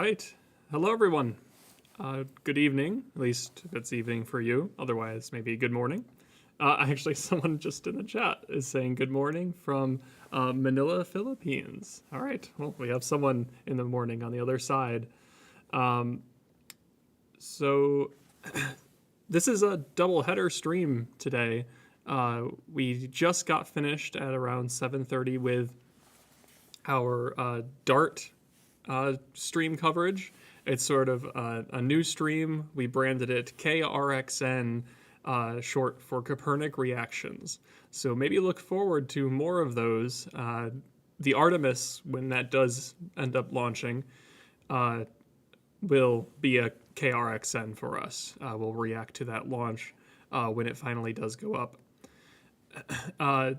right. Hello, everyone. Good evening, at least if it's evening for you. Otherwise, maybe good morning. Actually, someone just in the chat is saying good morning from Manila, Philippines. All right. Well, we have someone in the morning on the other side. So this is a double header stream today. We just got finished at around 7:30 with our DART stream coverage. It's sort of a new stream. We branded it KRXN, short for Kopernik reactions. So maybe look forward to more of those. The Artemis, when that does end up launching, will be a KRXN for us. We'll react to that launch when it finally does go up.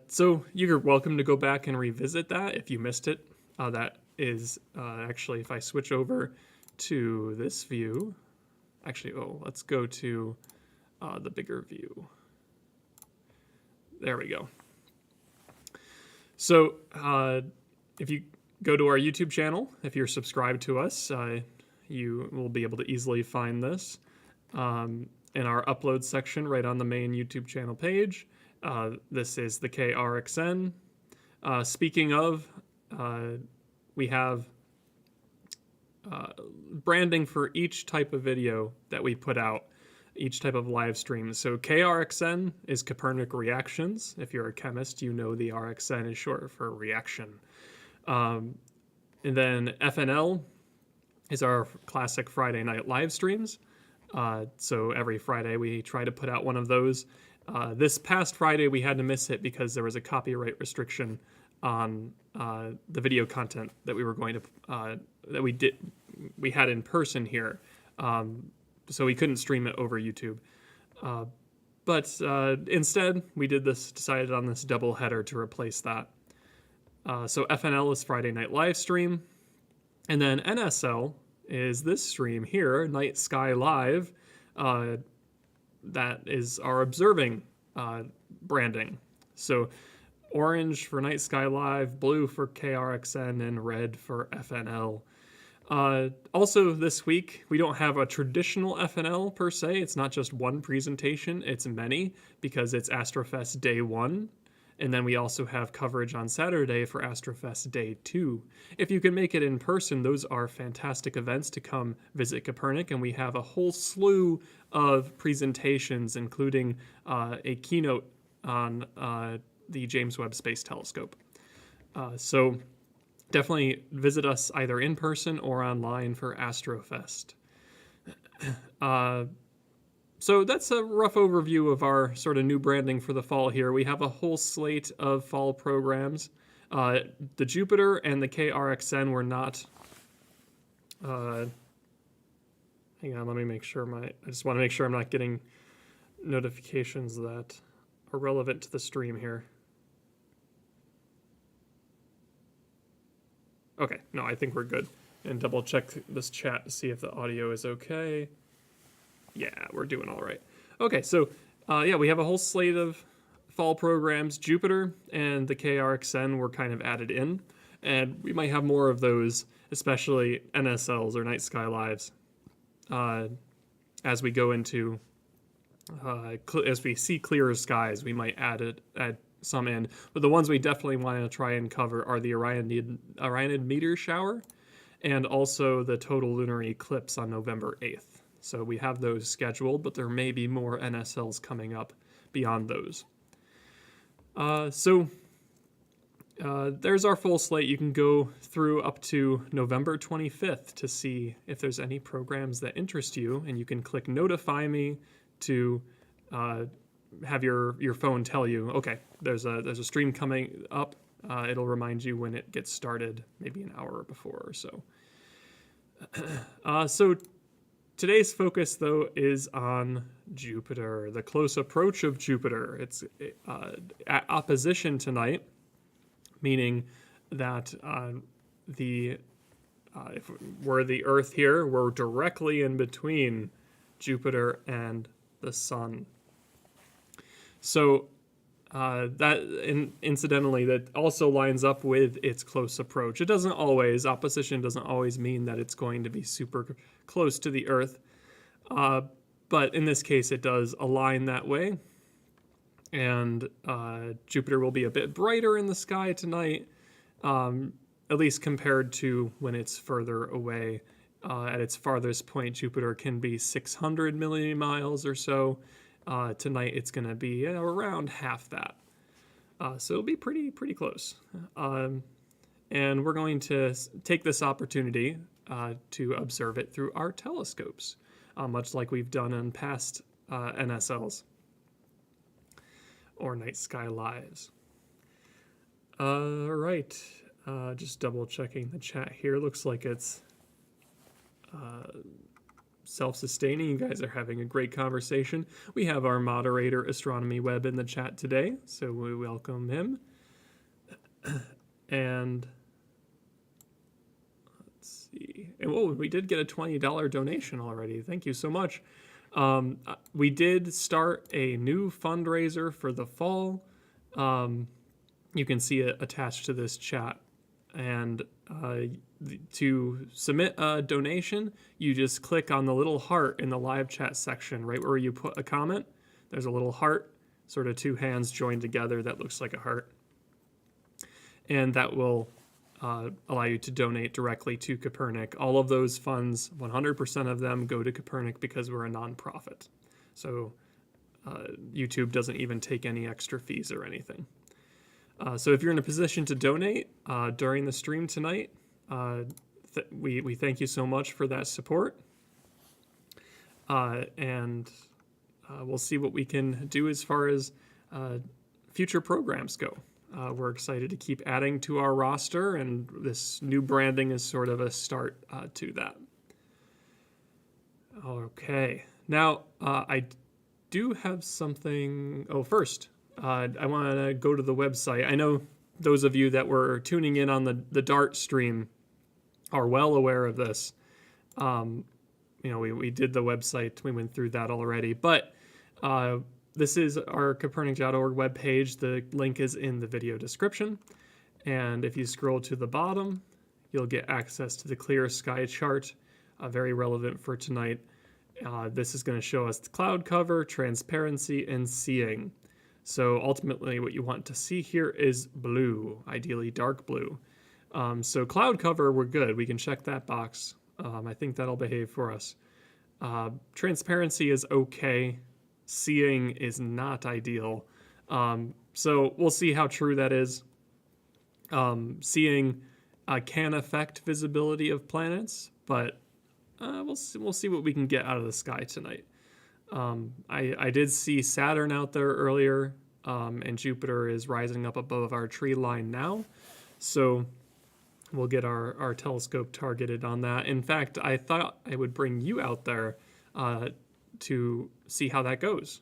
So you're welcome to go back and revisit that if you missed it. That is actually, if I switch over to this view, actually, let's go to the bigger view. There we go. So if you go to our YouTube channel, if you're subscribed to us, you will be able to easily find this in our upload section right on the main YouTube channel page. This is the KRXN. Speaking of, we have branding for each type of video that we put out, each type of live stream. So KRXN is Kopernik reactions. If you're a chemist, you know the RXN is short for reaction. And then FNL is our classic Friday night live streams. So every Friday we try to put out one of those. This past Friday we had to miss it because there was a copyright restriction on the video content that we were going to we had in person here, so we couldn't stream it over YouTube. But instead, we decided on this double header to replace that. So FNL is Friday Night Live Stream, and then NSL is this stream here, Night Sky Live. That is our observing branding. So orange for Night Sky Live, blue for KRXN, and red for FNL. Also this week, we don't have a traditional FNL per se. It's not just one presentation, it's many, because it's Astrofest Day 1. And then we also have coverage on Saturday for Astrofest Day 2. If you can make it in person, those are fantastic events to come visit Kopernik, and we have a whole slew of presentations, including a keynote on the James Webb Space Telescope. So definitely visit us either in person or online for Astrofest. So that's a rough overview of our sort of new branding for the fall here. We have a whole slate of fall programs. The Jupiter and the KRXN were not... hang on, let me make sure I just want to make sure I'm not getting notifications that are relevant to the stream here. Okay, no, I think we're good. And double check this chat to see if the audio is okay. Yeah, we're doing all right. Okay, so yeah, we have a whole slate of fall programs. Jupiter and the KRXN were kind of added in, and we might have more of those, especially NSLs or Night Sky Lives, as we go into, as we see clearer skies, we might add some in. But the ones we definitely want to try and cover are the Orionid meteor shower and also the total lunar eclipse on November 8th. So we have those scheduled, but there may be more NSLs coming up beyond those. There's our full slate. You can go through up to November 25th to see if there's any programs that interest you, and you can click Notify Me to have your phone tell you, okay, there's a stream coming up. It'll remind you when it gets started, maybe an hour before or so. So today's focus, though, is on Jupiter, the close approach of Jupiter. It's at opposition tonight, meaning that if we're the Earth here, we're directly in between Jupiter and the Sun. So Incidentally, that also lines up with its close approach. It doesn't always, opposition doesn't always mean that it's going to be super close to the Earth, but in this case it does align that way. And Jupiter will be a bit brighter in the sky tonight, at least compared to when it's further away. At its farthest point, Jupiter can be 600 million miles or so. Tonight it's going to be around half that. So it'll be pretty close. And we're going to take this opportunity to observe it through our telescopes, much like we've done in past NSLs or Night Sky Lives. All right, just double checking the chat here. Looks like it's self-sustaining. You guys are having a great conversation. We have our moderator, Astronomy Web, in the chat today, so we welcome him. And let's see. And, oh, we did get a $20 donation already. Thank you so much. We did start a new fundraiser for the fall. You can see it attached to this chat. And to submit a donation, you just click on the little heart in the live chat section, right where you put a comment. There's a little heart, sort of two hands joined together that looks like a heart. And that will allow you to donate directly to Kopernik. All of those funds, 100% of them, go to Kopernik because we're a nonprofit. So YouTube doesn't even take any extra fees or anything. So if you're in a position to donate during the stream tonight, we thank you so much for that support. And we'll see what we can do as far as future programs go. We're excited to keep adding to our roster, and this new branding is sort of a start to that. Okay. Now, I do have something. Oh, first. I want to go to the website. I know those of you that were tuning in on the DART stream are well aware of this. We did the website. We went through that already. But this is our Kopernik.org webpage. The link is in the video description. And if you scroll to the bottom, you'll get access to the clear sky chart, very relevant for tonight. This is going to show us the cloud cover, transparency, and seeing. So ultimately what you want to see here is blue, ideally dark blue. So cloud cover, we're good. We can check that box. I think that'll behave for us. Transparency is okay. Seeing is not ideal. So we'll see how true that is. Seeing can affect visibility of planets, but we'll see what we can get out of the sky tonight. I did see Saturn out there earlier, and Jupiter is rising up above our tree line now. So we'll get our telescope targeted on that. In fact, I thought I would bring you out there to see how that goes.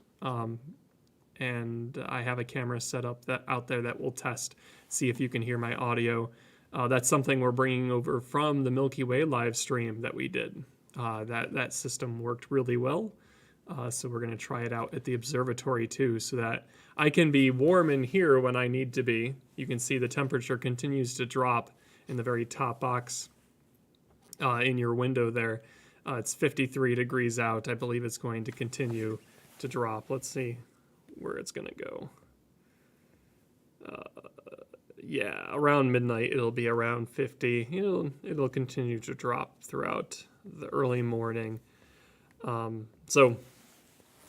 And I have a camera set up out there that will test, see if you can hear my audio. That's something we're bringing over from the Milky Way live stream that we did. That system worked really well. So we're going to try it out at the observatory too, so that I can be warm in here when I need to be. You can see the temperature continues to drop in the very top box in your window there. It's 53 degrees out. I believe it's going to continue to drop. Let's see where it's going to go. Yeah, around midnight it'll be around 50. It'll continue to drop throughout the early morning.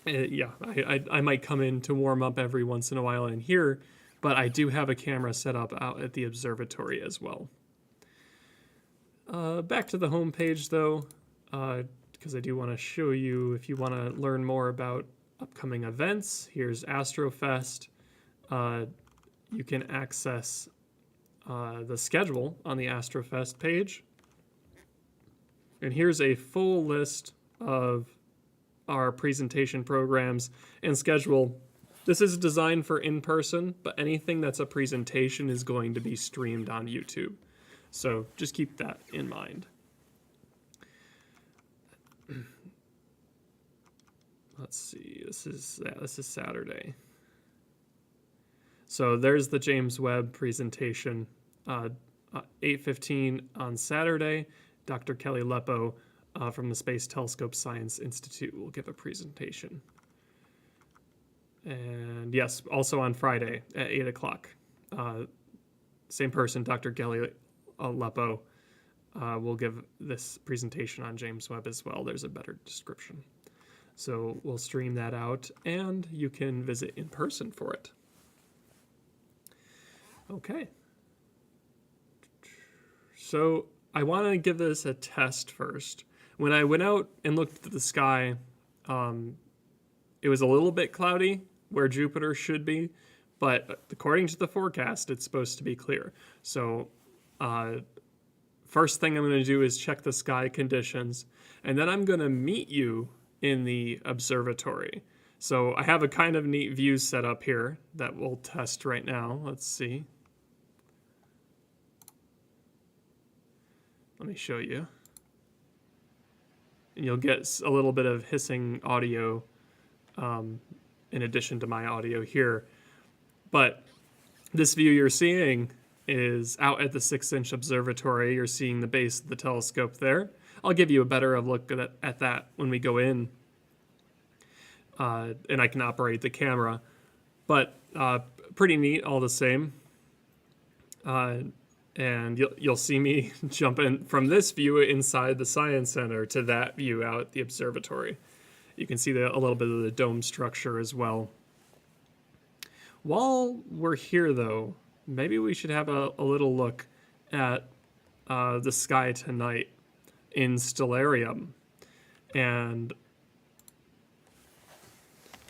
Yeah, I might come in to warm up every once in a while in here, but I do have a camera set up out at the observatory as well. Back to the home page though, because I do want to show you, if you want to learn more about upcoming events, here's Astrofest. You can access the schedule on the Astrofest page. And here's a full list of our presentation programs and schedule. This is designed for in-person, but anything that's a presentation is going to be streamed on YouTube. So just keep that in mind. Let's see, this is Saturday. So there's the James Webb presentation. 8:15 on Saturday, Dr. Kelly Leppo from the Space Telescope Science Institute will give a presentation. And yes, also on Friday at 8 o'clock. Same person, Dr. Kelly Leppo, will give this presentation on James Webb as well. There's a better description. So we'll stream that out, and you can visit in person for it. Okay. So I want to give this a test first. When I went out and looked at the sky, it was a little bit cloudy where Jupiter should be, but according to the forecast, it's supposed to be clear. So first thing I'm going to do is check the sky conditions, and then I'm going to meet you in the observatory. So I have a kind of neat view set up here that we'll test right now. Let's see. Let me show you. And you'll get a little bit of hissing audio in addition to my audio here. But this view you're seeing is out at the 6-inch observatory. You're seeing the base of the telescope there. I'll give you a better look at that when we go in. And I can operate the camera. But pretty neat all the same. And you'll see me jump in from this view inside the Science Center to that view out at the observatory. You can see a little bit of the dome structure as well. While we're here, though, maybe we should have a little look at the sky tonight in Stellarium. And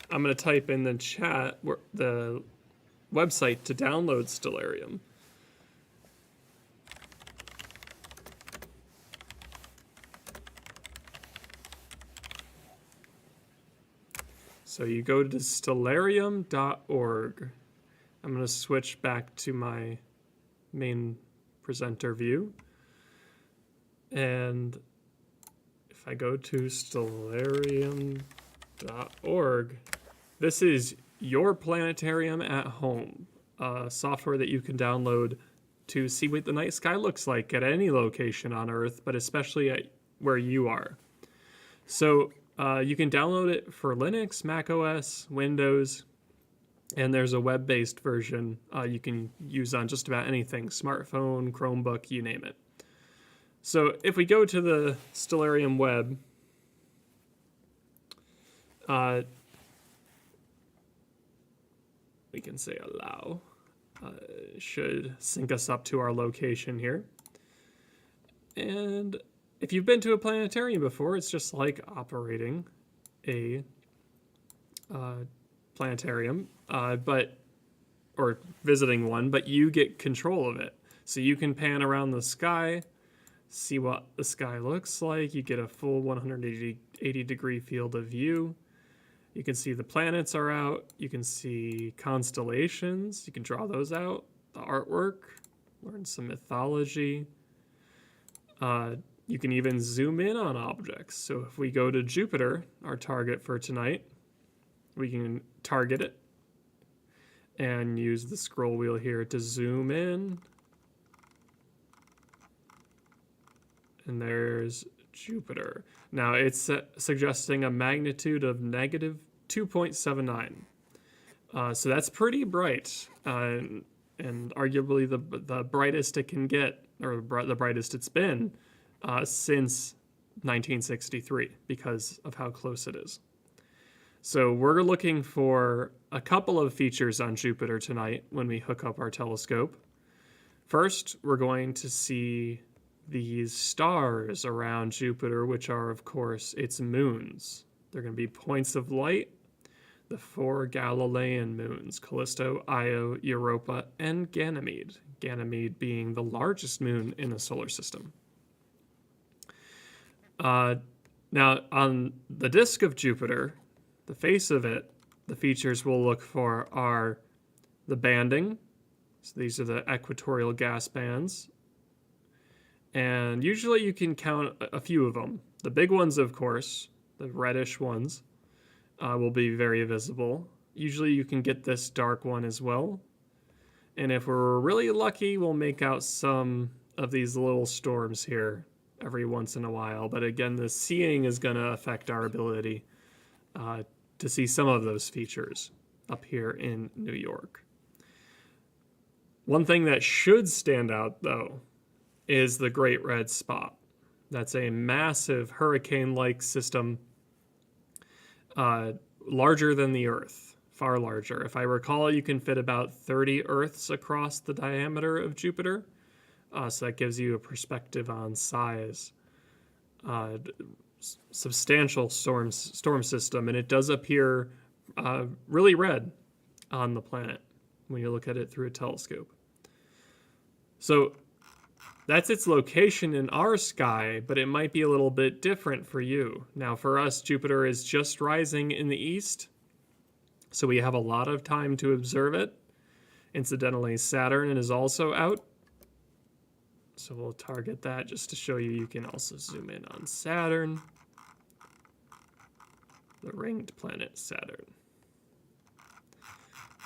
I'm going to type in the chat the website to download Stellarium. So you go to stellarium.org. I'm going to switch back to my main presenter view. And if I go to stellarium.org, this is your planetarium at home, software that you can download to see what the night sky looks like at any location on Earth, but especially at where you are. So you can download it for Linux, Mac OS, Windows, and there's a web-based version you can use on just about anything, smartphone, Chromebook, you name it. So if we go to the Stellarium web, we can say allow. Should sync us up to our location here. And if you've been to a planetarium before, it's just like operating a planetarium, or visiting one, but you get control of it. So you can pan around the sky, see what the sky looks like. You get a full 180 degree field of view. You can see the planets are out. You can see constellations. You can draw those out. The artwork, learn some mythology. You can even zoom in on objects. So if we go to Jupiter, our target for tonight, we can target it and use the scroll wheel here to zoom in. And there's Jupiter. Now it's suggesting a magnitude of negative 2.79. So that's pretty bright, and arguably the brightest it can get, or the brightest it's been since 1963 because of how close it is. So we're looking for a couple of features on Jupiter tonight when we hook up our telescope. First, we're going to see these stars around Jupiter, which are, of course, its moons. They're going to be points of light, the 4 Galilean moons, Callisto, Io, Europa, and Ganymede. Ganymede being the largest moon in the solar system. Now, on the disk of Jupiter, the face of it, the features we'll look for are the banding. So these are the equatorial gas bands. And usually you can count a few of them. The big ones, of course, the reddish ones, will be very visible. Usually you can get this dark one as well. And if we're really lucky, we'll make out some of these little storms here every once in a while. But again, the seeing is going to affect our ability to see some of those features up here in New York. One thing that should stand out, though, is the Great Red Spot. That's a massive hurricane-like system, larger than the Earth, far larger. If I recall, you can fit about 30 Earths across the diameter of Jupiter, so that gives you a perspective on size. Substantial storm system, and it does appear really red on the planet when you look at it through a telescope. So that's its location in our sky, but it might be a little bit different for you. Now, for us, Jupiter is just rising in the east, so we have a lot of time to observe it. Incidentally, Saturn is also out, so we'll target that just to show you. You can also zoom in on Saturn, the ringed planet Saturn.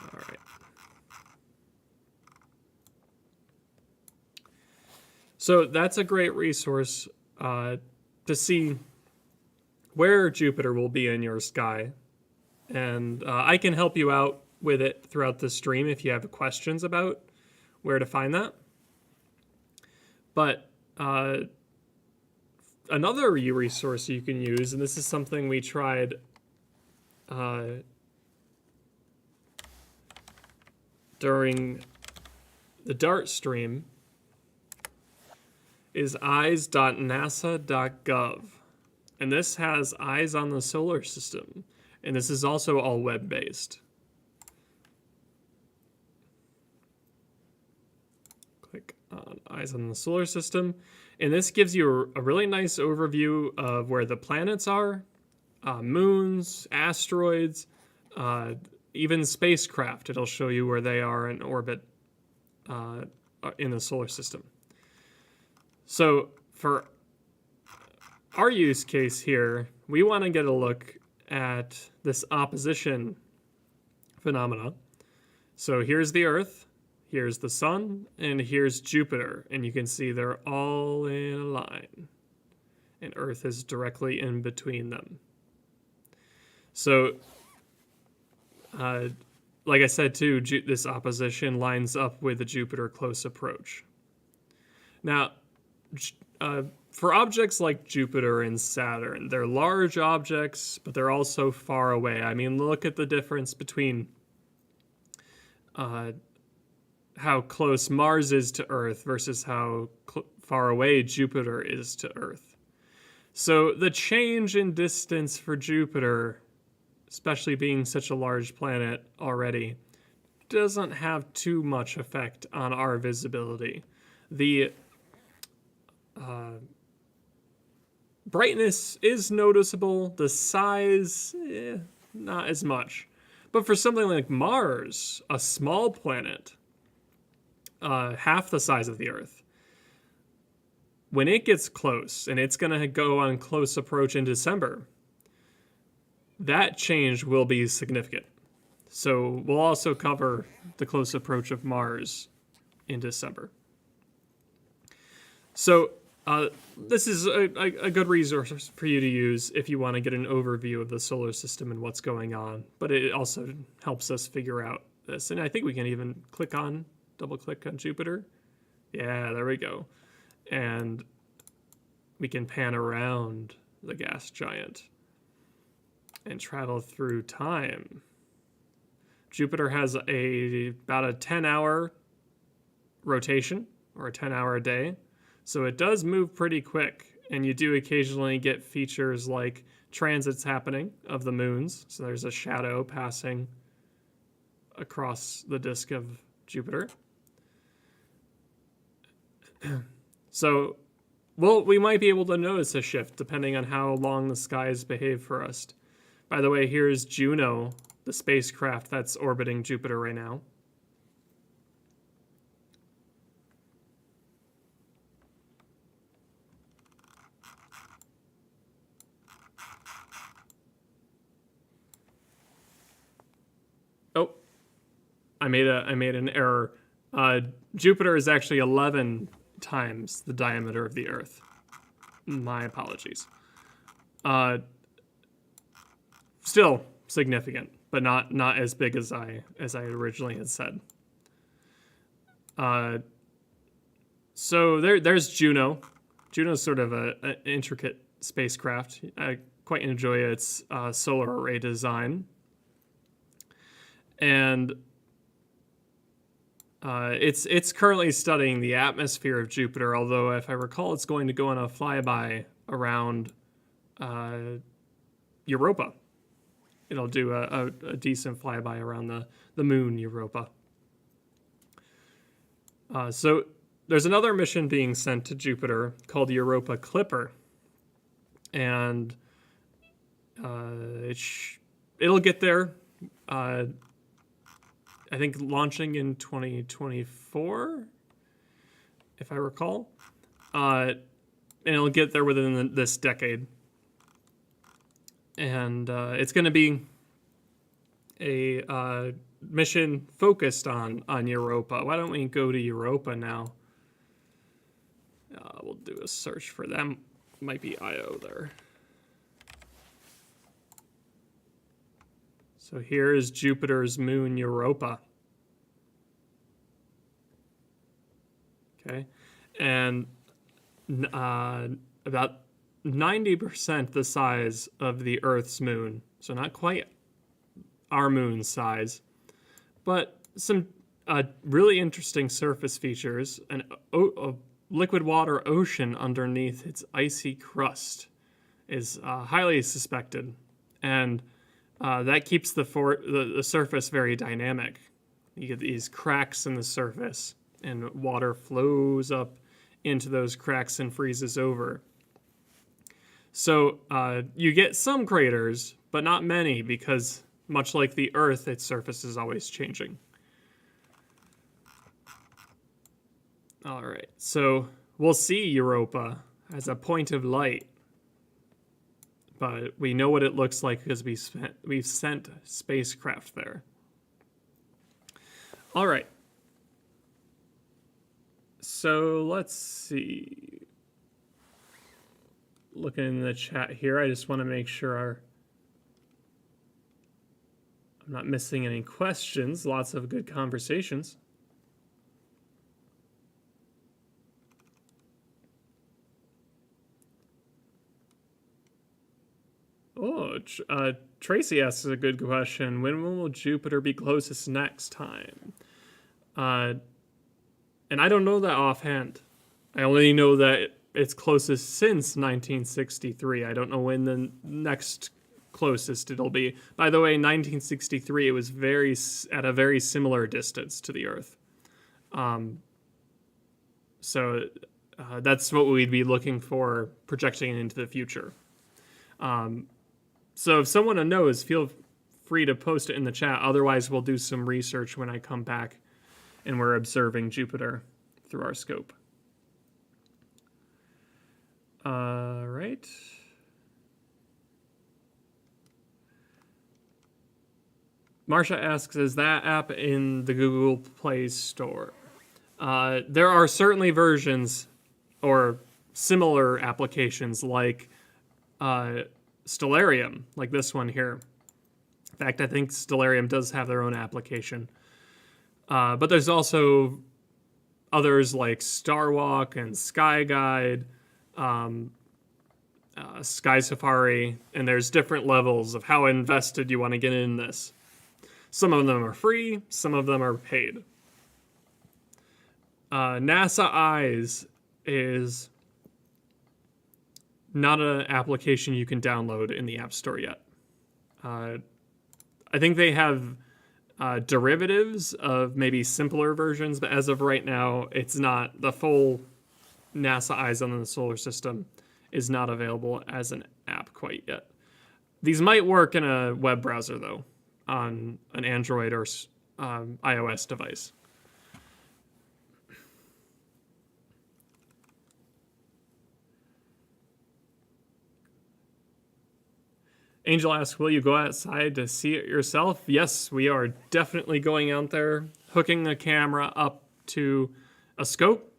All right. So that's a great resource to see where Jupiter will be in your sky. And I can help you out with it throughout the stream if you have questions about where to find that. But another resource you can use, and this is something we tried during the DART stream, is eyes.nasa.gov. And this has eyes on the solar system. And this is also all web-based. Click on eyes on the solar system. And this gives you a really nice overview of where the planets are, moons, asteroids, even spacecraft. It'll show you where they are in orbit in the solar system. So for our use case here, we want to get a look at this opposition phenomena. So here's the Earth, here's the Sun, and here's Jupiter. And you can see they're all in a line. And Earth is directly in between them. So, like I said too, this opposition lines up with the Jupiter close approach. Now, for objects like Jupiter and Saturn, they're large objects, but they're also far away. I mean, look at the difference between how close Mars is to Earth versus how far away Jupiter is to Earth. So the change in distance for Jupiter, especially being such a large planet already, doesn't have too much effect on our visibility. The brightness is noticeable. The size, not as much. But for something like Mars, a small planet, half the size of the Earth, when it gets close, and it's going to go on close approach in December, that change will be significant. So we'll also cover the close approach of Mars in December. So this is a good resource for you to use if you want to get an overview of the solar system and what's going on. But it also helps us figure out this. And I think we can even double click on Jupiter. Yeah, there we go. And we can pan around the gas giant and travel through time. Jupiter has about a 10-hour rotation, or a 10-hour day. So it does move pretty quick, and you do occasionally get features like transits happening of the moons. So there's a shadow passing across the disk of Jupiter. So, we might be able to notice a shift depending on how long the skies behave for us. By the way, here's Juno, the spacecraft that's orbiting Jupiter right now. Oh, I made an error. Jupiter is actually 11 times the diameter of the Earth. My apologies. Still significant, but not as big as I originally had said. So there's Juno. Juno's sort of an intricate spacecraft. I quite enjoy its solar array design. And it's currently studying the atmosphere of Jupiter, although if I recall, it's going to go on a flyby around Europa. It'll do a decent flyby around the moon, Europa. So there's another mission being sent to Jupiter called Europa Clipper. And it'll get there, I think launching in 2024, if I recall. And it'll get there within this decade. And it's going to be a mission focused on Europa. Why don't we go to Europa now? We'll do a search for them. Might be IO there. So here is Jupiter's moon, Europa. Okay. And about 90% the size of the Earth's moon. So not quite our moon's size, but some really interesting surface features. A liquid water ocean underneath its icy crust is highly suspected. And that keeps the surface very dynamic. You get these cracks in the surface, and water flows up into those cracks and freezes over. So you get some craters, but not many, because much like the Earth, its surface is always changing. All right, so we'll see Europa as a point of light, but we know what it looks like because we've sent spacecraft there. All right. So let's see. Looking in the chat here, I just want to make sure I'm not missing any questions. Lots of good conversations. Oh, Tracy asks a good question. When will Jupiter be closest next time? And I don't know that offhand. I only know that it's closest since 1963. I don't know when the next closest it'll be. By the way, 1963, it was at a very similar distance to the Earth. So that's what we'd be looking for projecting into the future. So if someone knows, feel free to post it in the chat. Otherwise, we'll do some research when I come back and we're observing Jupiter through our scope. Right. Marsha asks, is that app in the Google Play Store? There are certainly versions or similar applications like Stellarium, like this one here. In fact, I think Stellarium does have their own application. But there's also others like Starwalk and Sky Guide, Sky Safari, and there's different levels of how invested you want to get in this. Some of them are free, some of them are paid. NASA Eyes is not an application you can download in the App Store yet. I think they have derivatives of maybe simpler versions, but as of right now, it's not. The full NASA Eyes on the Solar System is not available as an app quite yet. These might work in a web browser, though, on an Android or iOS device. Angel asks, will you go outside to see it yourself? Yes, we are definitely going out there, hooking the camera up to a scope,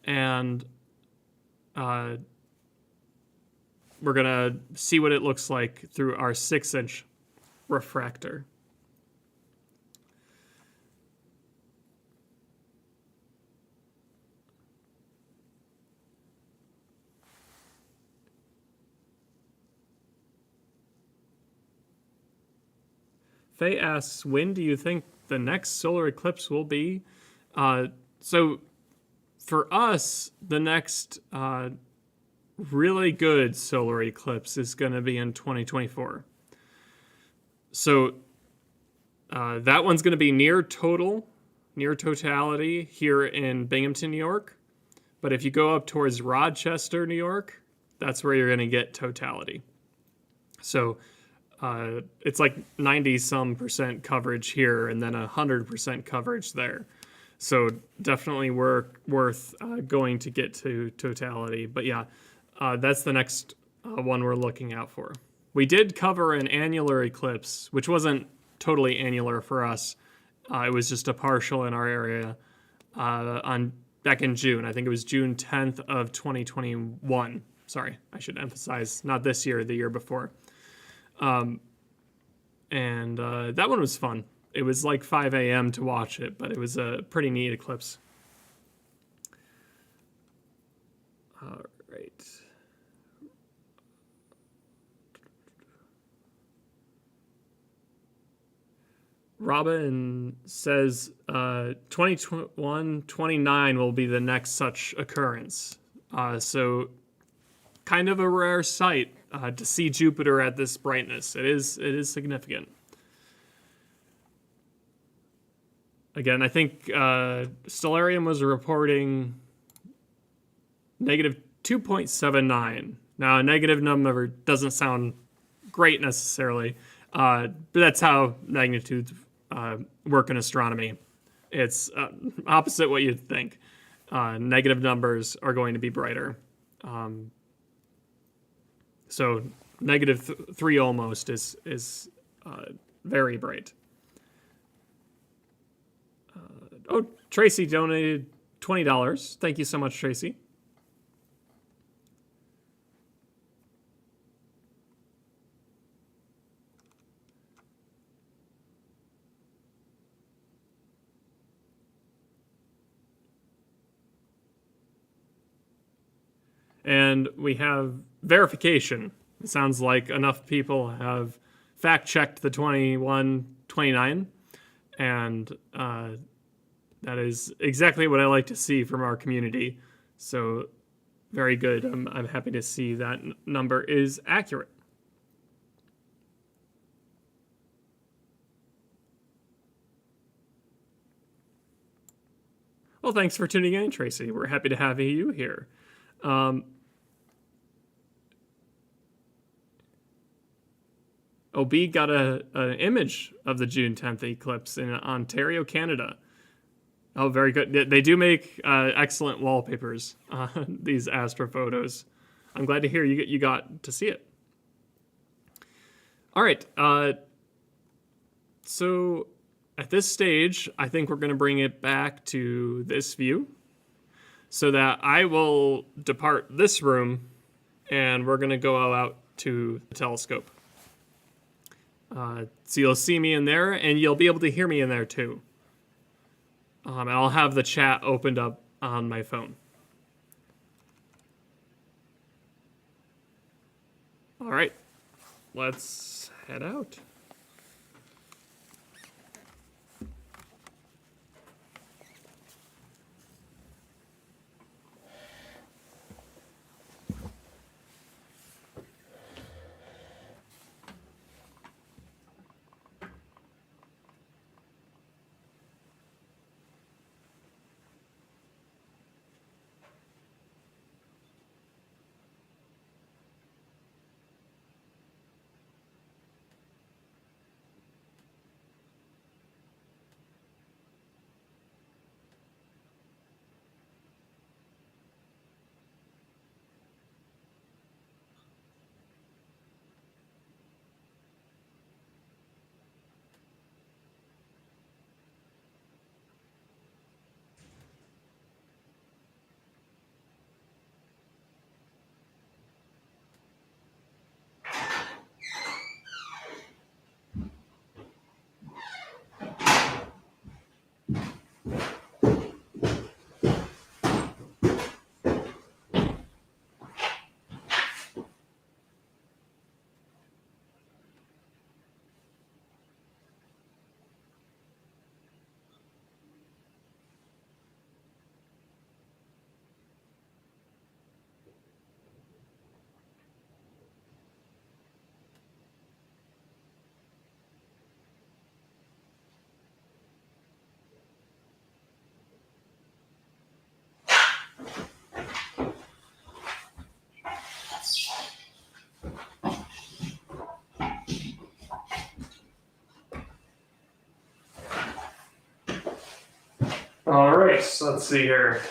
and we're going to see what it looks like through our 6-inch refractor. Faye asks, when do you think the next solar eclipse will be? So for us, the next really good solar eclipse is going to be in 2024. So that one's going to be near totality here in Binghamton, New York. But if you go up towards Rochester, New York, that's where you're going to get totality. So it's like 90-some% coverage here and then 100% coverage there. So definitely worth going to get to totality. But yeah, that's the next one we're looking out for. We did cover an annular eclipse, which wasn't totally annular for us. It was just a partial in our area back in June. I think it was June 10th of 2021. Sorry, I should emphasize, not this year, the year before. And that one was fun. It was like 5 a.m. to watch it, but it was a pretty neat eclipse. All right. Robin says 2021-29 will be the next such occurrence. So kind of a rare sight to see Jupiter at this brightness. It is significant. Again, I think Stellarium was reporting negative 2.79. Now, a negative number doesn't sound great necessarily, but that's how magnitudes work in astronomy. It's opposite what you'd think. Negative numbers are going to be brighter. So negative 3 almost is very bright. Tracy donated $20. Thank you so much, Tracy. And we have verification. It sounds like enough people have fact-checked the 21-29, and that is exactly what I like to see from our community. So very good. I'm happy to see that number is accurate. Well, thanks for tuning in, Tracy. We're happy to have you here. OB got an image of the June 10th eclipse in Ontario, Canada. Oh, very good. They do make excellent wallpapers, these astrophotos. I'm glad to hear you got to see it. All right. So at this stage, I think we're going to bring it back to this view so that I will depart this room and we're going to go out to the telescope. So you'll see me in there and you'll be able to hear me in there too. And I'll have the chat opened up on my phone. All right, let's head out. All right, so let's see here.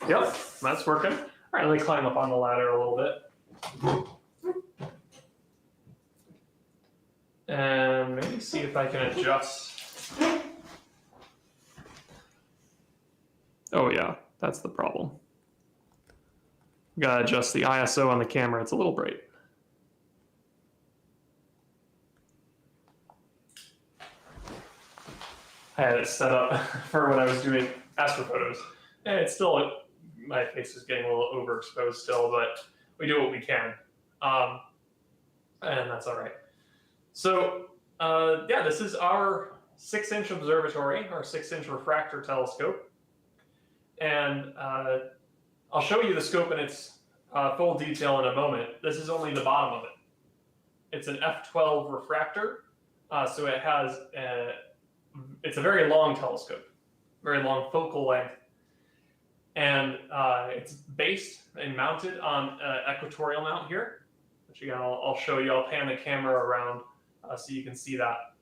Yep, that's working. All right, let me climb up on the ladder a little bit. And maybe see if I can adjust. Oh yeah, that's the problem. Gotta adjust the ISO on the camera, it's a little bright. I had it set up for when I was doing astrophotos. And it's still, my face is getting a little overexposed still, but we do what we can. And that's all right. So yeah, this is our 6-inch observatory, our 6-inch refractor telescope. And I'll show you the scope in its full detail in a moment. This is only the bottom of it. It's an f12 refractor, so it has it's a very long telescope, very long focal length, and it's based and mounted on an equatorial mount here, which again I'll show you. I'll pan the camera around so you can see that.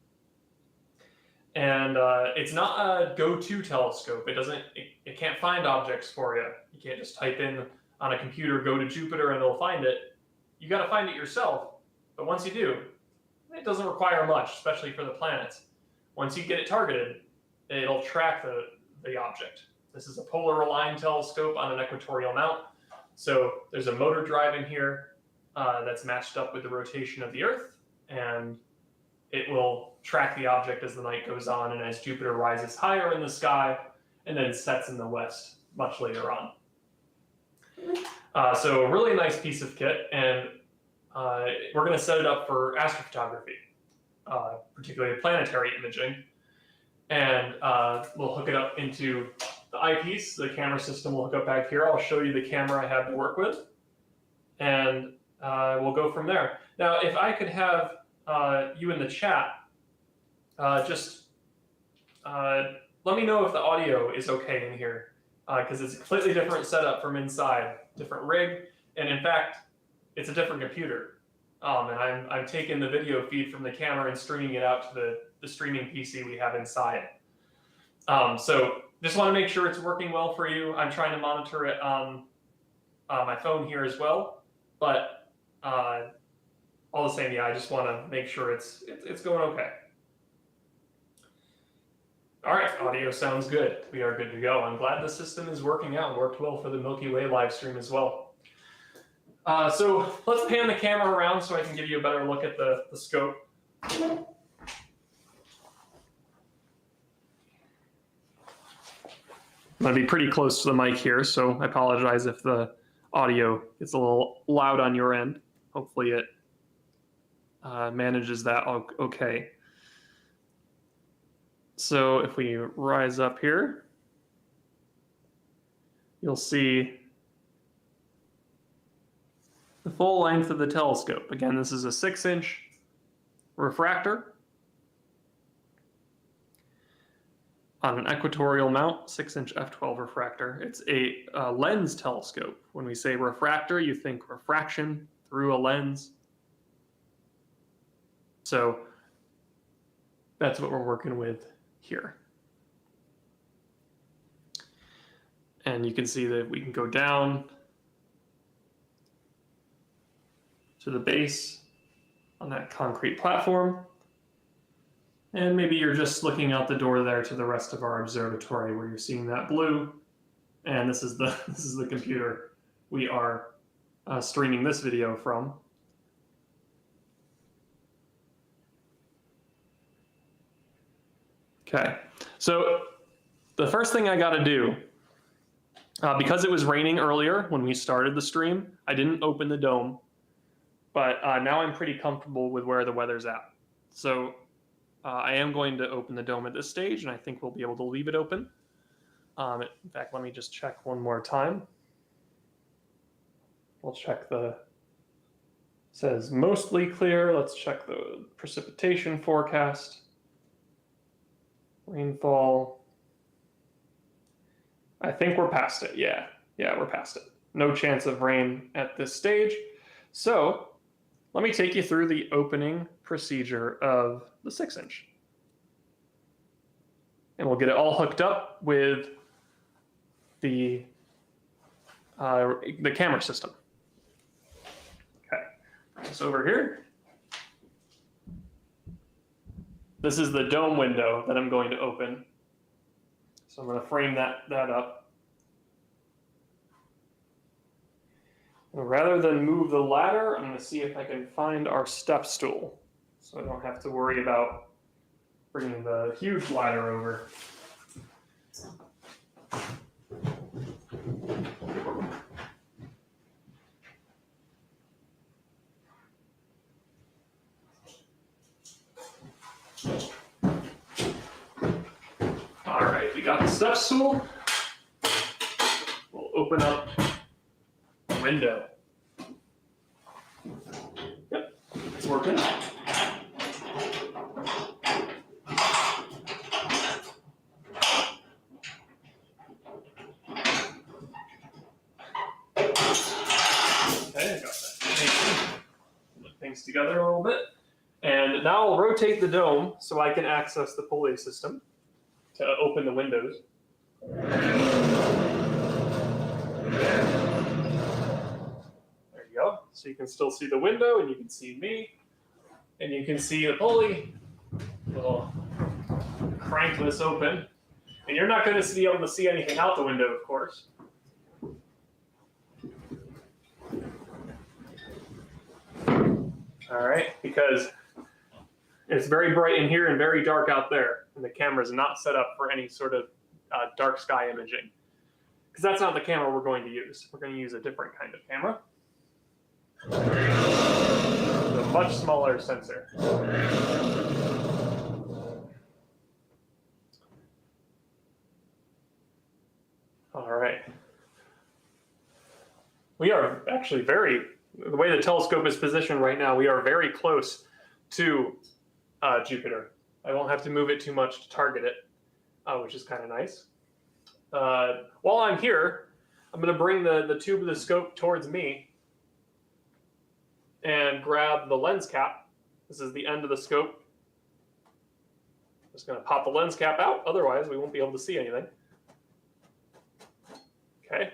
And it's not a go-to telescope. It can't find objects for you. You can't just type in on a computer, go to Jupiter, and it'll find it. You got to find it yourself. But once you do, it doesn't require much, especially for the planets. Once you get it targeted, it'll track the object. This is a polar aligned telescope on an equatorial mount. So there's a motor driving here that's matched up with the rotation of the Earth, and it will track the object as the night goes on and as Jupiter rises higher in the sky and then sets in the west much later on. So a really nice piece of kit, and we're going to set it up for astrophotography, particularly planetary imaging. And we'll hook it up into the eyepiece. The camera system will hook up back here. I'll show you the camera I have to work with, and we'll go from there. Now, if I could have you in the chat, just let me know if the audio is okay in here, because it's a completely different setup from inside, different rig, and in fact, it's a different computer. And I'm taking the video feed from the camera and streaming it out to the streaming PC we have inside. So just want to make sure it's working well for you. I'm trying to monitor it on my phone here as well, but all the same, yeah, I just want to make sure it's going okay. All right, audio sounds good. We are good to go. I'm glad the system is working out and worked well for the Milky Way live stream as well. So let's pan the camera around so I can give you a better look at the scope. I'm going to be pretty close to the mic here, so I apologize if the audio gets a little loud on your end. Hopefully it manages that okay. So if we rise up here, you'll see the full length of the telescope. Again, this is a 6-inch refractor on an equatorial mount, 6-inch f12 refractor. It's a lens telescope. When we say refractor, you think refraction through a lens. So that's what we're working with here. And you can see that we can go down to the base on that concrete platform. And maybe you're just looking out the door there to the rest of our observatory where you're seeing that blue. And this is the computer we are streaming this video from. Okay, so the first thing I got to do, because it was raining earlier when we started the stream, I didn't open the dome, but now I'm pretty comfortable with where the weather's at. So I am going to open the dome at this stage, and I think we'll be able to leave it open. In fact, let me just check one more time. We'll check it says mostly clear. Let's check the precipitation forecast. Rainfall. I think we're past it. Yeah, we're past it. No chance of rain at this stage. So let me take you through the opening procedure of the 6-inch. And we'll get it all hooked up with the camera system. Okay, so over here, this is the dome window that I'm going to open. So I'm going to frame that up. And rather than move the ladder, I'm going to see if I can find our step stool, so I don't have to worry about bringing the huge ladder over. All right, we got the step stool. We'll open up the window. Yep, it's working. Okay, I got that. Put things together a little bit. And now I'll rotate the dome so I can access the pulley system to open the windows. There you go. So you can still see the window, and you can see me, and you can see the pulley. We'll crank this open. And you're not going to be able to see anything out the window, of course. All right, because it's very bright in here and very dark out there, and the camera is not set up for any sort of dark sky imaging, because that's not the camera we're going to use. We're going to use a different kind of camera. It's a much smaller sensor. All right. We are actually the way the telescope is positioned right now, we are very close to Jupiter. I won't have to move it too much to target it, which is kind of nice. While I'm here, I'm going to bring the tube of the scope towards me and grab the lens cap. This is the end of the scope. Just going to pop the lens cap out, otherwise we won't be able to see anything. Okay.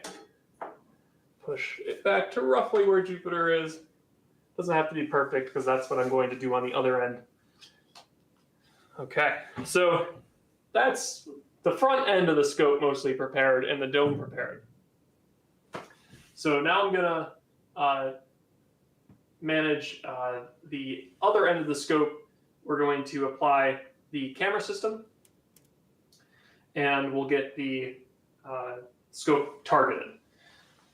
Push it back to roughly where Jupiter is. Doesn't have to be perfect, because that's what I'm going to do on the other end. Okay, so that's the front end of the scope mostly prepared and the dome prepared. So now I'm gonna manage the other end of the scope. We're going to apply the camera system, and we'll get the scope targeted.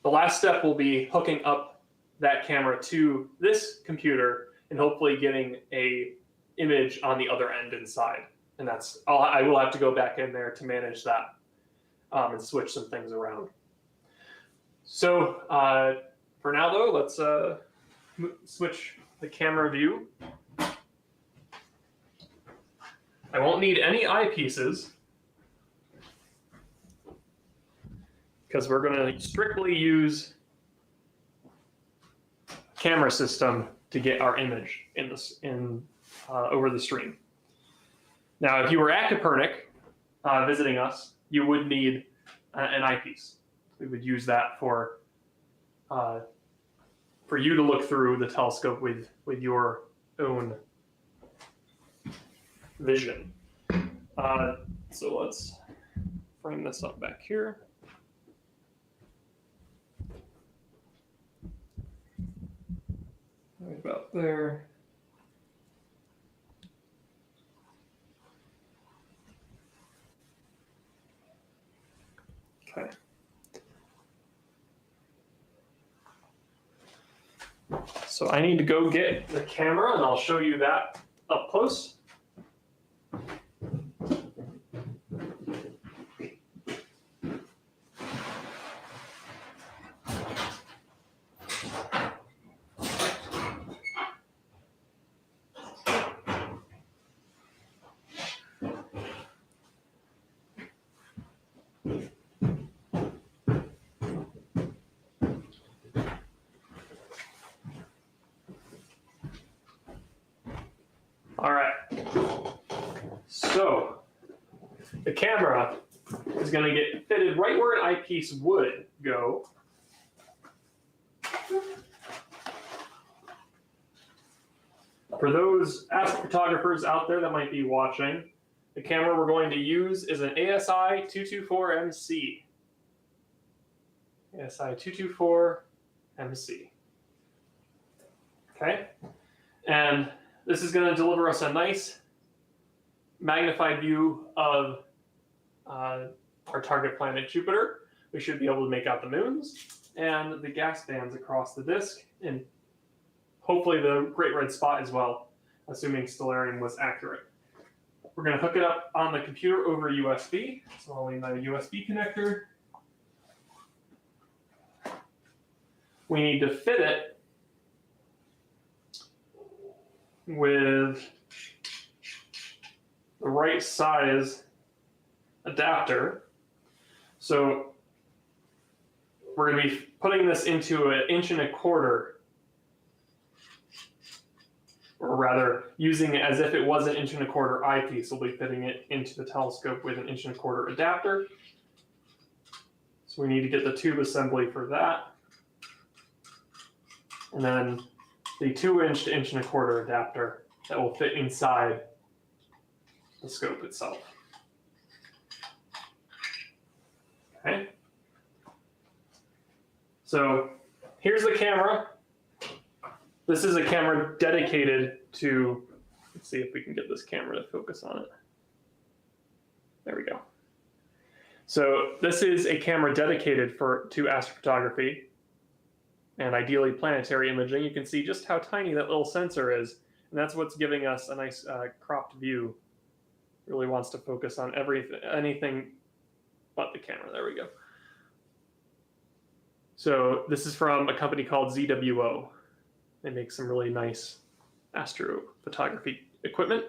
The last step will be hooking up that camera to this computer and hopefully getting a image on the other end inside. And I will have to go back in there to manage that and switch some things around. So for now though, let's switch the camera view. I won't need any eyepieces, because we're going to strictly use camera system to get our image over the stream. Now, if you were at Kopernik visiting us, you would need an eyepiece. We would use that for you to look through the telescope with your own vision. So let's frame this up back here. Right about there. Okay. So I need to go get the camera, and I'll show you that up close. All right, so the camera is going to get fitted right where an eyepiece would go. For those astrophotographers out there that might be watching, the camera we're going to use is an ASI 224MC. ASI 224MC. Okay? And this is going to deliver us a nice magnified view of our target planet Jupiter. We should be able to make out the moons and the gas bands across the disk, and hopefully the Great Red Spot as well, assuming stellarium was accurate. We're going to hook it up on the computer over USB. So I'll leave my USB connector. We need to fit it with the right size adapter. So we're going to be putting this into 1 1/4 inch, or rather using it as if it was an 1 1/4 inch eyepiece. We'll be fitting it into the telescope with an 1 1/4 inch adapter. So we need to get the tube assembly for that. And then the 2-inch to 1 1/4 inch adapter that will fit inside the scope itself. Okay. So here's the camera. This is a camera dedicated to, let's see if we can get this camera to focus on it. There we go. So this is a camera dedicated to astrophotography and ideally planetary imaging. You can see just how tiny that little sensor is, and that's what's giving us a nice cropped view. Really wants to focus on anything but the camera. There we go. So this is from a company called ZWO. They make some really nice astrophotography equipment.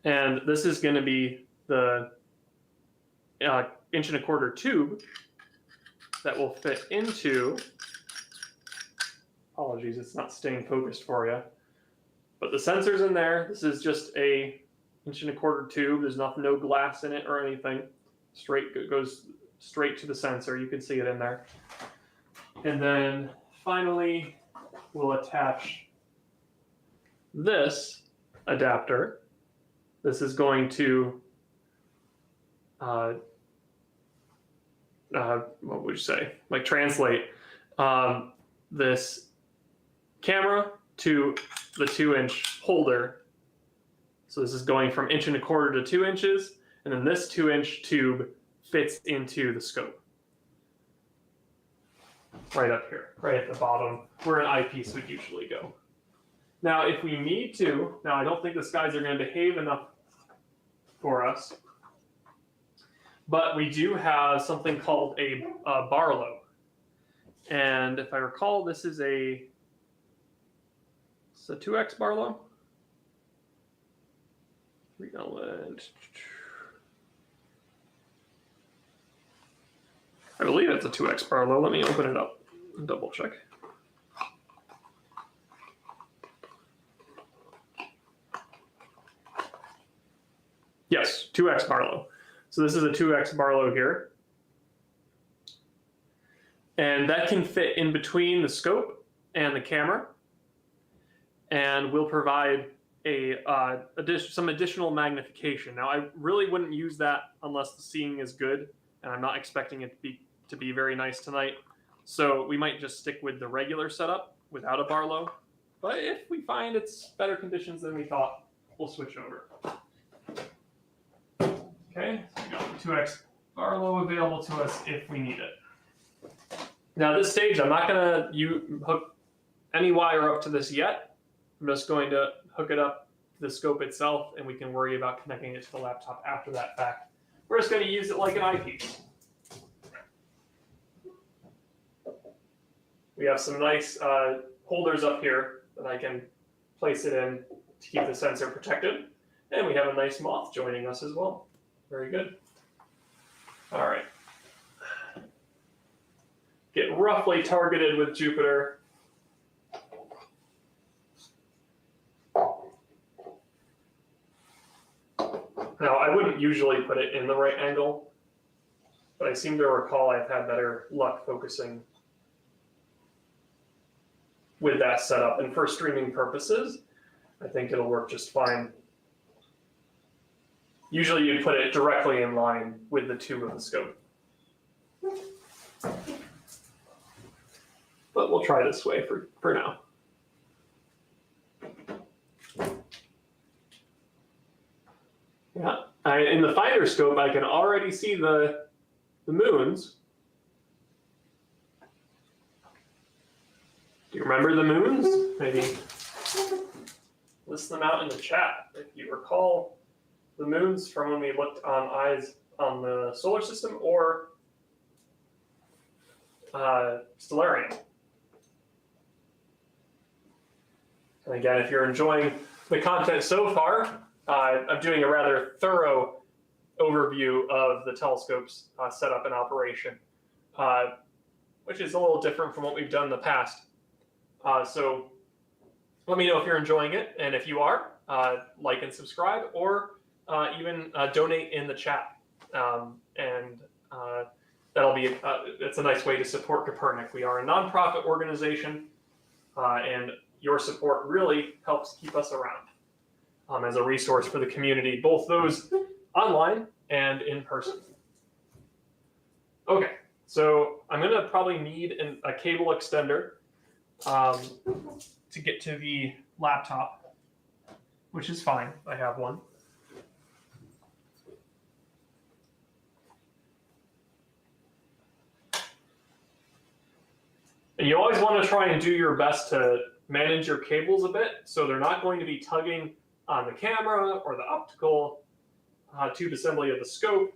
And this is going to be the 1 1/4 inch tube that will fit into, apologies, it's not staying focused for you, but the sensor's in there. This is just a 1 1/4 inch tube. There's no glass in it or anything. It goes straight to the sensor. You can see it in there. And then finally, we'll attach this adapter. This is going to, what would you say? Like translate this camera to the 2-inch holder. So this is going from 1 1/4 inch to 2 inches, and then this 2-inch tube fits into the scope. Right up here, right at the bottom, where an eyepiece would usually go. Now, if we need to, now I don't think the skies are going to behave enough for us, but we do have something called a Barlow. And if I recall, this is a 2X Barlow. I believe it's a 2X Barlow. Let me open it up and double check. Yes, 2X Barlow. So this is a 2X Barlow here. And that can fit in between the scope and the camera. And will provide some additional magnification. Now, I really wouldn't use that unless the seeing is good, and I'm not expecting it to be very nice tonight. So we might just stick with the regular setup without a Barlow. But if we find it's better conditions than we thought, we'll switch over. Okay, so we got the 2X Barlow available to us if we need it. Now at this stage, I'm not going to hook any wire up to this yet. I'm just going to hook it up to the scope itself, and we can worry about connecting it to the laptop after that fact. We're just going to use it like an eyepiece. We have some nice holders up here that I can place it in to keep the sensor protected. And we have a nice moth joining us as well. Very good. All right. Get roughly targeted with Jupiter. Now, I wouldn't usually put it in the right angle, but I seem to recall I've had better luck focusing with that setup. And for streaming purposes, I think it'll work just fine. Usually you put it directly in line with the tube of the scope. But we'll try this way for now. Yeah, in the finder scope, I can already see the moons. Do you remember the moons? Maybe list them out in the chat. If you recall the moons from when we looked on eyes on the solar system or Stellarium. And again, if you're enjoying the content so far, I'm doing a rather thorough overview of the telescope's setup and operation, which is a little different from what we've done in the past. So let me know if you're enjoying it, and if you are, like and subscribe, or even donate in the chat. That'll be it's a nice way to support Kopernik. We are a nonprofit organization, and your support really helps keep us around as a resource for the community, both those online and in person. Okay, so I'm going to probably need a cable extender to get to the laptop, which is fine. I have one. And you always want to try and do your best to manage your cables a bit so they're not going to be tugging on the camera or the optical tube assembly of the scope.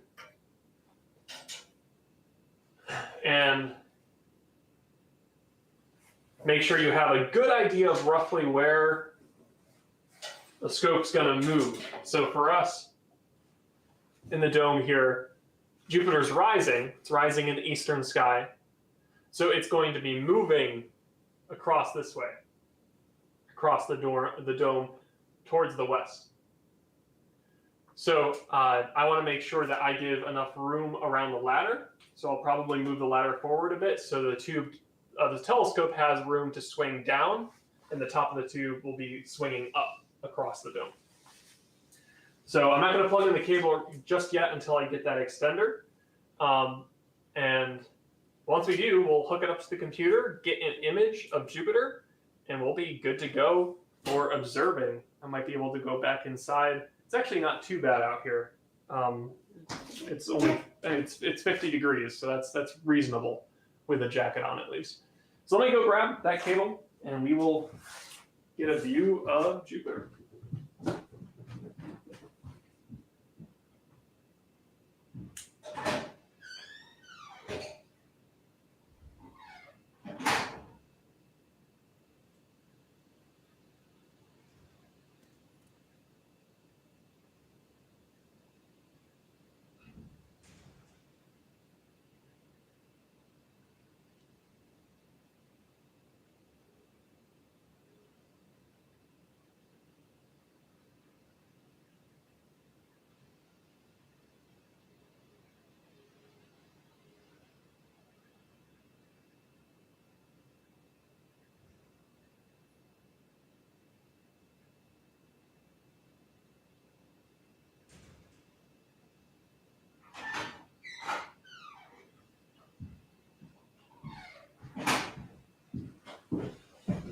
And make sure you have a good idea of roughly where the scope's going to move. So for us in the dome here, Jupiter's rising. It's rising in the eastern sky. So it's going to be moving across this way, across the dome towards the west. So I want to make sure that I give enough room around the ladder. So I'll probably move the ladder forward a bit so the tube of the telescope has room to swing down, and the top of the tube will be swinging up across the dome. So I'm not going to plug in the cable just yet until I get that extender. And once we do, we'll hook it up to the computer, get an image of Jupiter, and we'll be good to go for observing. I might be able to go back inside. It's actually not too bad out here. It's 50 degrees, so that's reasonable with a jacket on at least. So let me go grab that cable, and we will get a view of Jupiter.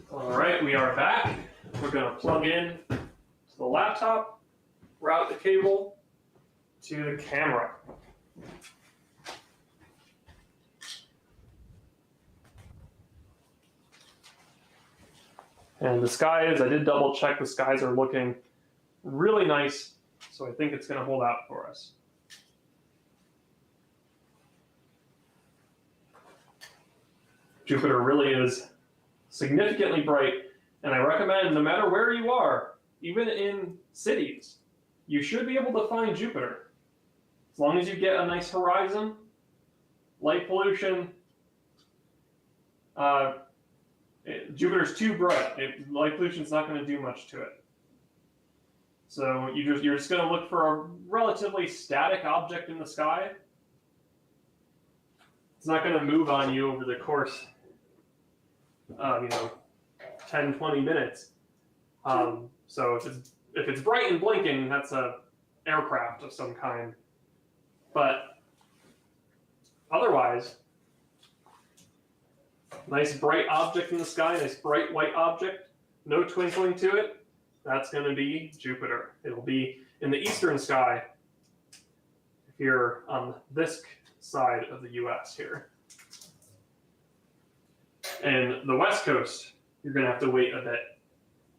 All right, we are back. We're going to plug in to the laptop, route the cable to the camera. And the skies, I did double check, the skies are looking really nice, so I think it's going to hold out for us. Jupiter really is significantly bright, and I recommend no matter where you are, even in cities, you should be able to find Jupiter. As long as you get a nice horizon, light pollution, Jupiter's too bright. Light pollution's not going to do much to it. So you're just going to look for a relatively static object in the sky, It's not going to move on you over the course of 10, 20 minutes. So if it's bright and blinking, that's a aircraft of some kind. But otherwise, nice bright object in the sky, nice bright white object, no twinkling to it, that's going to be Jupiter. It'll be in the eastern sky if you're on this side of the US here. And the west coast, you're going to have to wait a bit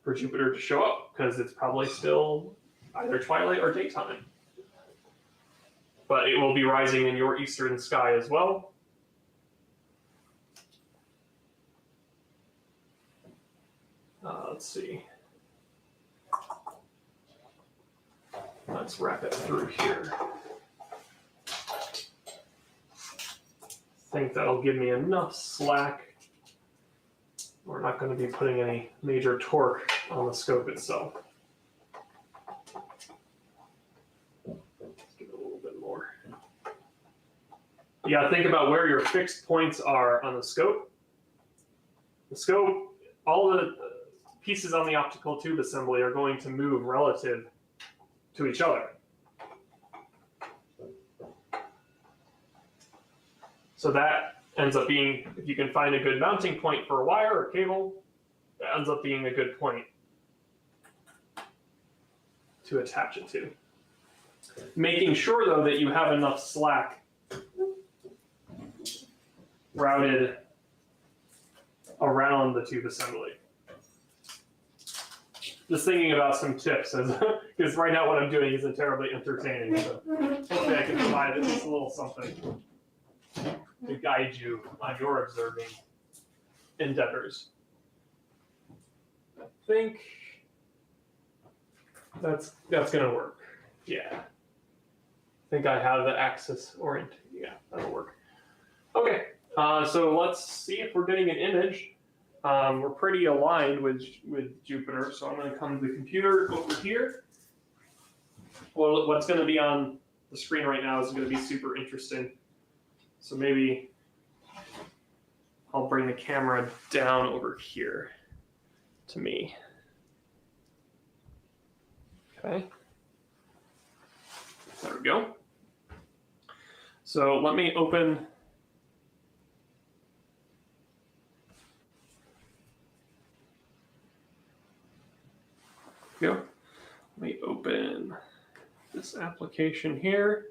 for Jupiter to show up because it's probably still either twilight or daytime. But it will be rising in your eastern sky as well. Let's see. Let's wrap it through here. I think that'll give me enough slack. We're not going to be putting any major torque on the scope itself. Let's give it a little bit more. You got to think about where your fixed points are on the scope. The scope, all the pieces on the optical tube assembly are going to move relative to each other. So that ends up being, if you can find a good mounting point for a wire or cable, that ends up being a good point to attach it to. Making sure, though, that you have enough slack routed around the tube assembly. Just thinking about some tips, because right now what I'm doing isn't terribly entertaining. So hopefully I can provide at least a little something to guide you on your observing endeavors. I think that's going to work. Yeah. I think I have the axis orient. Yeah, that'll work. Okay, so let's see if we're getting an image. We're pretty aligned with Jupiter, so I'm going to come to the computer over here. Well, what's going to be on the screen right now is going to be super interesting. So maybe I'll bring the camera down over here to me. Okay. There we go. So let me open Let me open this application here.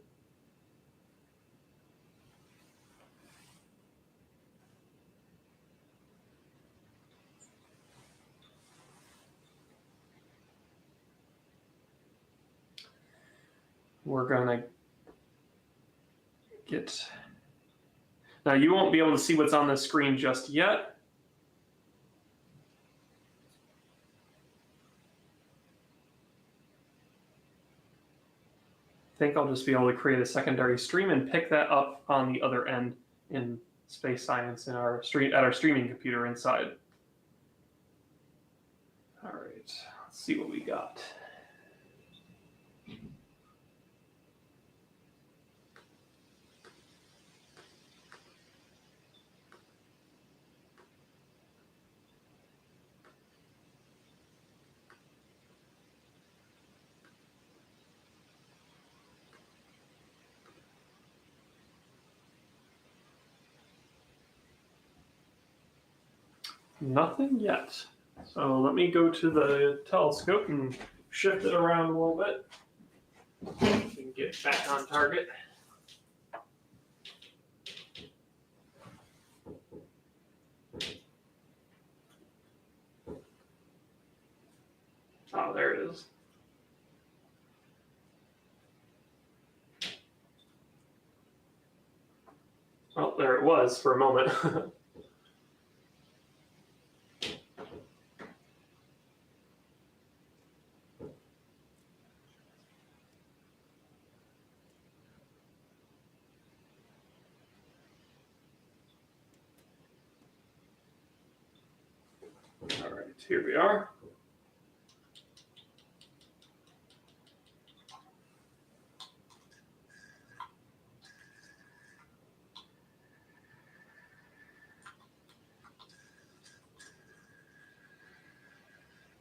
We're gonna get, now you won't be able to see what's on the screen just yet. I think I'll just be able to create a secondary stream and pick that up on the other end in space science in our at our streaming computer inside. All right, let's see what we got. Nothing yet. So let me go to the telescope and shift it around a little bit. And get back on target. Oh, there it is. Well, there it was for a moment. All right, here we are.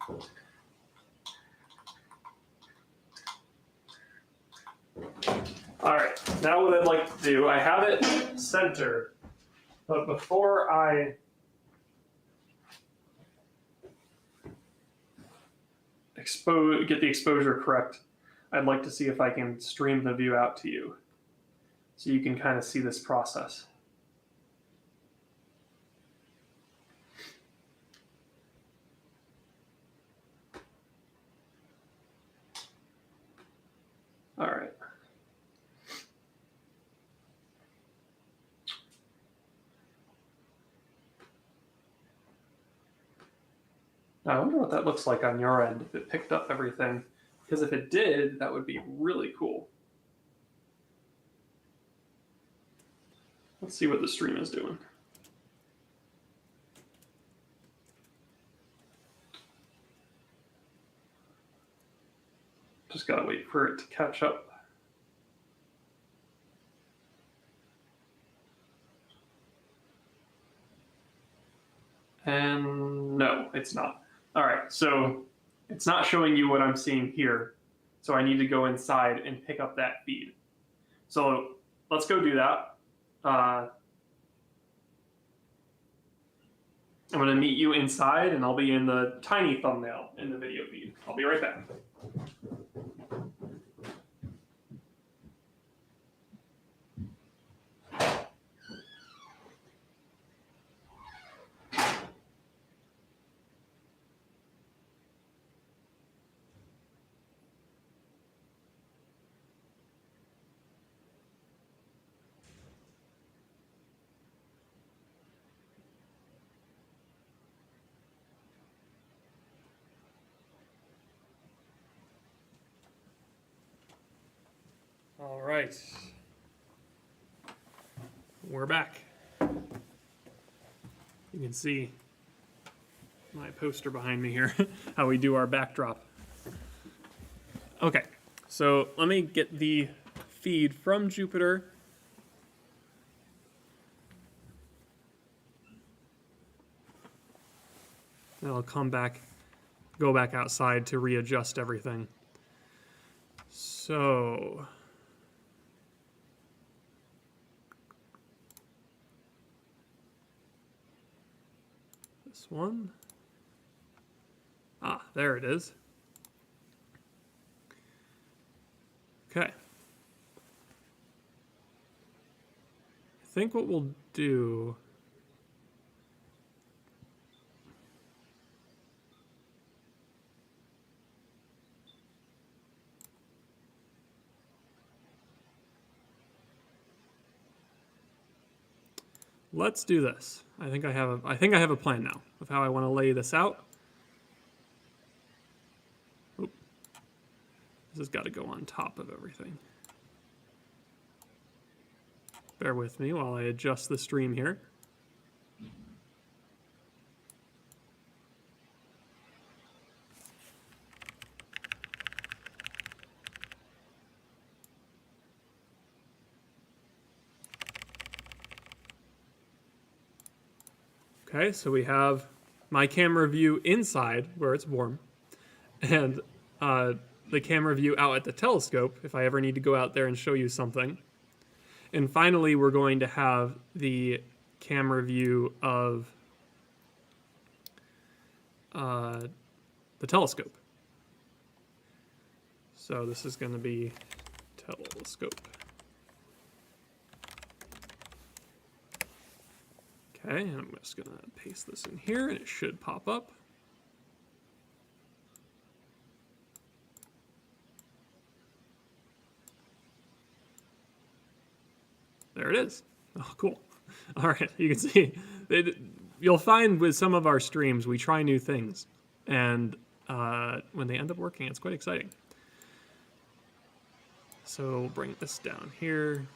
All right, now what I'd like to do, I have it centered, but before I get the exposure correct, I'd like to see if I can stream the view out to you so you can kind of see this process. All right. Now, I wonder what that looks like on your end, if it picked up everything. Because if it did, that would be really cool. Let's see what the stream is doing. Just gotta wait for it to catch up. And no, it's not. All right, so it's not showing you what I'm seeing here. So I need to go inside and pick up that feed. So let's go do that. I'm going to meet you inside, and I'll be in the tiny thumbnail in the video feed. I'll be right back. All right, we're back. You can see my poster behind me here, how we do our backdrop. Okay, so let me get the feed from Jupiter. And I'll come back, go back outside to readjust everything. So this one. Ah, there it is. Okay. I think what we'll do, let's do this. I think I have a plan now of how I want to lay this out. Oop. This has got to go on top of everything. Bear with me while I adjust the stream here. Okay, so we have my camera view inside where it's warm, and the camera view out at the telescope if I ever need to go out there and show you something. And finally, we're going to have the camera view of the telescope. So this is going to be telescope. Okay, and I'm just going to paste this in here, and it should pop up. There it is. Oh, cool. All right, you can see. You'll find with some of our streams, we try new things. And when they end up working, it's quite exciting. So we'll bring this down here.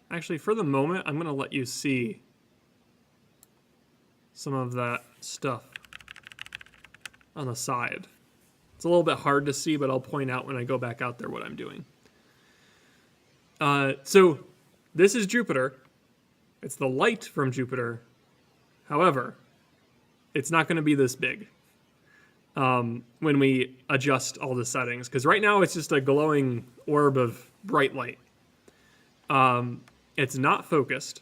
Actually, for the moment, I'm going to let you see some of that stuff on the side. a little bit hard to see, but I'll point out when I go back out there what I'm doing. So this is Jupiter. It's the light from Jupiter. However, it's not going to be this big when we adjust all the settings, because right now it's just a glowing orb of bright light. It's not focused,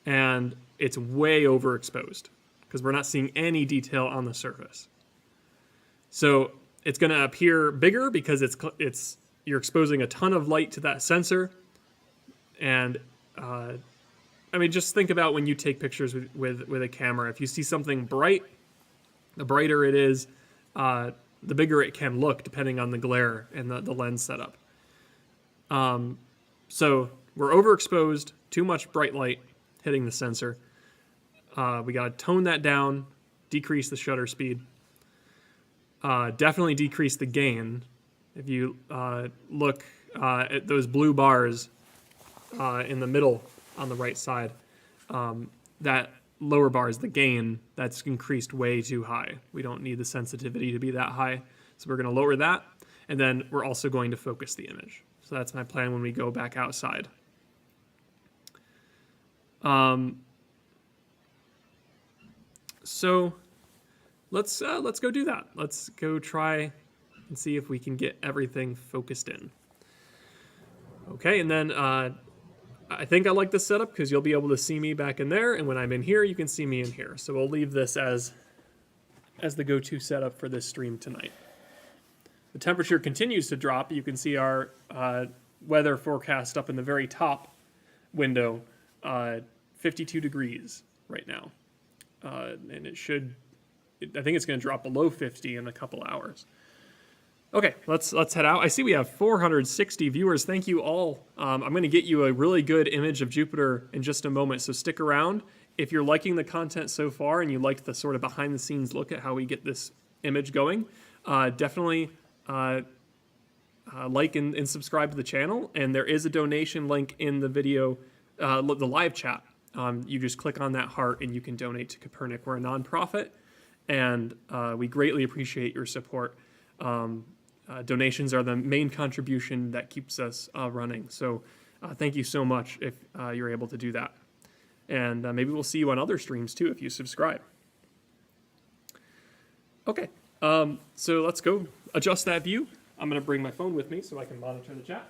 and it's way overexposed because we're not seeing any detail on the surface. So it's going to appear bigger because you're exposing a ton of light to that sensor. And I mean, just think about when you take pictures with a camera. If you see something bright, the brighter it is, the bigger it can look depending on the glare and the lens setup. So we're overexposed, too much bright light hitting the sensor. We got to tone that down, decrease the shutter speed, definitely decrease the gain. If you look at those blue bars in the middle on the right side, that lower bar is the gain. That's increased way too high. We don't need the sensitivity to be that high. So we're going to lower that, and then we're also going to focus the image. So that's my plan when we go back outside. So let's go do that. Let's go try and see if we can get everything focused in. Okay, and then I think I like this setup because you'll be able to see me back in there, and when I'm in here, you can see me in here. So we'll leave this as the go-to setup for this stream tonight. The temperature continues to drop. You can see our weather forecast up in the very top window, 52 degrees right now. And I think it's going to drop below 50 in a couple hours. Okay, let's head out. I see we have 460 viewers. Thank you all. I'm going to get you a really good image of Jupiter in just a moment, so stick around. If you're liking the content so far and you liked the sort of behind-the-scenes look at how we get this image going, definitely like and subscribe to the channel. And there is a donation link in the video, the live chat. You just click on that heart and you can donate to Kopernik. We're a nonprofit, and we greatly appreciate your support. Donations are the main contribution that keeps us running. So thank you so much if you're able to do that. And maybe we'll see you on other streams too if you subscribe. Okay, so let's go adjust that view. I'm going to bring my phone with me so I can monitor the chat.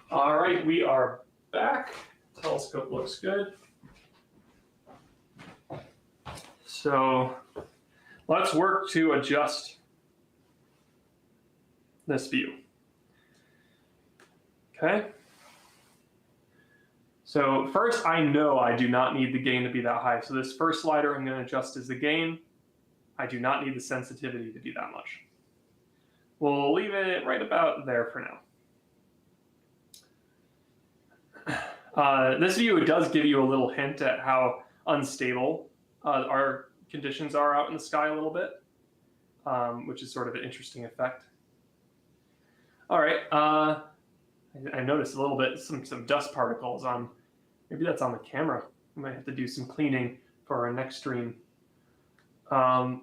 All right, we are back. Telescope looks good. So let's work to adjust this view. Okay. So first, I know I do not need the gain to be that high. So this first slider I'm going to adjust as the gain. I do not need the sensitivity to be that much. We'll leave it right about there for now. This view does give you a little hint at how unstable our conditions are out in the sky a little bit, which is sort of an interesting effect. All right, I noticed a little bit some dust particles on, maybe that's on the camera. I might have to do some cleaning for our next stream. So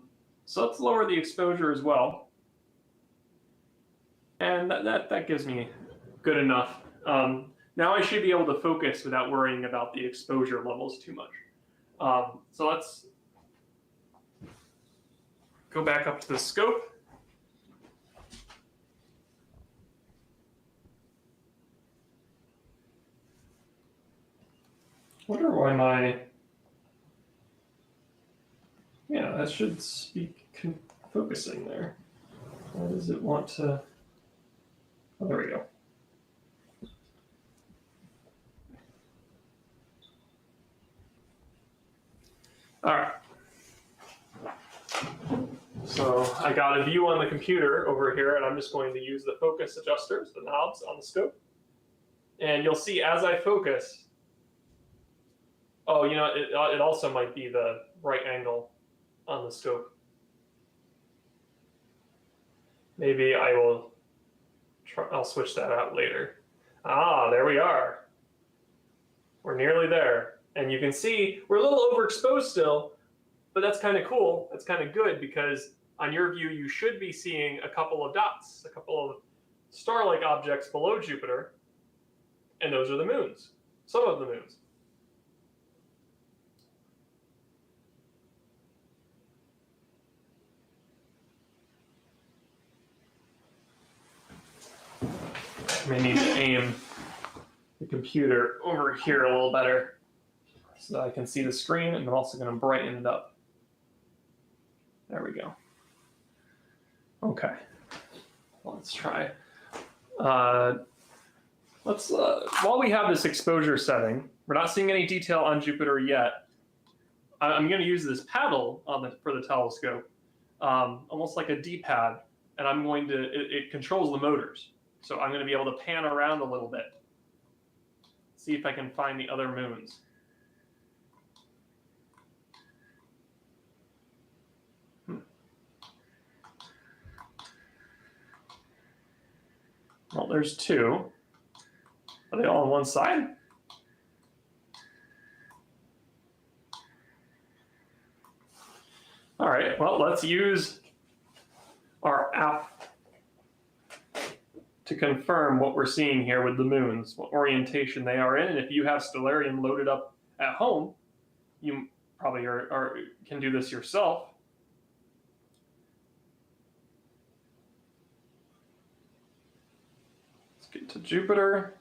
let's lower the exposure as well. And that gives me good enough. Now I should be able to focus without worrying about the exposure levels too much. So let's go back up to the scope. Wonder why yeah, that should speak focusing there. Why does it want to Oh, there we go. All right. So I got a view on the computer over here, and I'm just going to use the focus adjusters, the knobs on the scope. And you'll see as I focus, oh, you know, it also might be the right angle on the scope. Maybe I will try, I'll switch that out later. Ah, there we are. We're nearly there. And you can see we're a little overexposed still, but that's kind of cool. That's kind of good because on your view, you should be seeing a couple of dots, a couple of star-like objects below Jupiter. And those are the moons, some of the moons. I may need to aim the computer over here a little better so that I can see the screen, and I'm also going to brighten it up. There we go. Okay, let's try. While we have this exposure setting, we're not seeing any detail on Jupiter yet. I'm going to use this paddle for the telescope, almost like a D-pad, and I'm going to, it controls the motors. So I'm going to be able to pan around a little bit, see if I can find the other moons. Well, there's two. Are they all on one side? All right, well, let's use our app to confirm what we're seeing here with the moons, what orientation they are in. And if you have Stellarium loaded up at home, you probably can do this yourself. Let's get to Jupiter.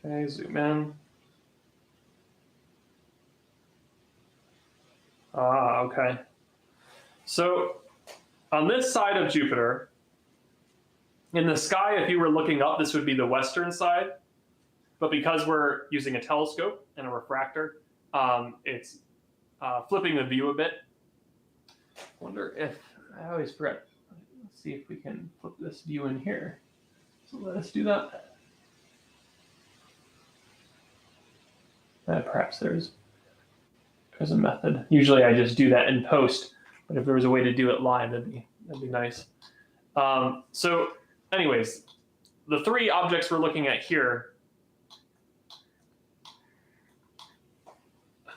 Okay, zoom in. Ah, okay. So on this side of Jupiter, in the sky, if you were looking up, this would be the western side. But because we're using a telescope and a refractor, it's flipping the view a bit. I wonder if, I always forget. Let's see if we can flip this view in here. So let us do that. Perhaps there's a method. Usually I just do that in post, but if there was a way to do it live, that'd be nice. So anyways, the three objects we're looking at here,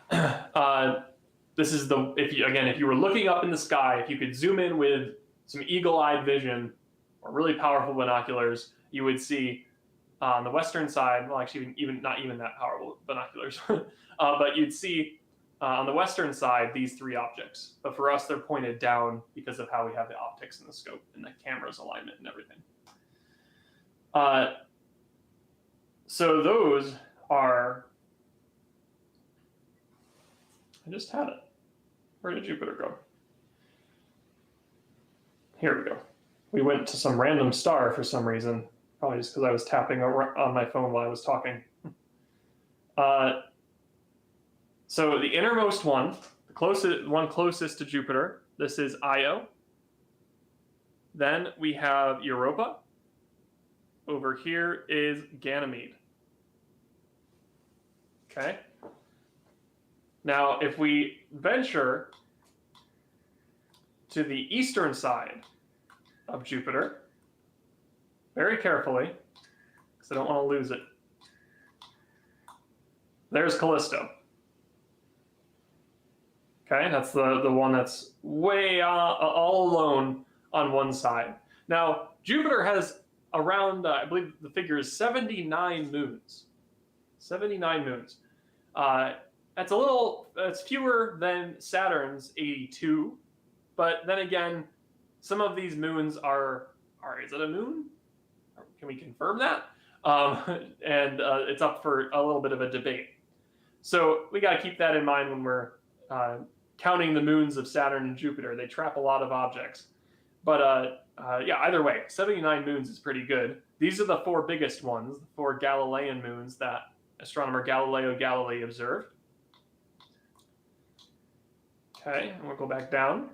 this is the, if you were looking up in the sky, if you could zoom in with some eagle-eyed vision or really powerful binoculars, you would see on the western side, well, actually not even that powerful binoculars, but you'd see on the western side these three objects. But for us, they're pointed down because of how we have the optics in the scope and the camera's alignment and everything. So those are, I just had it. Where did Jupiter go? Here we go. We went to some random star for some reason, probably just because I was tapping on my phone while I was talking. So the innermost one, the one closest to Jupiter, this is Io. Then we have Europa. Over here is Ganymede. Okay. Now, if we venture to the eastern side of Jupiter, very carefully, because I don't want to lose it, there's Callisto. Okay, that's the one that's way all alone on one side. Now, Jupiter has around, I believe the figure is 79 moons. 79 moons. That's fewer than Saturn's 82, but then again, some of these moons are is it a moon? Can we confirm that? And it's up for a little bit of a debate. So we got to keep that in mind when we're counting the moons of Saturn and Jupiter. They trap a lot of objects. But yeah, either way, 79 moons is pretty good. These are the 4 biggest ones, the 4 Galilean moons that astronomer Galileo Galilei observed. Okay, and we'll go back down.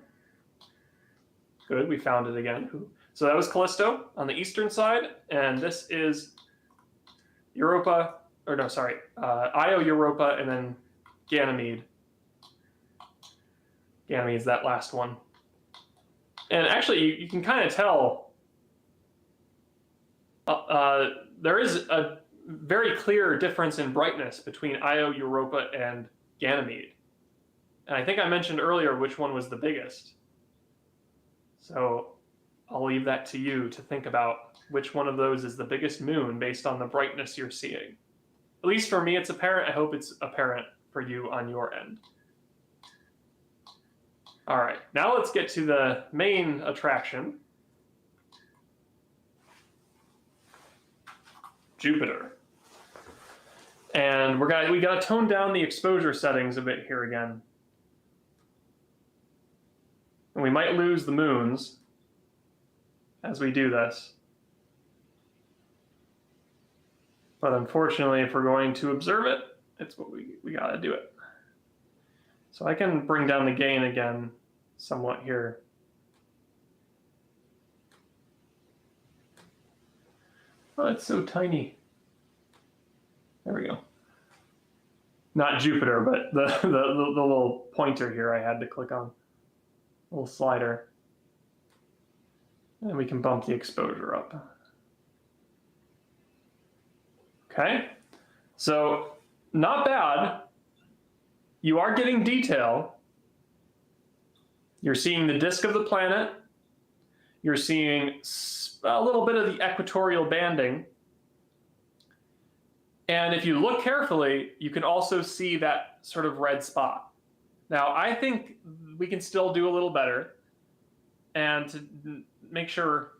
Good, we found it again. So that was Callisto on the eastern side, and this is Europa, or no, sorry, Io Europa, and then Ganymede. Ganymede is that last one. And actually, you can kind of tell there is a very clear difference in brightness between Io Europa and Ganymede. And I think I mentioned earlier which one was the biggest. So I'll leave that to you to think about which one of those is the biggest moon based on the brightness you're seeing. At least for me, it's apparent. I hope it's apparent for you on your end. All right, now let's get to the main attraction, Jupiter. And we gotta tone down the exposure settings a bit here again. And we might lose the moons as we do this. But unfortunately, if we're going to observe it, it's what we gotta do it. So I can bring down the gain again somewhat here. Oh, it's so tiny. There we go. Not Jupiter, but the little pointer here I had to click on. Little slider. And we can bump the exposure up. Okay, so not bad. You are getting detail. You're seeing the disk of the planet. You're seeing a little bit of the equatorial banding. And if you look carefully, you can also see that sort of red spot. Now, I think we can still do a little better. And to make sure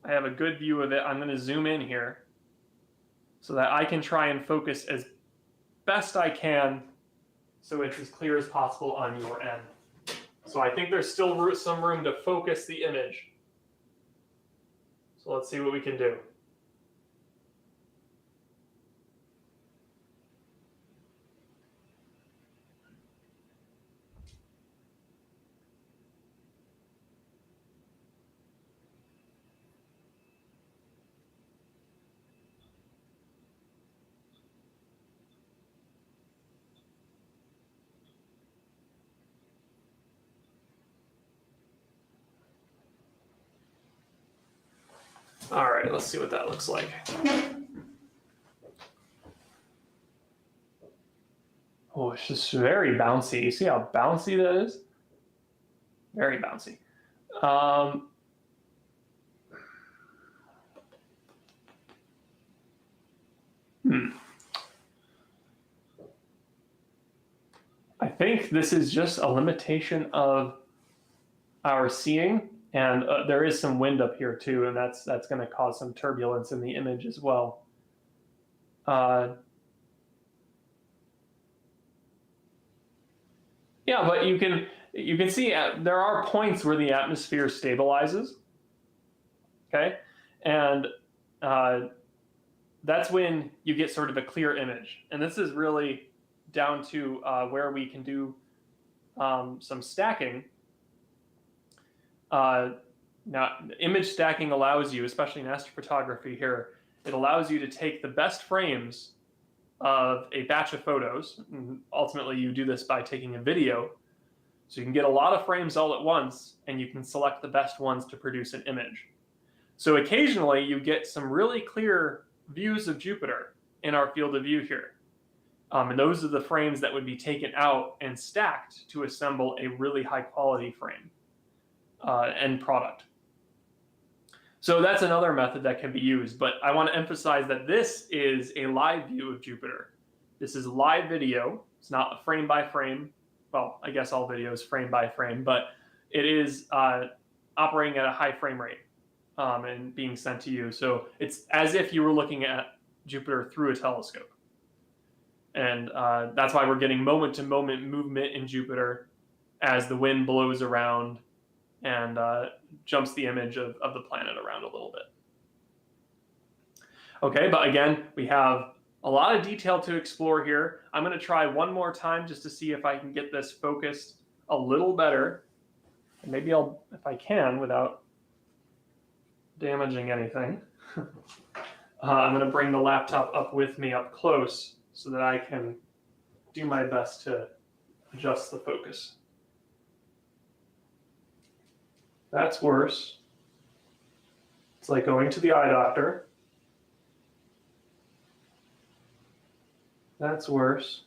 I have a good view of it, I'm going to zoom in here so that I can try and focus as best I can so it's as clear as possible on your end. So I think there's still some room to focus the image. So let's see what we can do. All right, let's see what that looks like. Oh, it's just very bouncy. You see how bouncy that is? Very bouncy. I think this is just a limitation of our seeing. And there is some wind up here too, and that's going to cause some turbulence in the image as well. Yeah, but you can see there are points where the atmosphere stabilizes. Okay, and that's when you get sort of a clear image. And this is really down to where we can do some stacking. Now, image stacking allows you, especially in astrophotography here, it allows you to take the best frames of a batch of photos. And ultimately, you do this by taking a video. So you can get a lot of frames all at once, and you can select the best ones to produce an image. So occasionally, you get some really clear views of Jupiter in our field of view here. And those are the frames that would be taken out and stacked to assemble a really high quality frame. End product. So that's another method that can be used, but I want to emphasize that this is a live view of Jupiter. This is live video. It's not a frame by frame. Well, I guess all video is frame by frame, but it is operating at a high frame rate and being sent to you. So it's as if you were looking at Jupiter through a telescope. And that's why we're getting moment-to-moment movement in Jupiter as the wind blows around and jumps the image of the planet around a little bit. Okay, but again, we have a lot of detail to explore here. I'm going to try one more time just to see if I can get this focused a little better. Maybe I'll, if I can, without damaging anything. I'm going to bring the laptop up with me up close so that I can do my best to adjust the focus. That's worse. It's like going to the eye doctor. That's worse.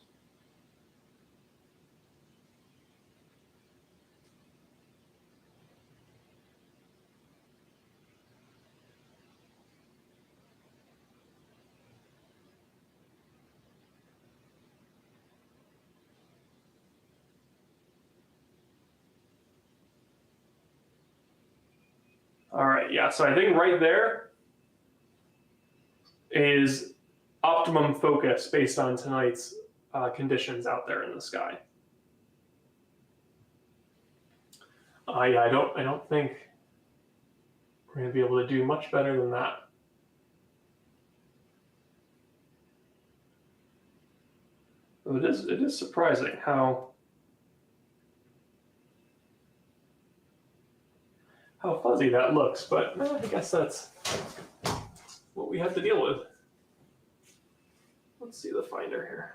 All right, yeah, so I think right there is optimum focus based on tonight's conditions out there in the sky. Yeah, I don't think we're going to be able to do much better than that. It is surprising how fuzzy that looks, but I guess that's what we have to deal with. Let's see the finder here.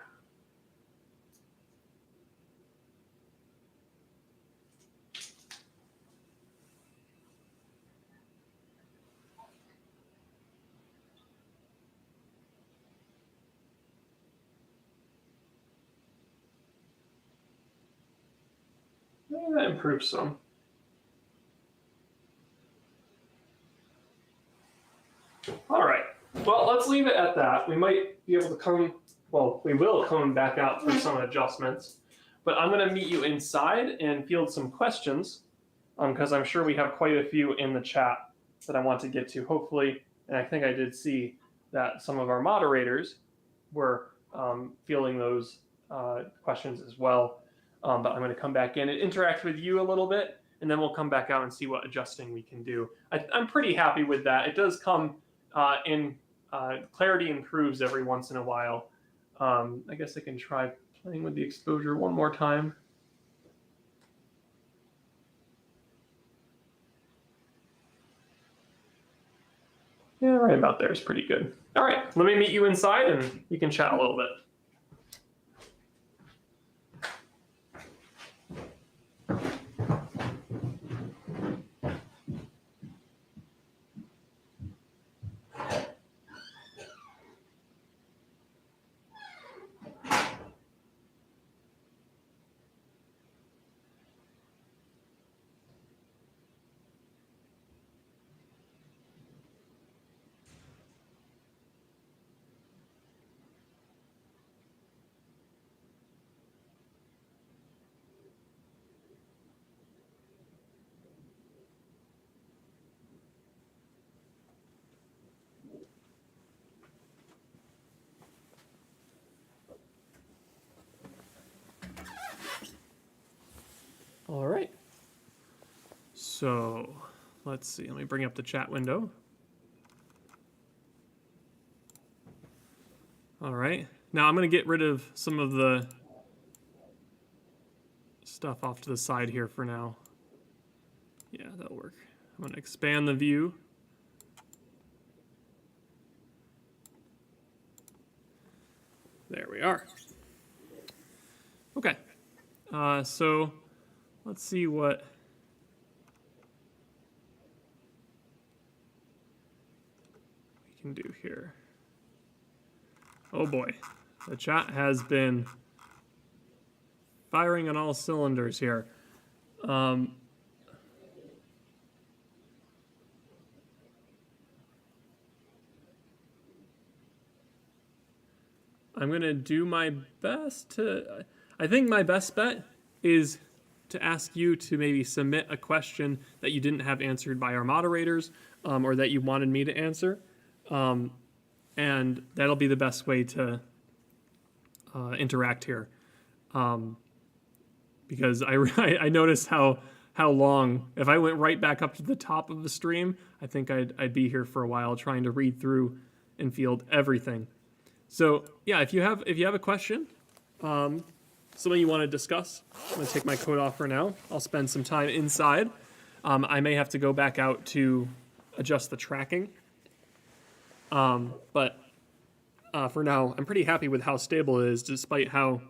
Maybe that improves some. All right, well, let's leave it at that. We might be able to come, well, we will come back out for some adjustments, but I'm going to meet you inside and field some questions because I'm sure we have quite a few in the chat that I want to get to, hopefully. And I think I did see that some of our moderators were fielding those questions as well. But I'm going to come back in and interact with you a little bit, and then we'll come back out and see what adjusting we can do. I'm pretty happy with that. It does come in clarity improves every once in a while. I guess I can try playing with the exposure one more time. Yeah, right about there is pretty good. All right, let me meet you inside and we can chat a little bit. All right. So let's see. Let me bring up the chat window. All right. Now I'm going to get rid of some of the stuff off to the side here for now. Yeah, that'll work. I'm going to expand the view. There we are. Okay. So let's see what we can do here. Oh boy, the chat has been firing on all cylinders here. I'm going to do my best to, I think my best bet is to ask you to maybe submit a question that you didn't have answered by our moderators or that you wanted me to answer. And that'll be the best way to interact here. Because I noticed how how long. If I went right back up to the top of the stream, I think I'd be here for a while trying to read through and field everything. So yeah, if you have a question, something you want to discuss, I'm gonna take my coat off for now. I'll spend some time inside. I may have to go back out to adjust the tracking. But for now, I'm pretty happy with how stable it is, despite how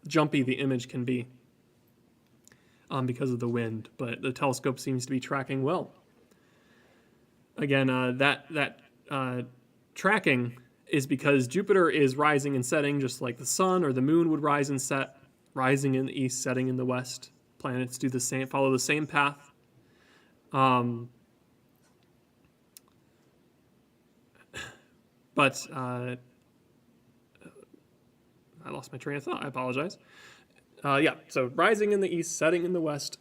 jumpy the image can be because of the wind. But the telescope seems to be tracking well. Again, that tracking is because Jupiter is rising and setting just like the sun or the moon would rise and set, rising in the east, setting in the west. Planets do the same, follow the same path. But I lost my train of thought. I apologize. Yeah, so rising in the east, setting in the west.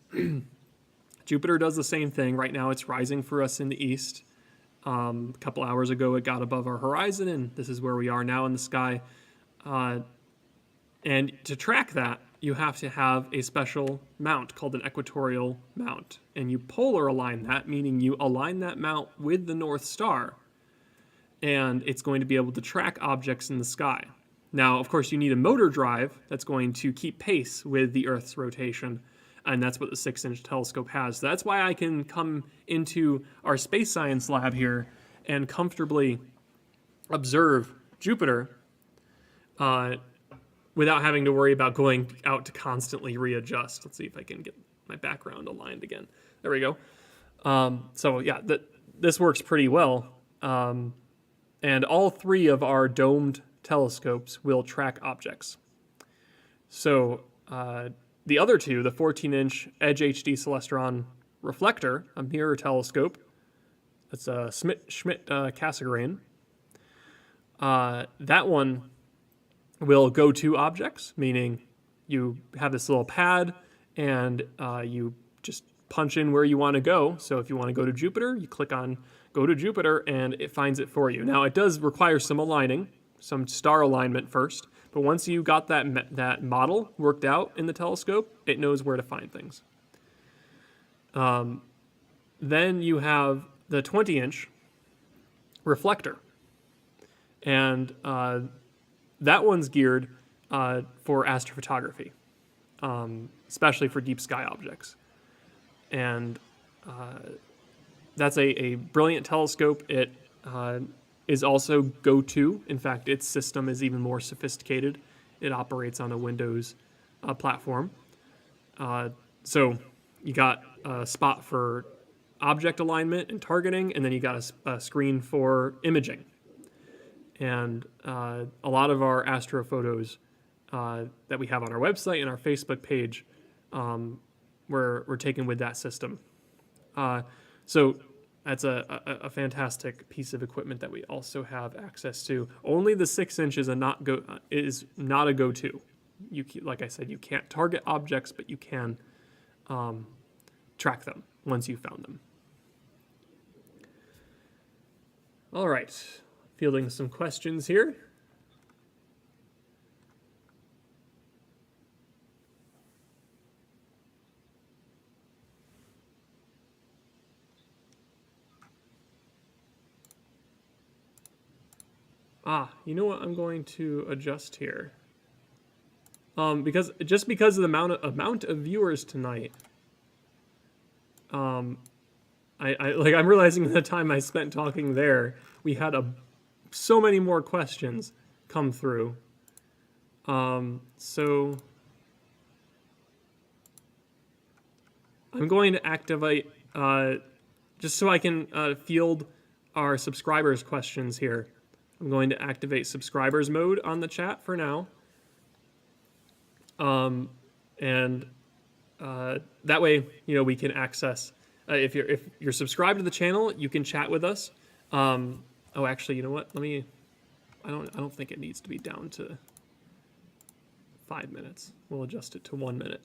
Jupiter does the same thing. Right now it's rising for us in the east. A couple hours ago it got above our horizon, and this is where we are now in the sky. And to track that, you have to have a special mount called an equatorial mount. And you polar align that, meaning you align that mount with the North Star. And it's going to be able to track objects in the sky. Now, of course, you need a motor drive that's going to keep pace with the Earth's rotation, and that's what the 6-inch telescope has. So that's why I can come into our space science lab here and comfortably observe Jupiter without having to worry about going out to constantly readjust. Let's see if I can get my background aligned again. There we go. So yeah, this works pretty well. And all three of our domed telescopes will track objects. So the other two, the 14-inch Edge HD Celestron reflector, a mirror telescope, that's a Schmidt-Cassegrain, that one will go to objects, meaning you have this little pad and you just punch in where you want to go. So if you want to go to Jupiter, you click on go to Jupiter and it finds it for you. Now it does require some aligning, some star alignment first, but once you got that model worked out in the telescope, it knows where to find things. Then you have the 20-inch reflector, and that one's geared for astrophotography, especially for deep sky objects. And that's a brilliant telescope. It is also go-to. In fact, its system is even more sophisticated. It operates on a Windows platform. So you got a spot for object alignment and targeting, and then you got a screen for imaging. And a lot of our astrophotos that we have on our website and our Facebook page were taken with that system. So that's a fantastic piece of equipment that we also have access to. Only the 6-inch is not a go-to. Like I said, you can't target objects, but you can track them once you found them. All right, fielding some questions here. You know what? I'm going to adjust here. Because of the amount of viewers tonight, I'm realizing the time I spent talking there, we had so many more questions come through. So I'm going to activate just so I can field our subscribers' questions here. I'm going to activate subscribers mode on the chat for now. And that way, we can access, if you're subscribed to the channel, you can chat with us. Actually, you know what? I don't think it needs to be down to 5 minutes. We'll adjust it to 1 minute.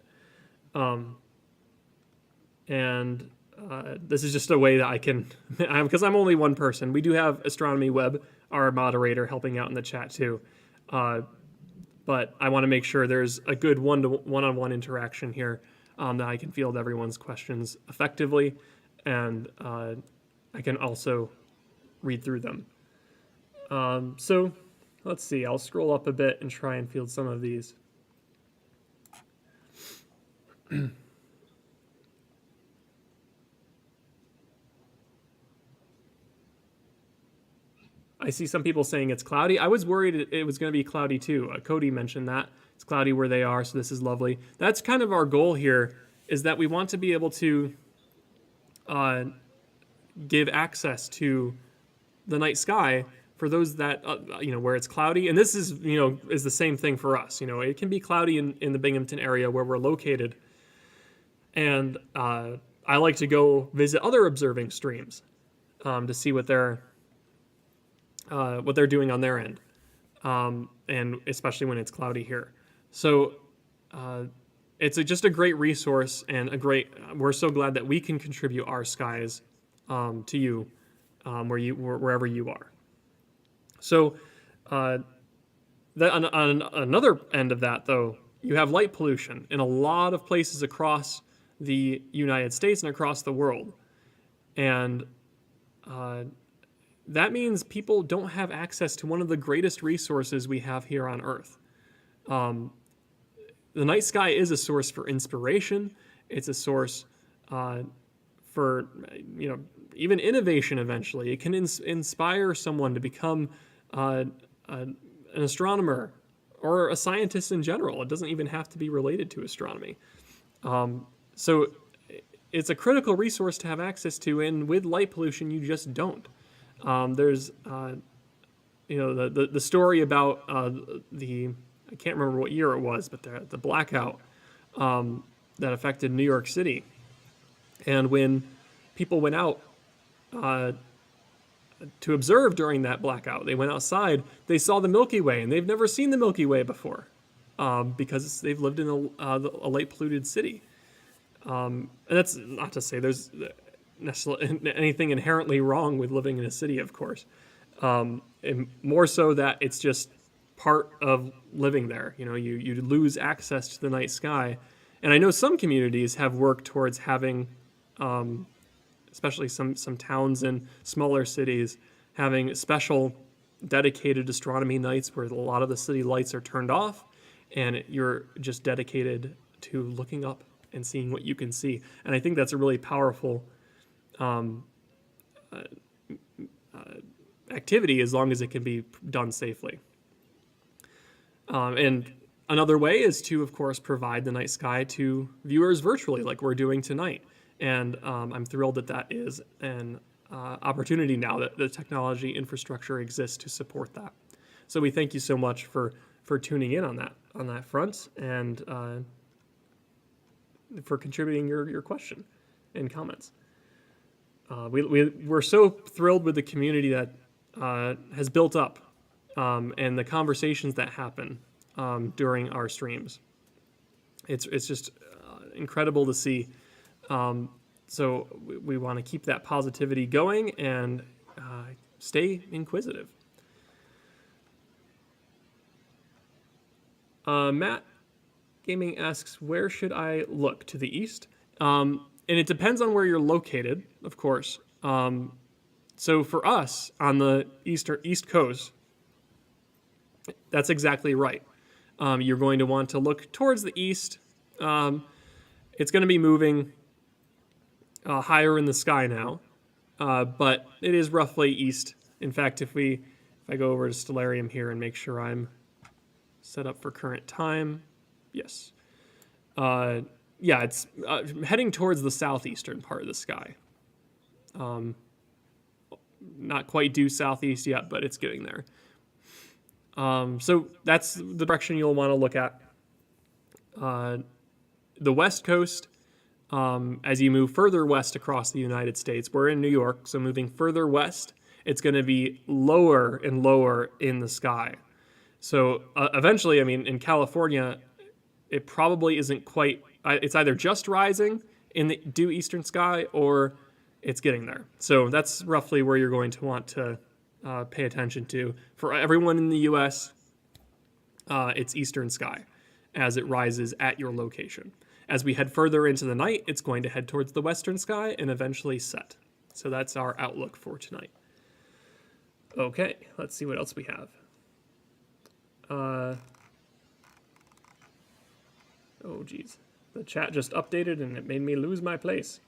This is just a way that I can, because I'm only one person. We do have Astronomy Web, our moderator, helping out in the chat too. But I want to make sure there's a good one-on-one interaction here. that I can field everyone's questions effectively, and I can also read through them. So let's see, I'll scroll up a bit and try and field some of these. I see some people saying it's cloudy. I was worried it was going to be cloudy too. Cody mentioned that. It's cloudy where they are, so this is lovely. That's kind of our goal here, is that we want to be able to give access to the night sky for those that, where it's cloudy. And this is, is the same thing for us. It can be cloudy in the Binghamton area where we're located. And I like to go visit other observing streams to see what they're doing on their end, and especially when it's cloudy here. So it's just a great resource and we're so glad that we can contribute our skies to you, wherever you are. So on another end of that, though, you have light pollution in a lot of places across the United States and across the world. And that means people don't have access to one of the greatest resources we have here on Earth. The night sky is a source for inspiration. It's a source for, even innovation eventually. It can inspire someone to become an astronomer or a scientist in general. It doesn't even have to be related to astronomy. So it's a critical resource to have access to, and with light pollution, you just don't. There's, the story about I can't remember what year it was, but the blackout that affected New York City. And when people went out to observe during that blackout, they went outside, they saw the Milky Way, and they've never seen the Milky Way before because they've lived in a light polluted city. And that's not to say there's necessarily anything inherently wrong with living in a city, of course. And more so that it's just part of living there. You lose access to the night sky. And I know some communities have worked towards having, especially some towns and smaller cities, having special dedicated astronomy nights where a lot of the city lights are turned off and you're just dedicated to looking up and seeing what you can see. And I think that's a really powerful activity, as long as it can be done safely. And another way is to, of course, provide the night sky to viewers virtually, like we're doing tonight. And I'm thrilled that is an opportunity now, that the technology infrastructure exists to support that. So we thank you so much for tuning in on that front, and for contributing your question and comments. We're so thrilled with the community that has built up, and the conversations that happen during our streams. It's just incredible to see. So we want to keep that positivity going and stay inquisitive. Matt Gaming asks, where should I look? To the east? And it depends on where you're located, of course. So for us on the East Coast, that's exactly right. You're going to want to look towards the east. It's going to be moving higher in the sky now, but it is roughly east. In fact, if I go over to Stellarium here and make sure I'm set up for current time, yes. It's heading towards the southeastern part of the sky. Not quite due southeast yet, but it's getting there. So that's the direction you'll want to look at. The West Coast, as you move further west across the United States, we're in New York, so moving further west, it's going to be lower and lower in the sky. So eventually, in California, it probably isn't quite, it's either just rising in the due eastern sky or it's getting there. So that's roughly where you're going to want to pay attention to. For everyone in the U.S., it's eastern sky as it rises at your location. As we head further into the night, it's going to head towards the western sky and eventually set. So that's our outlook for tonight. Okay, let's see what else we have. Oh, geez. The chat just updated and it made me lose my place.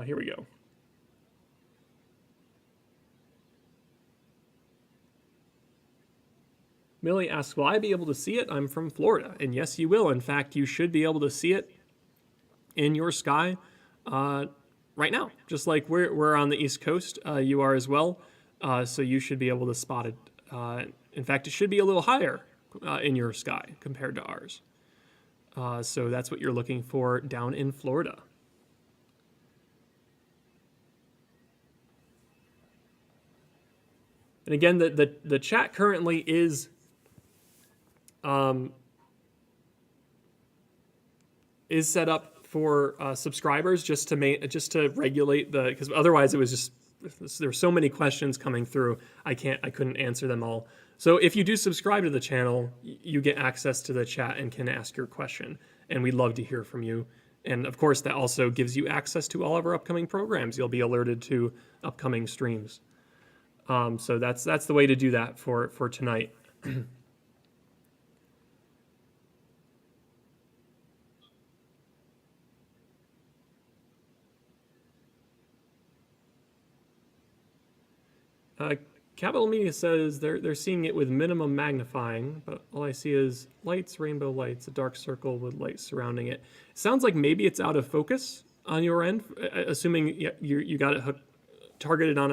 Here we go. Millie asks, will I be able to see it? I'm from Florida. And yes, you will. In fact, you should be able to see it in your sky right now. Just like we're on the East Coast, you are as well. So you should be able to spot it. In fact, it should be a little higher in your sky compared to ours. So that's what you're looking for down in Florida. And again, the chat currently is set up for subscribers just to regulate the, because otherwise it was just, there's so many questions coming through. I couldn't answer them all. So if you do subscribe to the channel, you get access to the chat and can ask your question. And we'd love to hear from you. And of course, that also gives you access to all of our upcoming programs. You'll be alerted to upcoming streams. So that's the way to do that for tonight. Capital Media says they're seeing it with minimum magnifying, but all I see is lights, rainbow lights, a dark circle with light surrounding it. Sounds like maybe it's out of focus on your end, assuming you got it targeted on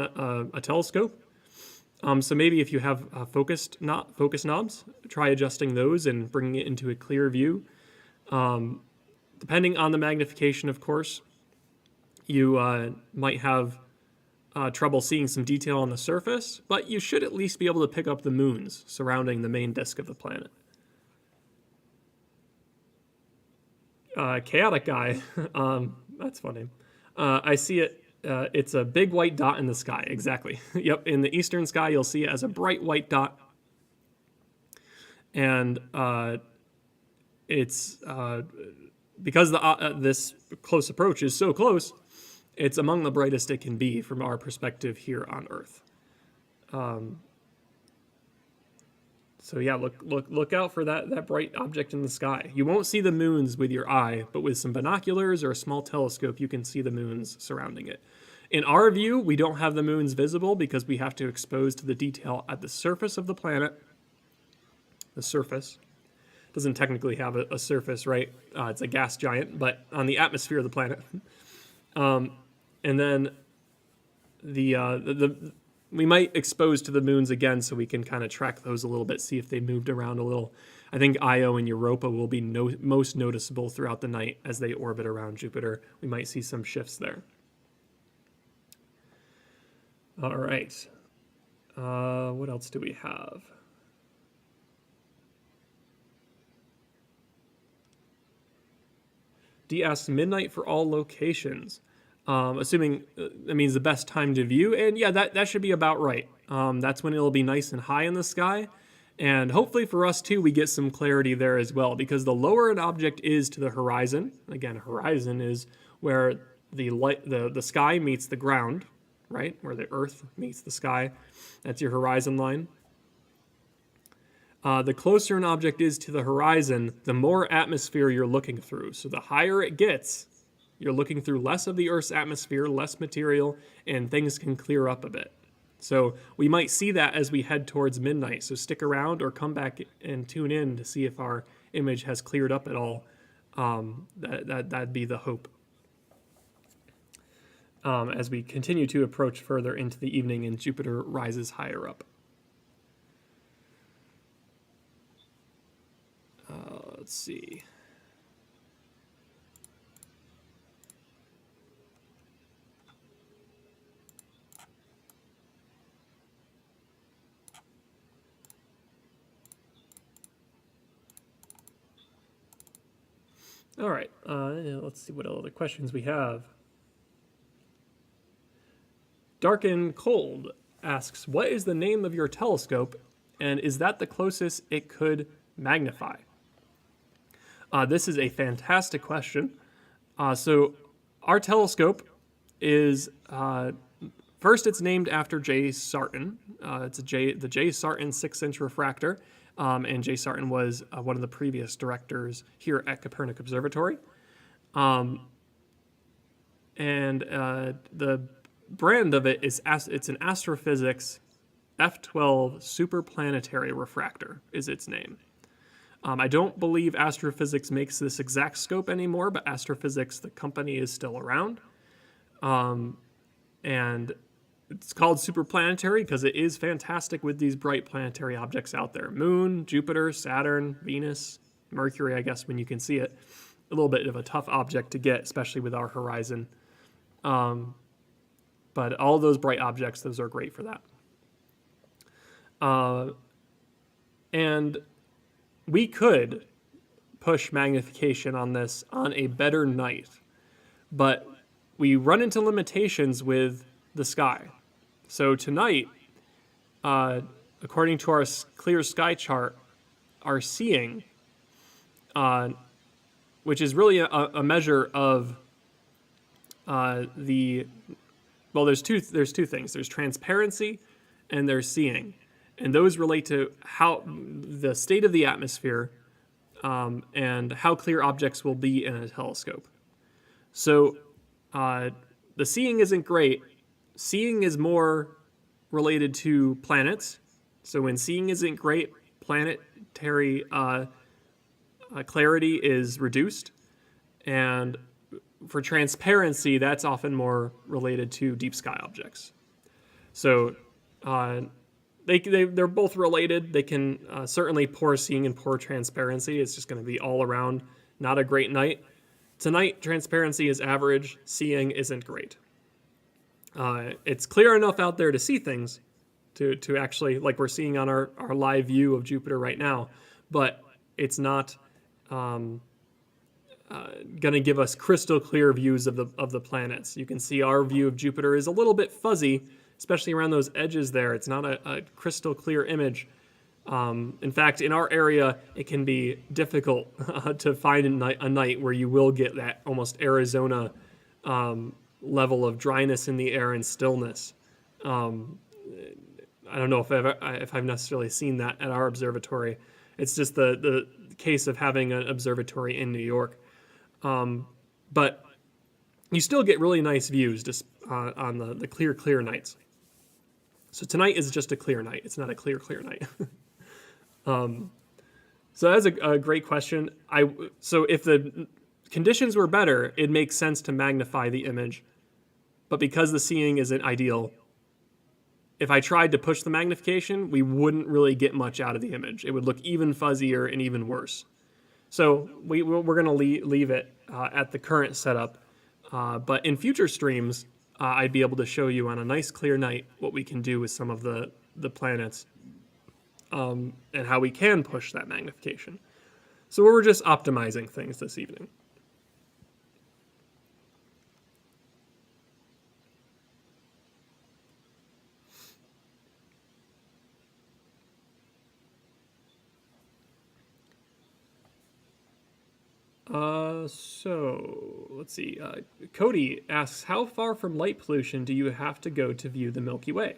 a telescope. So maybe if you have focus knobs, try adjusting those and bringing it into a clear view. Depending on the magnification, of course, you might have trouble seeing some detail on the surface, but you should at least be able to pick up the moons surrounding the main disk of the planet. Chaotic Guy, that's funny. I see it. It's a big white dot in the sky. Exactly. Yep. In the eastern sky, you'll see it as a bright white dot. And it's because this close approach is so close, it's among the brightest it can be from our perspective here on Earth. So yeah, look out for that bright object in the sky. You won't see the moons with your eye, but with some binoculars or a small telescope, you can see the moons surrounding it. In our view, we don't have the moons visible because we have to expose to the detail at the surface of the planet. The surface doesn't technically have a surface, right? It's a gas giant, but on the atmosphere of the planet. And then we might expose to the moons again so we can kind of track those a little bit, see if they moved around a little. I think Io and Europa will be most noticeable throughout the night as they orbit around Jupiter. We might see some shifts there. All right. What else do we have? D asks, midnight for all locations. Assuming that means the best time to view. And yeah, that should be about right. That's when it'll be nice and high in the sky. And hopefully for us too, we get some clarity there as well, because the lower an object is to the horizon, again, horizon is where the sky meets the ground, right? Where the Earth meets the sky. That's your horizon line. The closer an object is to the horizon, the more atmosphere you're looking through. So the higher it gets, you're looking through less of the Earth's atmosphere, less material, and things can clear up a bit. So we might see that as we head towards midnight. So stick around or come back and tune in to see if our image has cleared up at all. That'd be the hope. As we continue to approach further into the evening and Jupiter rises higher up. Let's see. All right, let's see what other questions we have. Dark and Cold asks, what is the name of your telescope, and is that the closest it could magnify? This is a fantastic question. So our telescope is, first it's named after J. Saturn. It's the J. Saturn 6-inch refractor, and J. Saturn was one of the previous directors here at Kopernik Observatory. And the brand of it is it's an astrophysics F12 superplanetary refractor is its name. I don't believe Astrophysics makes this exact scope anymore, but Astrophysics, the company, is still around. And it's called superplanetary because it is fantastic with these bright planetary objects out there. Moon, Jupiter, Saturn, Venus, Mercury, I guess, when you can see it. A little bit of a tough object to get, especially with our horizon. But all those bright objects, those are great for that. And we could push magnification on this on a better night, but we run into limitations with the sky. So tonight, according to our clear sky chart, our seeing, which is really a measure of there's two things. There's transparency and there's seeing. And those relate to how the state of the atmosphere and how clear objects will be in a telescope. So the seeing isn't great. Seeing is more related to planets. So when seeing isn't great, planetary clarity is reduced. And for transparency, that's often more related to deep sky objects. So they're both related. They can certainly poor seeing and poor transparency. It's just going to be all around not a great night. Tonight, transparency is average. Seeing isn't great. It's clear enough out there to see things, to actually, like we're seeing on our live view of Jupiter right now, but it's not going to give us crystal clear views of the planets. You can see our view of Jupiter is a little bit fuzzy, especially around those edges there. It's not a crystal clear image. In fact, in our area, it can be difficult to find a night where you will get that almost Arizona level of dryness in the air and stillness. I don't know if I've necessarily seen that at our observatory. It's just the case of having an observatory in New York. But you still get really nice views just on the clear nights. So tonight is just a clear night. It's not a clear night. So that's a great question. So if the conditions were better, it makes sense to magnify the image. But because the seeing isn't ideal, if I tried to push the magnification, we wouldn't really get much out of the image. It would look even fuzzier and even worse. So we're going to leave it at the current setup. But in future streams, I'd be able to show you on a nice clear night what we can do with some of the planets and how we can push that magnification. So we're just optimizing things this evening. So let's see. Cody asks, how far from light pollution do you have to go to view the Milky Way?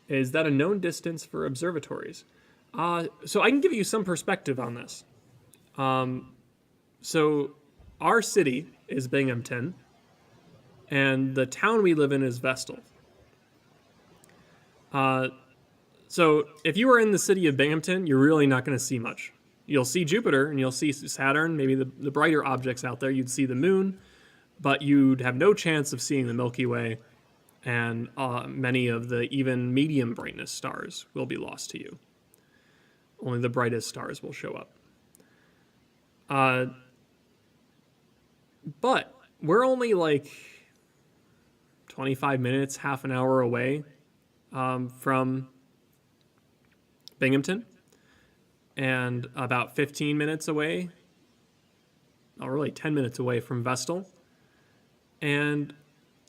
Is that a known distance for observatories? So I can give you some perspective on this. So our city is Binghamton, and the town we live in is Vestal. So if you were in the city of Binghamton, you're really not going to see much. You'll see Jupiter and you'll see Saturn, maybe the brighter objects out there. You'd see the moon, but you'd have no chance of seeing the Milky Way, and many of the even medium brightness stars will be lost to you. Only the brightest stars will show up. But we're only like 25 minutes, half an hour away from Binghamton, and about 15 minutes away really 10 minutes away from Vestal. And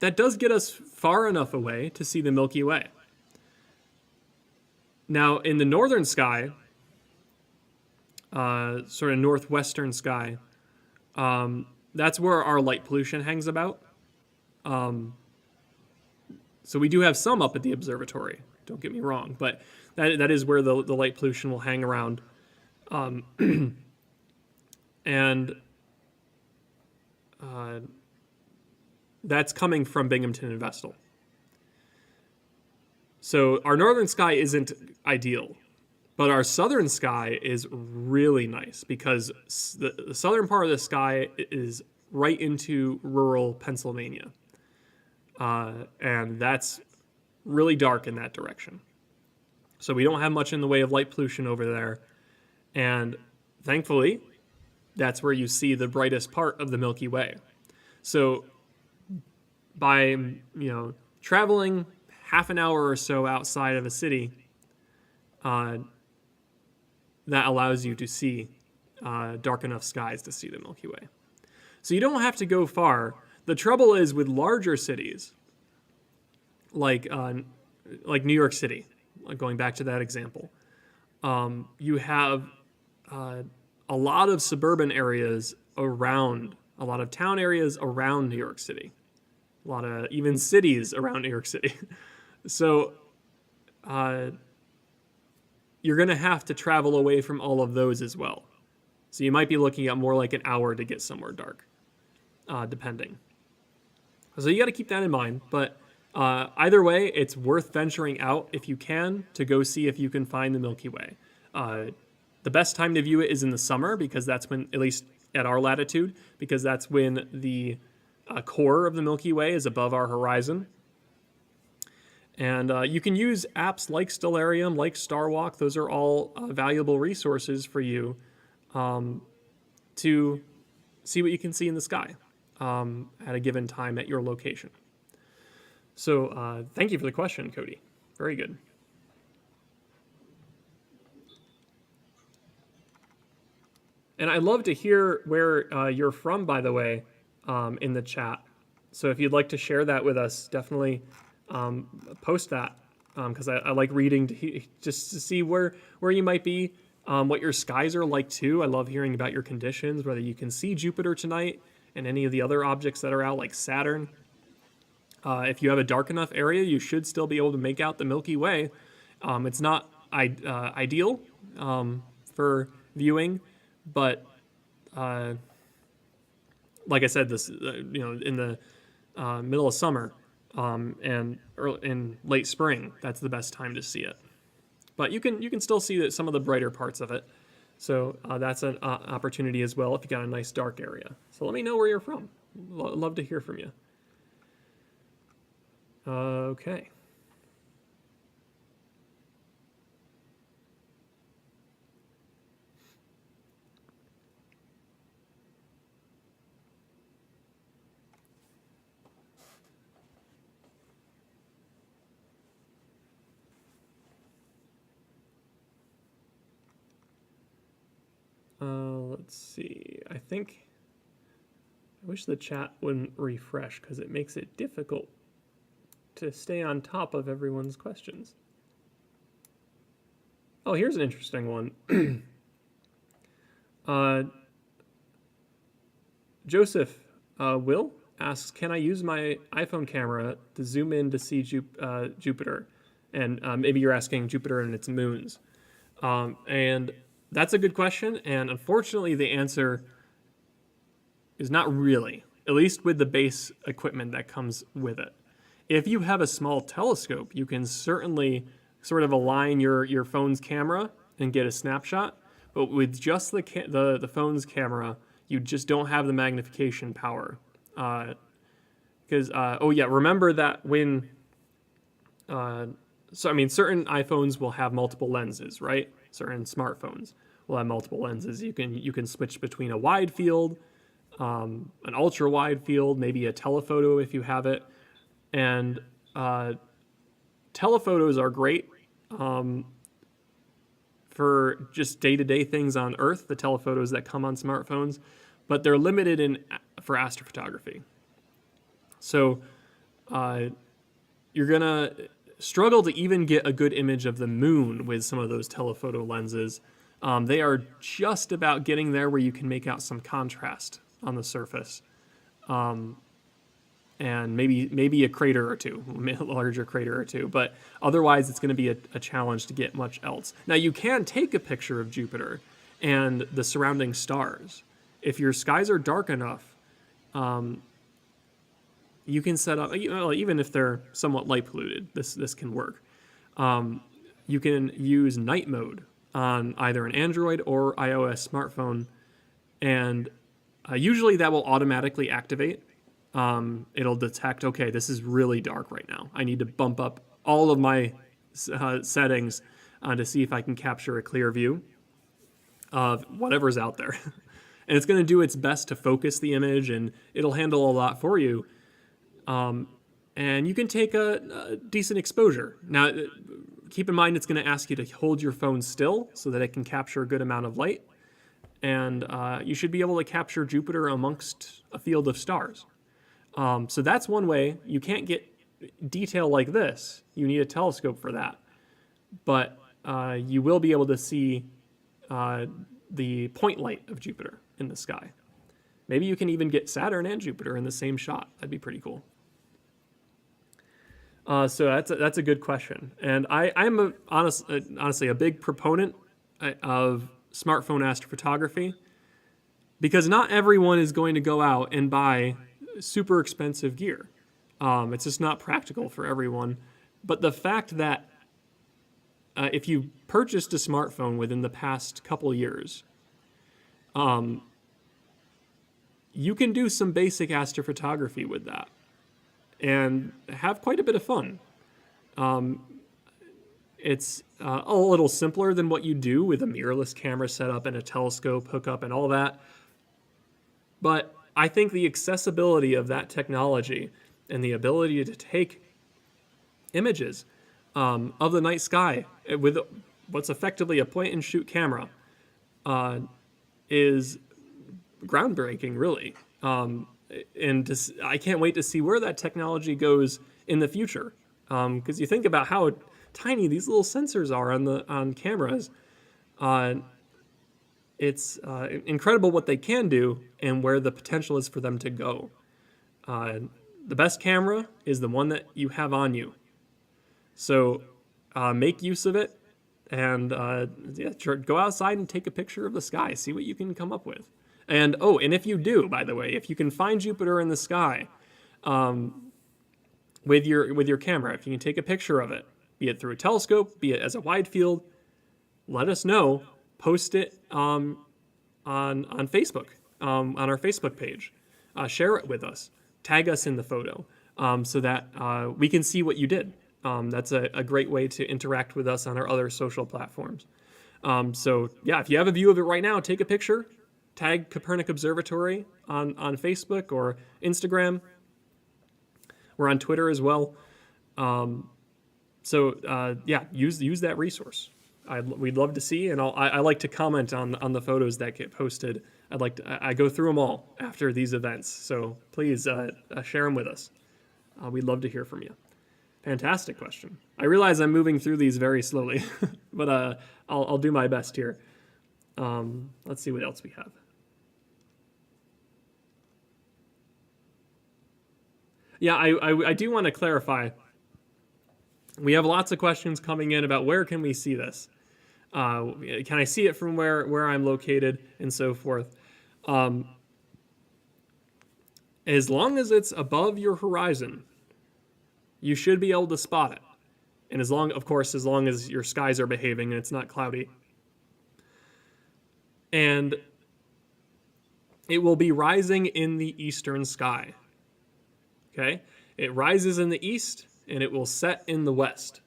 that does get us far enough away to see the Milky Way. Now, in the northern sky, sort of northwestern sky, that's where our light pollution hangs about. So we do have some up at the observatory, don't get me wrong, but that is where the light pollution will hang around. And that's coming from Binghamton and Vestal. So our northern sky isn't ideal, but our southern sky is really nice because the southern part of the sky is right into rural Pennsylvania. And that's really dark in that direction. So we don't have much in the way of light pollution over there. And thankfully, that's where you see the brightest part of the Milky Way. So by, traveling half an hour or so outside of a city, that allows you to see dark enough skies to see the Milky Way. So you don't have to go far. The trouble is with larger cities, like New York City, going back to that example, you have a lot of suburban areas around, a lot of town areas around New York City, a lot of even cities around New York City. So you're going to have to travel away from all of those as well. So you might be looking at more like an hour to get somewhere dark, depending. So you got to keep that in mind. But either way, it's worth venturing out if you can to go see if you can find the Milky Way. The best time to view it is in the summer because that's when, at least at our latitude, because that's when the core of the Milky Way is above our horizon. And you can use apps like Stellarium, like Starwalk. Those are all valuable resources for you to see what you can see in the sky at a given time at your location. So thank you for the question, Cody. Very good. And I'd love to hear where you're from, by the way, in the chat. So if you'd like to share that with us, definitely post that because I like reading just to see where you might be, what your skies are like too. I love hearing about your conditions, whether you can see Jupiter tonight and any of the other objects that are out like Saturn. If you have a dark enough area, you should still be able to make out the Milky Way. It's not ideal for viewing, but like I said, this in the middle of summer and in late spring, that's the best time to see it. But you can still see some of the brighter parts of it. So that's an opportunity as well if you got a nice dark area. So let me know where you're from. Love to hear from you. Okay. Let's see. I wish the chat wouldn't refresh because it makes it difficult to stay on top of everyone's questions. Oh, here's an interesting one. Joseph Will asks, can I use my iPhone camera to zoom in to see Jupiter? And maybe you're asking Jupiter and its moons. And that's a good question. And unfortunately, the answer is not really, at least with the base equipment that comes with it. If you have a small telescope, you can certainly sort of align your phone's camera and get a snapshot. But with just the phone's camera, you just don't have the magnification power. Because, remember that when... certain iPhones will have multiple lenses, right? Certain smartphones will have multiple lenses. You can switch between a wide field, an ultra wide field, maybe a telephoto if you have it. And telephotos are great for just day-to-day things on Earth, the telephotos that come on smartphones. but they're limited for astrophotography. So you're going to struggle to even get a good image of the moon with some of those telephoto lenses. They are just about getting there where you can make out some contrast on the surface. And maybe a crater or two, a larger crater or two. But otherwise, it's going to be a challenge to get much else. Now, you can take a picture of Jupiter and the surrounding stars. If your skies are dark enough, you can set up, even if they're somewhat light polluted, this can work. You can use night mode on either an Android or iOS smartphone, and usually that will automatically activate. It'll detect, okay, this is really dark right now. I need to bump up all of my settings to see if I can capture a clear view of whatever's out there. And it's going to do its best to focus the image, and it'll handle a lot for you. And you can take a decent exposure. Now, keep in mind it's going to ask you to hold your phone still so that it can capture a good amount of light. And you should be able to capture Jupiter amongst a field of stars. So that's one way. You can't get detail like this. You need a telescope for that. But you will be able to see the point light of Jupiter in the sky. Maybe you can even get Saturn and Jupiter in the same shot. That'd be pretty cool. So that's a good question. And I'm honestly a big proponent of smartphone astrophotography, because not everyone is going to go out and buy super expensive gear. It's just not practical for everyone. But the fact that if you purchased a smartphone within the past couple years, you can do some basic astrophotography with that and have quite a bit of fun. It's a little simpler than what you do with a mirrorless camera setup and a telescope hookup and all that. But I think the accessibility of that technology and the ability to take images of the night sky with what's effectively a point-and-shoot camera is groundbreaking, really. And I can't wait to see where that technology goes in the future. Because you think about how tiny these little sensors are on cameras. It's incredible what they can do and where the potential is for them to go. The best camera is the one that you have on you. So make use of it, and go outside and take a picture of the sky. See what you can come up with. And if you do, by the way, if you can find Jupiter in the sky with your camera, if you can take a picture of it, be it through a telescope, be it as a wide field, let us know. Post it on Facebook, on our Facebook page. Share it with us. Tag us in the photo so that we can see what you did. That's a great way to interact with us on our other social platforms. If you have a view of it right now, take a picture. Tag Kopernik Observatory on Facebook or Instagram. We're on Twitter as well. Use that resource. We'd love to see, and I like to comment on the photos that get posted. I go through them all after these events, so please share them with us. We'd love to hear from you. Fantastic question. I realize I'm moving through these very slowly, but I'll do my best here. Let's see what else we have. Yeah, I do want to clarify. We have lots of questions coming in about where can we see this? Can I see it from where I'm located and so forth? As long as it's above your horizon, you should be able to spot it. And as long as your skies are behaving and it's not cloudy. And it will be rising in the eastern sky. Okay? It rises in the east and it will set in the west.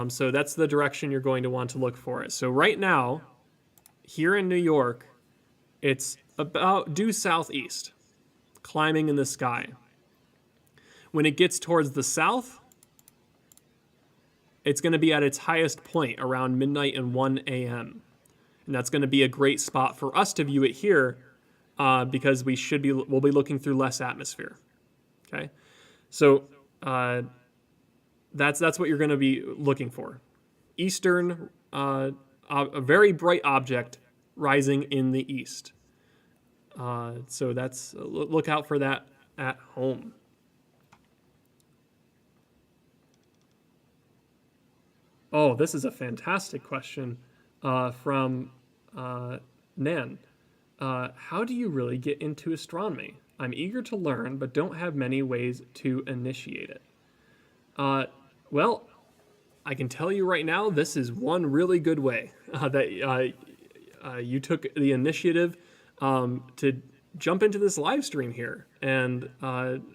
So that's the direction you're going to want to look for it. So right now, here in New York, it's about due southeast, climbing in the sky. When it gets towards the south, it's going to be at its highest point around midnight and 1 a.m. And that's going to be a great spot for us to view it here because we'll be looking through less atmosphere. Okay, so that's what you're going to be looking for. Eastern, a very bright object rising in the east. So that's look out for that at home. Oh, this is a fantastic question from Nan. How do you really get into astronomy? I'm eager to learn, but don't have many ways to initiate it. Well, I can tell you right now, this is one really good way that you took the initiative to jump into this live stream here and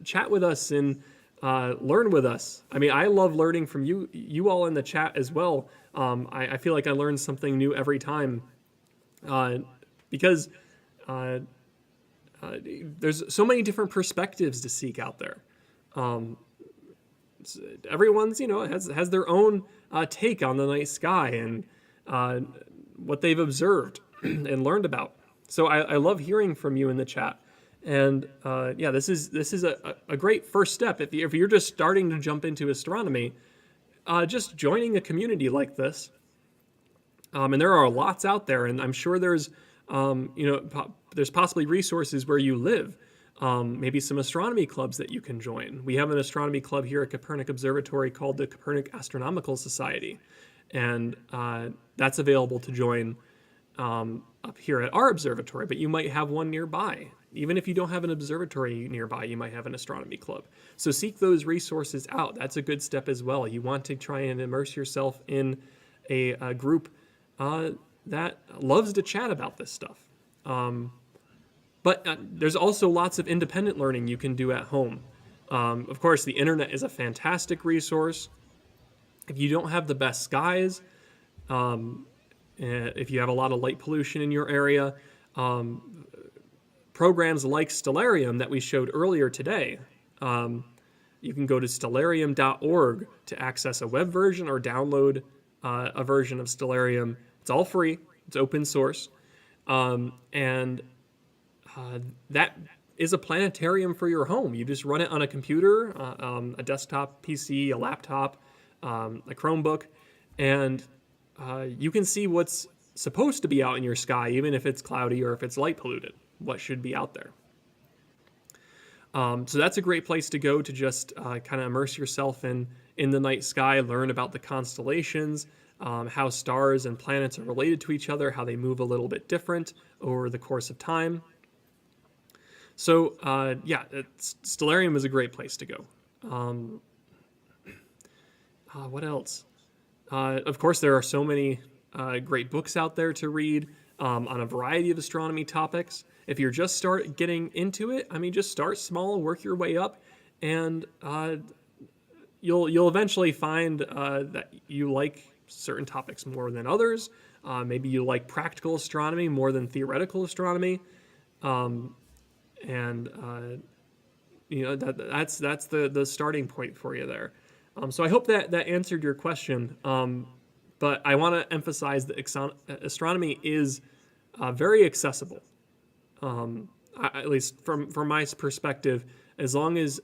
chat with us and learn with us. I mean, I love learning from you all in the chat as well. I feel like I learn something new every time because there's so many different perspectives to seek out there. Everyone's, has their own take on the night sky and what they've observed and learned about. So I love hearing from you in the chat. And this is a great first step. If you're just starting to jump into astronomy, just joining a community like this. And there are lots out there, and I'm sure there's there's possibly resources where you live. Maybe some astronomy clubs that you can join. We have an astronomy club here at Kopernik Observatory called the Kopernik Astronomical Society, and that's available to join up here at our observatory, but you might have one nearby. Even if you don't have an observatory nearby, you might have an astronomy club. So seek those resources out. That's a good step as well. You want to try and immerse yourself in a group that loves to chat about this stuff. But there's also lots of independent learning you can do at home. Of course, the internet is a fantastic resource. If you don't have the best skies, if you have a lot of light pollution in your area, programs like Stellarium that we showed earlier today, you can go to stellarium.org to access a web version or download a version of Stellarium. It's all free. It's open source. And that is a planetarium for your home. You just run it on a computer, a desktop PC, a laptop, a Chromebook, and you can see what's supposed to be out in your sky, even if it's cloudy or if it's light polluted, what should be out there. So that's a great place to go to just kind of immerse yourself in the night sky, learn about the constellations, how stars and planets are related to each other, how they move a little bit different over the course of time. So, Stellarium is a great place to go. What else? Of course, there are so many great books out there to read on a variety of astronomy topics. If you're just getting into it, just start small, work your way up, and you'll eventually find that you like certain topics more than others. Maybe you like practical astronomy more than theoretical astronomy. That's the starting point for you there. So I hope that answered your question. But I want to emphasize that astronomy is very accessible, at least from my perspective, as long as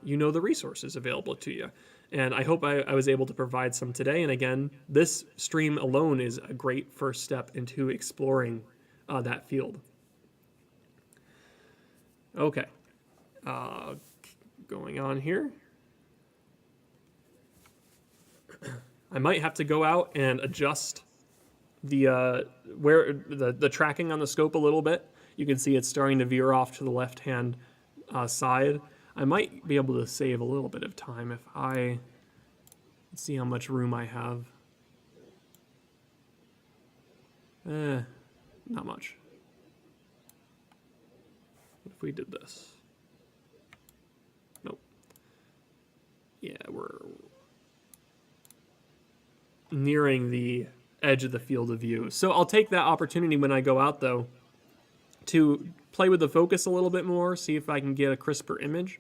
you know the resources available to you. And I hope I was able to provide some today. And again, this stream alone is a great first step into exploring that field. Okay, going on here. I might have to go out and adjust the the tracking on the scope a little bit. You can see it's starting to veer off to the left-hand side. I might be able to save a little bit of time if let's see how much room I have. Not much. What if we did this? Nope. Yeah, we're nearing the edge of the field of view. So I'll take that opportunity when I go out, though, to play with the focus a little bit more, see if I can get a crisper image.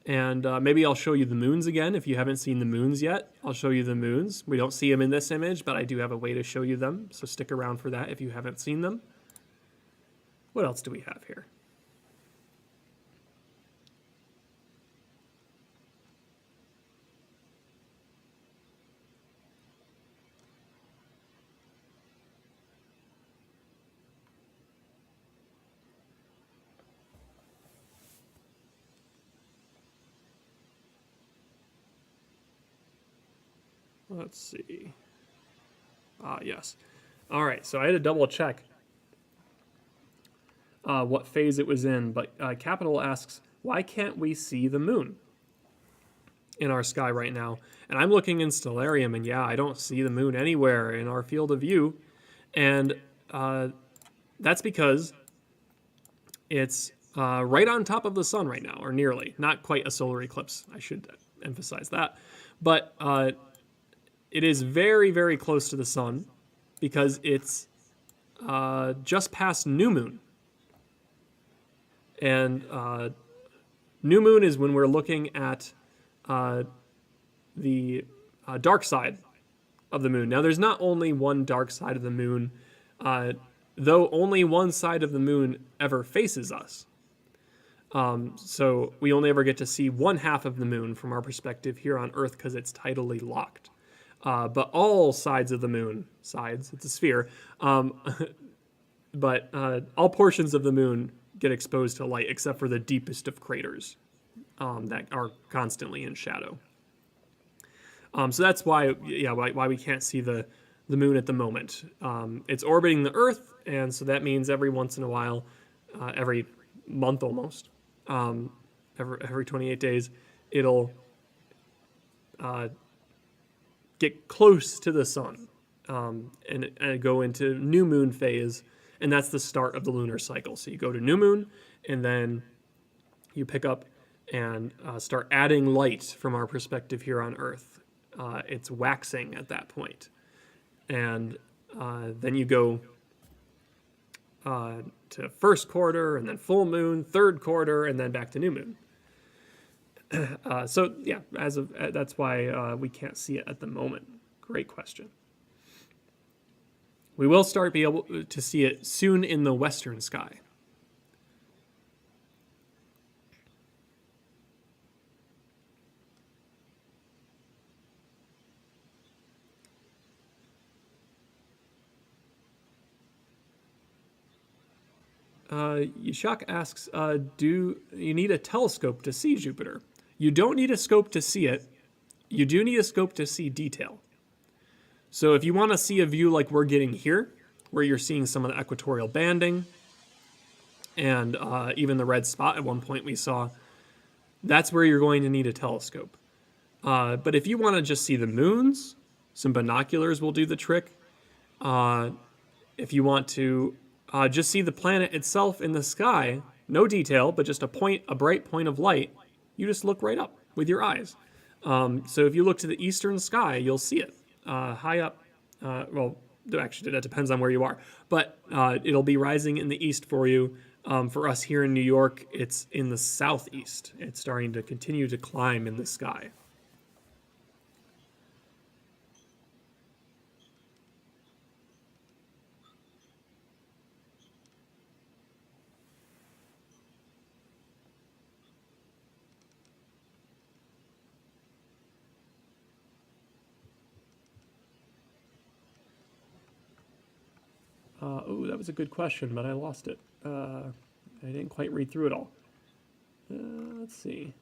And maybe I'll show you the moons again. If you haven't seen the moons yet, I'll show you the moons. We don't see them in this image, but I do have a way to show you them. So stick around for that if you haven't seen them. What else do we have here? Let's see. Yes. All right, so I had to double check what phase it was in, but Capital asks, why can't we see the moon in our sky right now? And I'm looking in Stellarium, and yeah, I don't see the moon anywhere in our field of view. And that's because it's right on top of the sun right now, or nearly. Not quite a solar eclipse, I should emphasize that. But it is very, very close to the sun because it's just past new moon. And new moon is when we're looking at the dark side of the moon. Now, there's not only one dark side of the moon, though only one side of the moon ever faces us. So we only ever get to see one half of the moon from our perspective here on Earth because it's tidally locked. But all sides of the moon, it's a sphere, but all portions of the moon get exposed to light except for the deepest of craters that are constantly in shadow. So that's why we can't see the moon at the moment. It's orbiting the Earth, and so that means every once in a while, every month almost, every 28 days, it'll get close to the sun and go into new moon phase, and that's the start of the lunar cycle. So you go to new moon, and then you pick up and start adding light from our perspective here on Earth. It's waxing at that point. And then you go to first quarter, and then full moon, third quarter, and then back to new moon. So yeah, that's why we can't see it at the moment. Great question. We will start be able to see it soon in the western sky. Yashak asks, do you need a telescope to see Jupiter? You don't need a scope to see it. You do need a scope to see detail. So if you want to see a view like we're getting here, where you're seeing some of the equatorial banding and even the red spot at one point we saw, that's where you're going to need a telescope. But if you want to just see the moons, some binoculars will do the trick. If you want to just see the planet itself in the sky, no detail, but just a bright point of light, you just look right up with your eyes. So if you look to the eastern sky, you'll see it high up. Well, actually, that depends on where you are, but it'll be rising in the east for you. For us here in New York, it's in the southeast. It's starting to continue to climb in the sky. Oh, that was a good question, but I lost it. I didn't quite read through it all. Let's see.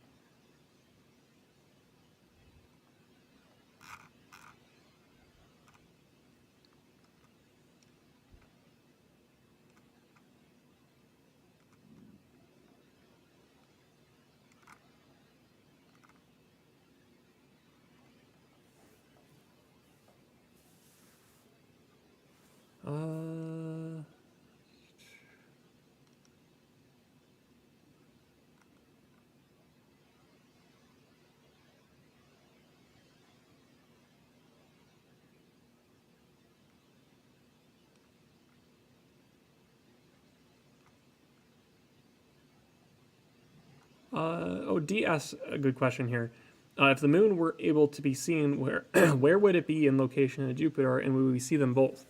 D asks a good question here. If the moon were able to be seen, where where would it be in location to Jupiter, and would we see them both?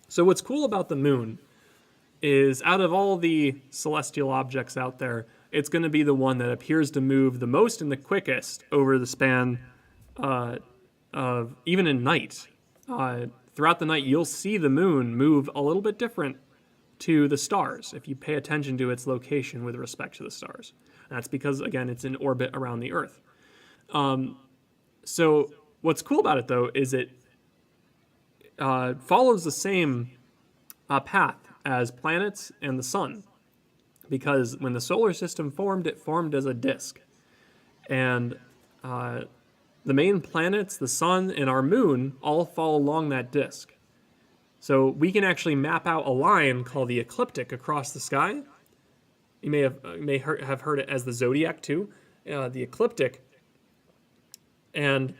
So what's cool about the moon is out of all the celestial objects out there, it's going to be the one that appears to move the most and the quickest over the span of even in night. Throughout the night, you'll see the moon move a little bit different to the stars if you pay attention to its location with respect to the stars. And that's because, again, it's in orbit around the Earth. So what's cool about it, though, is it follows the same path as planets and the sun. Because when the solar system formed, it formed as a disk. And the main planets, the sun, and our moon all fall along that disk. So we can actually map out a line called the ecliptic across the sky. You may have heard it as the zodiac too, the ecliptic. And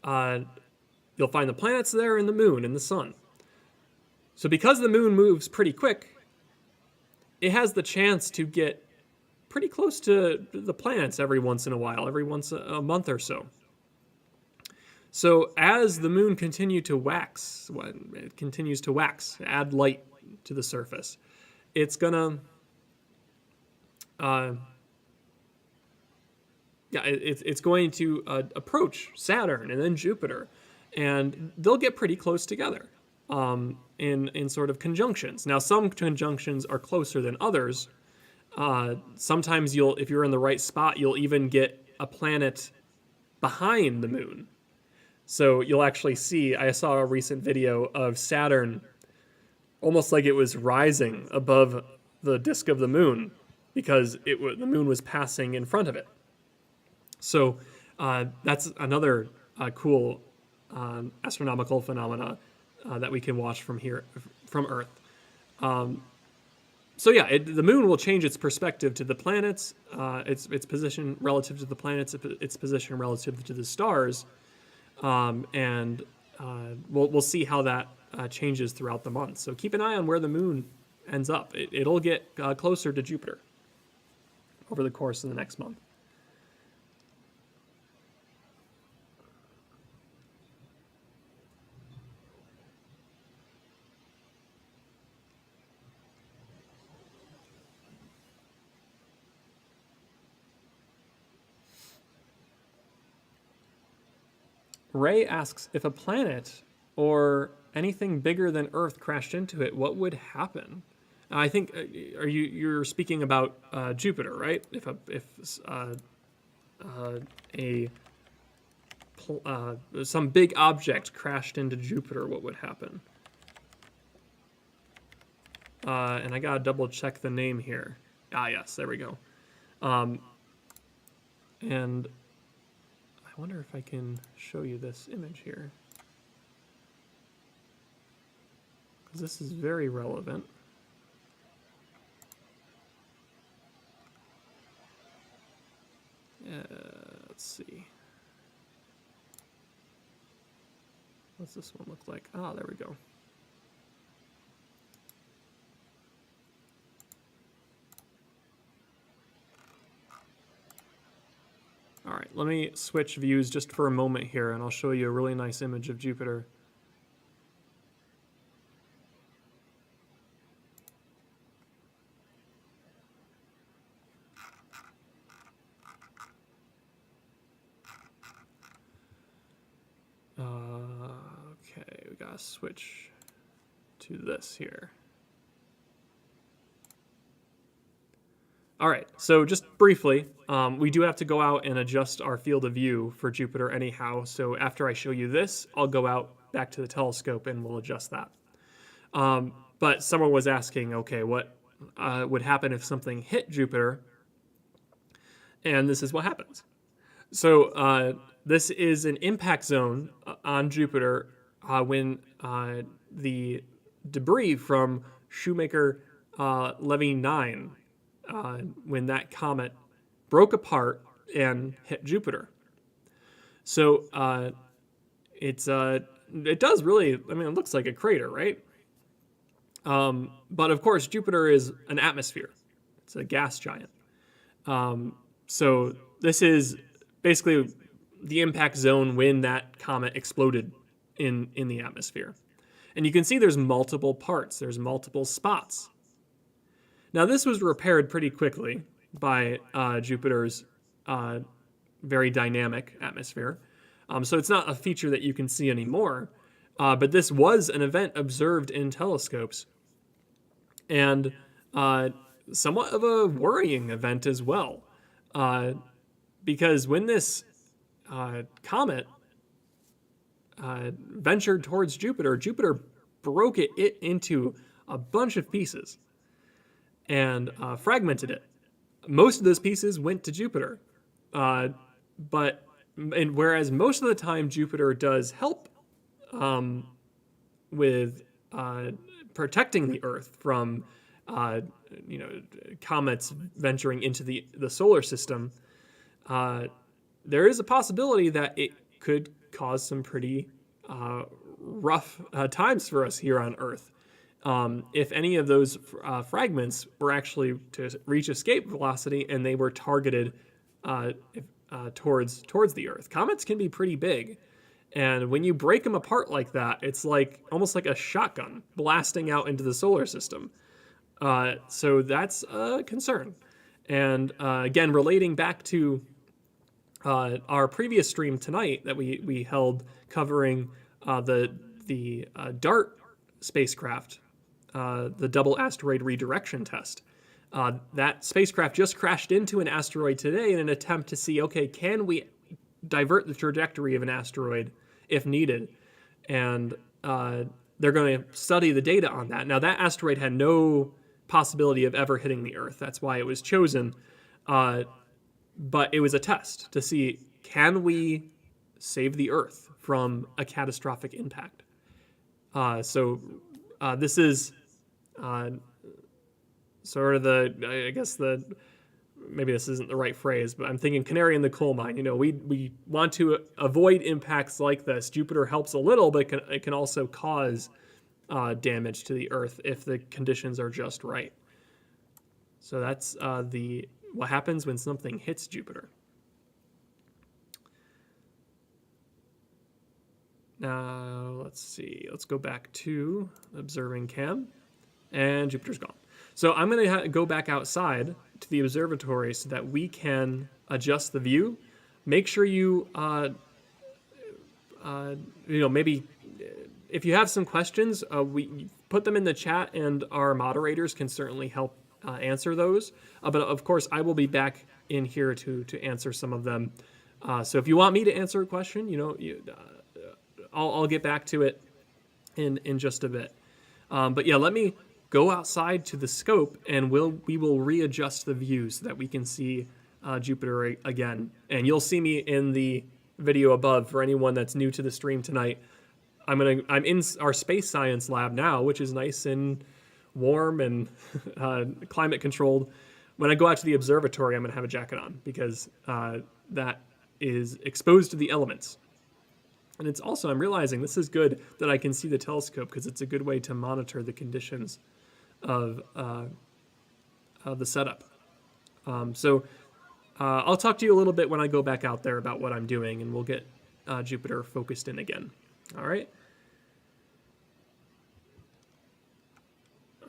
you'll find the planets there and the moon and the sun. So because the moon moves pretty quick, it has the chance to get pretty close to the planets every once in a while, every once a month or so. So as the moon continues to wax, add light to the surface, it's gonna, it's going to approach Saturn and then Jupiter, and they'll get pretty close together in sort of conjunctions. Now, some conjunctions are closer than others. Sometimes if you're in the right spot, you'll even get a planet behind the moon. So you'll actually see, I saw a recent video of Saturn almost like it was rising above the disk of the moon because the moon was passing in front of it. So that's another cool astronomical phenomena that we can watch from Earth. So yeah, the moon will change its perspective to the planets, its position relative to the planets, its position relative to the stars. And we'll see how that changes throughout the month. So keep an eye on where the moon ends up. It'll get closer to Jupiter over the course of the next month. Ray asks, if a planet or anything bigger than Earth crashed into it, what would happen? I think you're speaking about Jupiter, right? If some big object crashed into Jupiter, what would happen? And I gotta double check the name here. Yes, there we go. And I wonder if I can show you this image here, because this is very relevant. Let's see. What's this one look like? There we go. All right, let me switch views just for a moment here, and I'll show you a really nice image of Jupiter. Okay, we gotta switch to this here. All right, so just briefly, we do have to go out and adjust our field of view for Jupiter anyhow. So after I show you this, I'll go out back to the telescope and we'll adjust that. But someone was asking, okay, what would happen if something hit Jupiter? And this is what happens. So this is an impact zone on Jupiter when the debris from Shoemaker-Levy 9, when that comet broke apart and hit Jupiter. So it does really, I mean, it looks like a crater, right? But of course, Jupiter is an atmosphere. It's a gas giant. So this is basically the impact zone when that comet exploded in the atmosphere. And you can see there's multiple parts, there's multiple spots. Now this was repaired pretty quickly by Jupiter's very dynamic atmosphere. So it's not a feature that you can see anymore. But this was an event observed in telescopes, and somewhat of a worrying event as well. Because when this comet ventured towards Jupiter, Jupiter broke it into a bunch of pieces and fragmented it. Most of those pieces went to Jupiter, but whereas most of the time Jupiter does help with protecting the Earth from comets venturing into the solar system, there is a possibility that it could cause some pretty rough times for us here on Earth. If any of those fragments were actually to reach escape velocity and they were targeted towards the Earth. Comets can be pretty big, and when you break them apart like that, it's like almost like a shotgun blasting out into the solar system. So that's a concern. And again, relating back to our previous stream tonight that we held covering the DART spacecraft, the double asteroid redirection test. That spacecraft just crashed into an asteroid today in an attempt to see, okay, can we divert the trajectory of an asteroid if needed? And they're going to study the data on that. Now, that asteroid had no possibility of ever hitting the Earth. That's why it was chosen. But it was a test to see, can we save the Earth from a catastrophic impact? So this is sort of maybe this isn't the right phrase, but I'm thinking canary in the coal mine. We want to avoid impacts like this. Jupiter helps a little, but it can also cause damage to the Earth if the conditions are just right. So that's what happens when something hits Jupiter. Now, let's see. Let's go back to observing cam, and Jupiter's gone. So I'm going to go back outside to the observatory so that we can adjust the view. Make sure you, maybe if you have some questions, we put them in the chat, and our moderators can certainly help answer those. But of course, I will be back in here to answer some of them. So if you want me to answer a question, I'll get back to it in just a bit. But yeah, let me go outside to the scope, and we will readjust the view so that we can see Jupiter again. And you'll see me in the video above for anyone that's new to the stream tonight. I'm in our space science lab now, which is nice and warm and climate controlled. When I go out to the observatory, I'm going to have a jacket on because that is exposed to the elements. And it's also, I'm realizing this is good that I can see the telescope because it's a good way to monitor the conditions of the setup. So I'll talk to you a little bit when I go back out there about what I'm doing, and we'll get Jupiter focused in again. All right?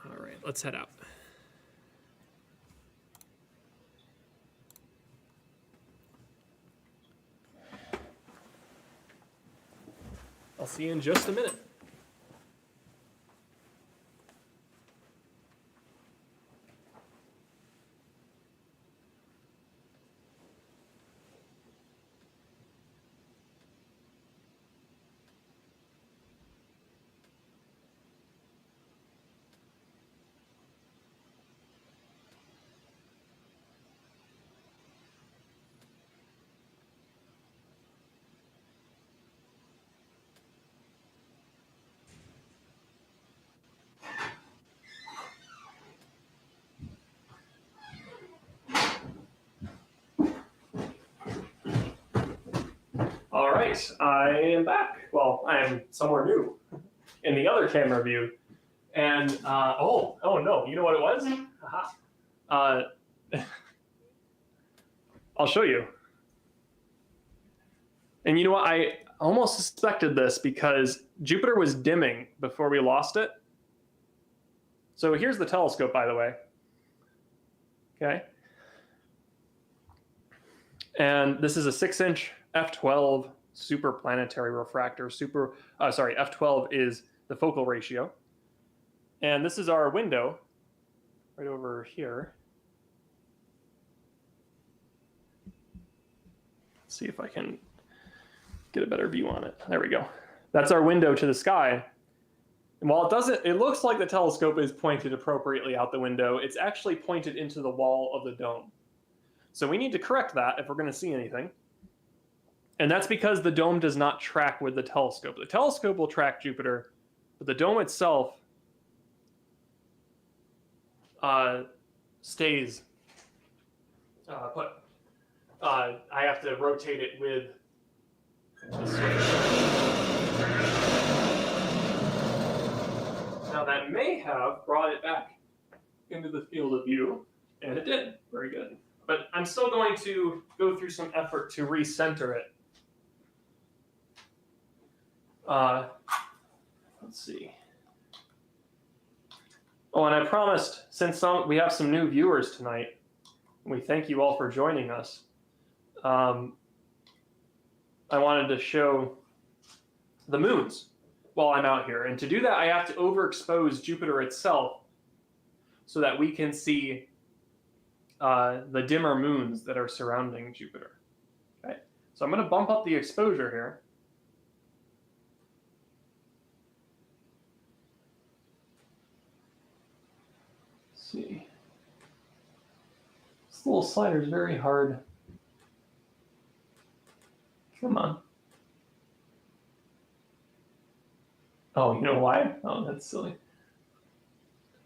All right, let's head out. I'll see you in just a minute. All right, I am back. Well, I am somewhere new in the other camera view. And, oh no, you know what it was? Aha. I'll show you. And you know what? I almost suspected this because Jupiter was dimming before we lost it. So here's the telescope, by the way. Okay. And this is a 6-inch f12 super planetary refractor. F12 is the focal ratio. And this is our window right over here. Let's see if I can get a better view on it. There we go. That's our window to the sky. And while it looks like the telescope is pointed appropriately out the window, it's actually pointed into the wall of the dome. So we need to correct that if we're going to see anything. And that's because the dome does not track with the telescope. The telescope will track Jupiter, but the dome itself stays put. I have to rotate it with the switch. Now that may have brought it back into the field of view, and it did. Very good. But I'm still going to go through some effort to recenter it. Let's see. Oh, and I promised, since we have some new viewers tonight, and we thank you all for joining us, I wanted to show the moons while I'm out here. And to do that, I have to overexpose Jupiter itself so that we can see the dimmer moons that are surrounding Jupiter. Okay, so I'm going to bump up the exposure here. Let's see. This little slider is very hard. Come on. Oh, you know why? Oh, that's silly.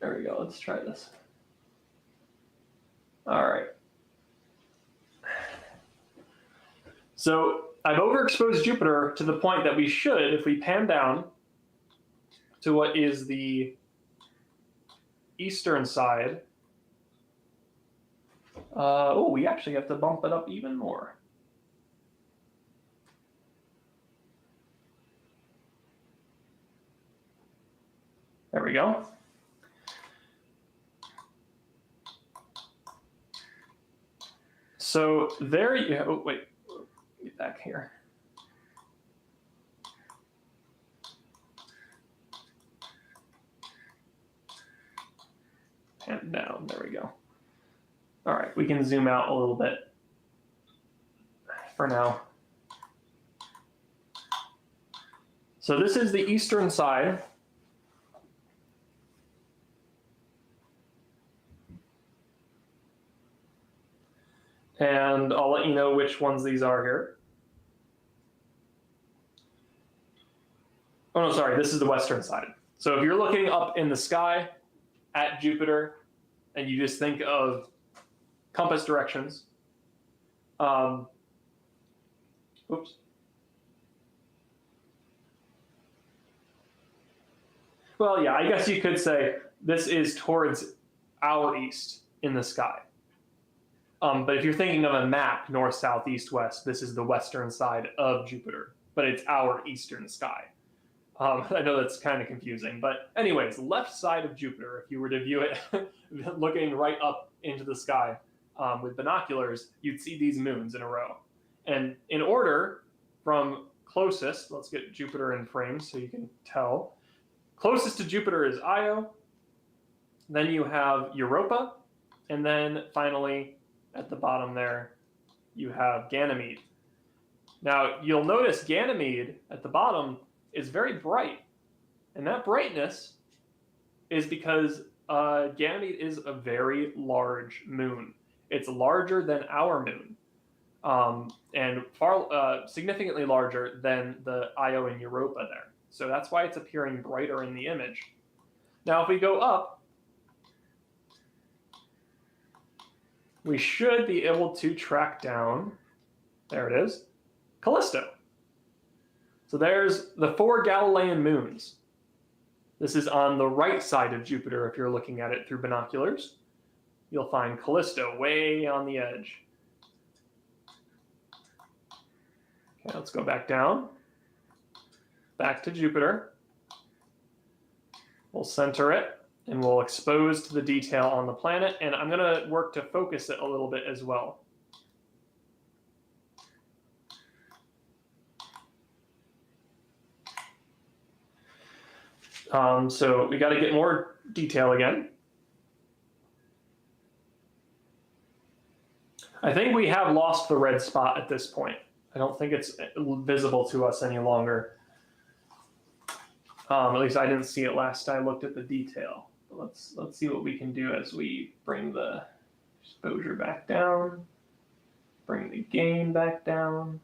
There we go. Let's try this. All right. So I've overexposed Jupiter to the point that we should, if we pan down to what is the eastern side, we actually have to bump it up even more. There we go. So there you have, oh wait, get back here. And down, there we go. All right, we can zoom out a little bit for now. So this is the eastern side. And I'll let you know which ones these are here. Oh no, sorry, this is the western side. So if you're looking up in the sky at Jupiter and you just think of compass directions, oops. Well, yeah, I guess you could say this is towards our east in the sky. But if you're thinking of a map, north, south, east, west, this is the western side of Jupiter, but it's our eastern sky. I know that's kind of confusing, but anyways, left side of Jupiter, if you were to view it looking right up into the sky with binoculars, you'd see these moons in a row. And in order from closest, let's get Jupiter in frame so you can tell. Closest to Jupiter is Io, then you have Europa, and then finally, at the bottom there, you have Ganymede. Now, you'll notice Ganymede at the bottom is very bright. And that brightness is because Ganymede is a very large moon. It's larger than our moon, and far significantly larger than the Io and Europa there. So that's why it's appearing brighter in the image. Now, if we go up, we should be able to track down, there it is, Callisto. So there's the 4 Galilean moons. This is on the right side of Jupiter if you're looking at it through binoculars. You'll find Callisto way on the edge. Okay, let's go back down, back to Jupiter. We'll center it, and we'll expose to the detail on the planet, and I'm going to work to focus it a little bit as well. So we got to get more detail again. I think we have lost the red spot at this point. I don't think it's visible to us any longer. At least I didn't see it last I looked at the detail. Let's see what we can do as we bring the exposure back down, bring the gain back down.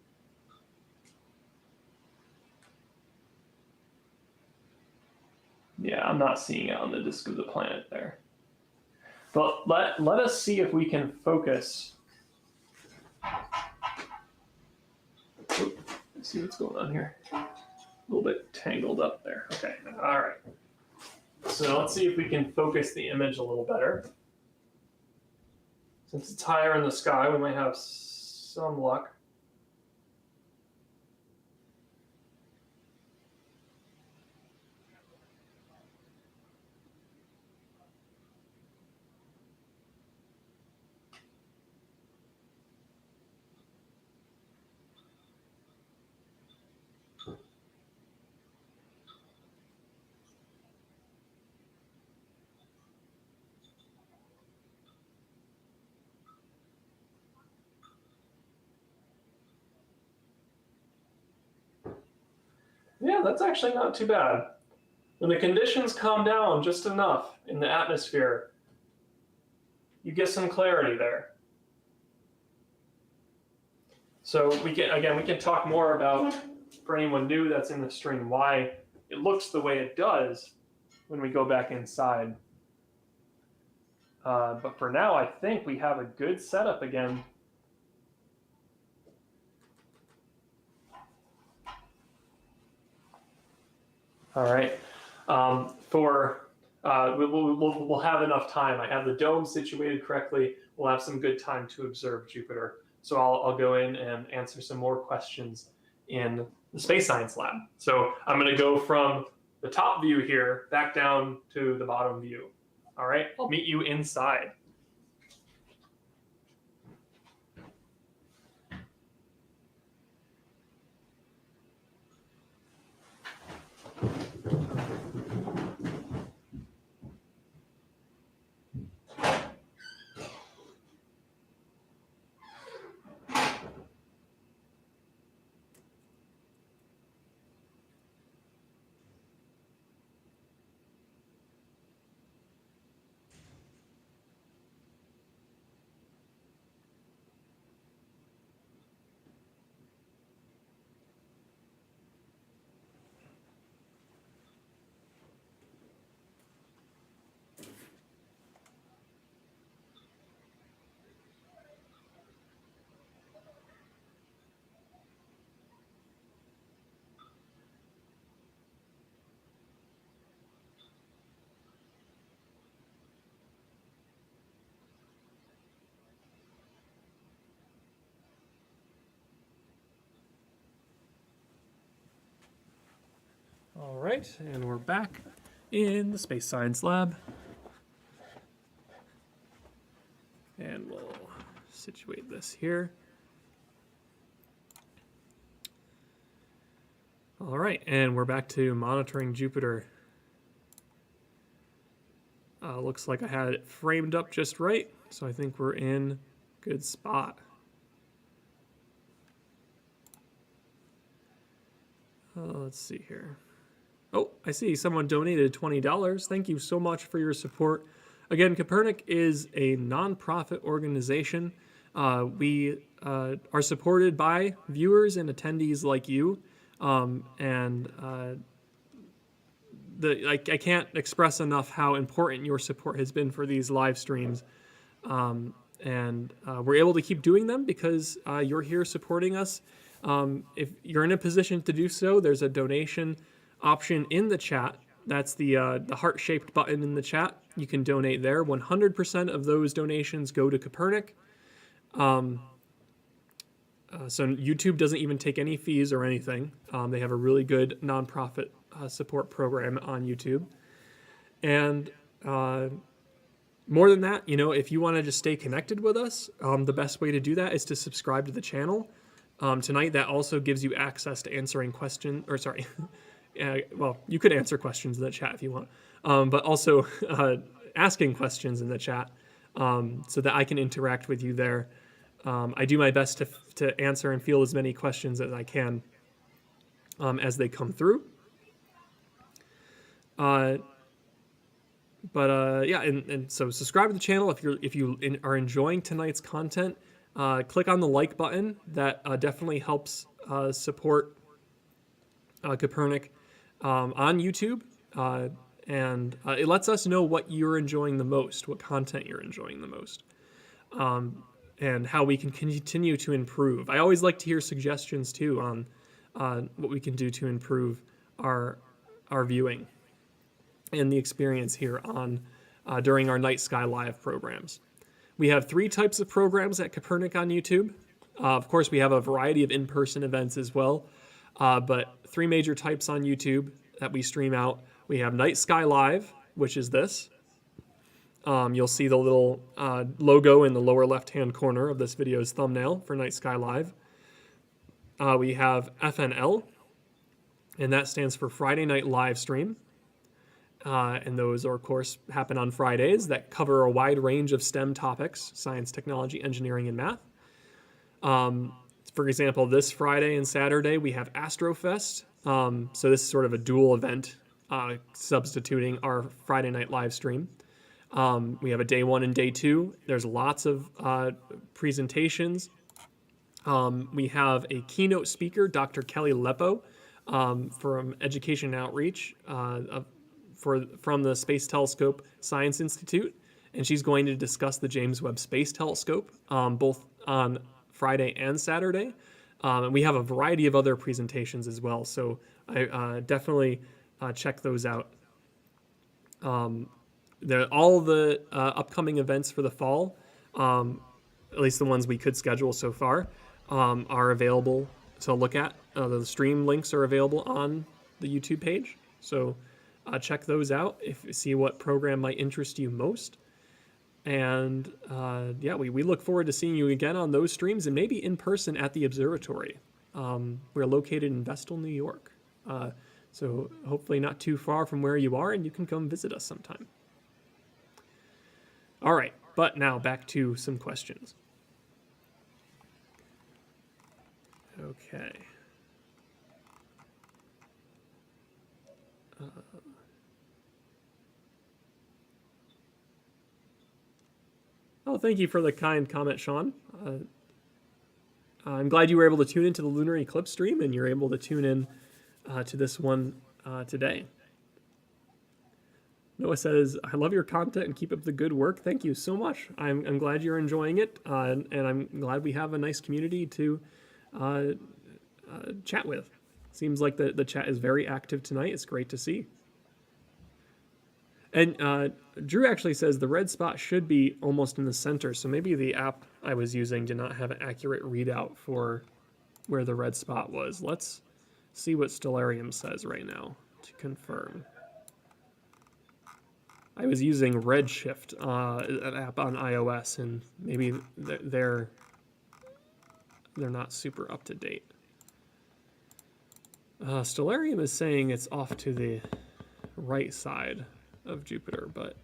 Yeah, I'm not seeing it on the disk of the planet there. But let us see if we can focus. Let's see what's going on here. A little bit tangled up there. Okay, all right. So let's see if we can focus the image a little better. Since it's higher in the sky, we might have some luck. Yeah, that's actually not too bad. When the conditions calm down just enough in the atmosphere, you get some clarity there. So we can talk more about, for anyone new that's in the stream, why it looks the way it does when we go back inside. But for now, I think we have a good setup again. All right. We'll have enough time. I have the dome situated correctly. We'll have some good time to observe Jupiter. So I'll go in and answer some more questions in the space science lab. So I'm going to go from the top view here back down to the bottom view. All right. I'll meet you inside. All right, and we're back in the space science lab. And we'll situate this here. All right, and we're back to monitoring Jupiter. Looks like I had it framed up just right, so I think we're in good spot. Let's see here. Oh, I see someone donated $20. Thank you so much for your support. Again, Kopernik is a nonprofit organization. We are supported by viewers and attendees like you. I can't express enough how important your support has been for these live streams. We're able to keep doing them because you're here supporting us. If you're in a position to do so, there's a donation option in the chat. That's the heart-shaped button in the chat. You can donate there. 100% of those donations go to Kopernik. So YouTube doesn't even take any fees or anything. They have a really good nonprofit support program on YouTube. And more than that, if you want to just stay connected with us, the best way to do that is to subscribe to the channel. Tonight, that also gives you access to answering questions, or sorry, well, you could answer questions in the chat if you want, but also asking questions in the chat so that I can interact with you there. I do my best to answer and field as many questions as I can as they come through. Yeah, and so subscribe to the channel if you are enjoying tonight's content. Click on the like button. That definitely helps support Kopernik on YouTube, and it lets us know what you're enjoying the most, what content you're enjoying the most, and how we can continue to improve. I always like to hear suggestions too on what we can do to improve our viewing and the experience here on during our Night Sky Live programs. We have 3 types of programs at Kopernik on YouTube. Of course, we have a variety of in-person events as well, but 3 major types on YouTube that we stream out. We have Night Sky Live, which is this. You'll see the little logo in the lower left-hand corner of this video's thumbnail for Night Sky Live. We have FNL, and that stands for Friday Night Live Stream. And those, are, of course, happen on Fridays that cover a wide range of STEM topics: science, technology, engineering, and math. For example, this Friday and Saturday, we have Astrofest. So this is sort of a dual event, substituting our Friday night live stream. We have a day 1 and day 2. There's lots of presentations. We have a keynote speaker, Dr. Kelly Leppo, from Education and Outreach from the Space Telescope Science Institute, and she's going to discuss the James Webb Space Telescope both on Friday and Saturday. And we have a variety of other presentations as well, so I definitely check those out. All the upcoming events for the fall, at least the ones we could schedule so far, are available to look at. The stream links are available on the YouTube page, so check those out if you see what program might interest you most. And yeah, we look forward to seeing you again on those streams and maybe in person at the observatory. We're located in Vestal, New York. So hopefully not too far from where you are, and you can come visit us sometime. All right, but now back to some questions. Okay. Oh, thank you for the kind comment, Sean. I'm glad you were able to tune into the lunar eclipse stream, and you're able to tune in to this one today. Noah says, I love your content and keep up the good work. Thank you so much. I'm glad you're enjoying it, and I'm glad we have a nice community to chat with. Seems like the chat is very active tonight. It's great to see. And Drew actually says the red spot should be almost in the center, so maybe the app I was using did not have an accurate readout for where the red spot was. Let's see what Stellarium says right now to confirm. I was using Redshift, an app on iOS, and maybe they're not super up to date. Stellarium is saying it's off to the right side of Jupiter, but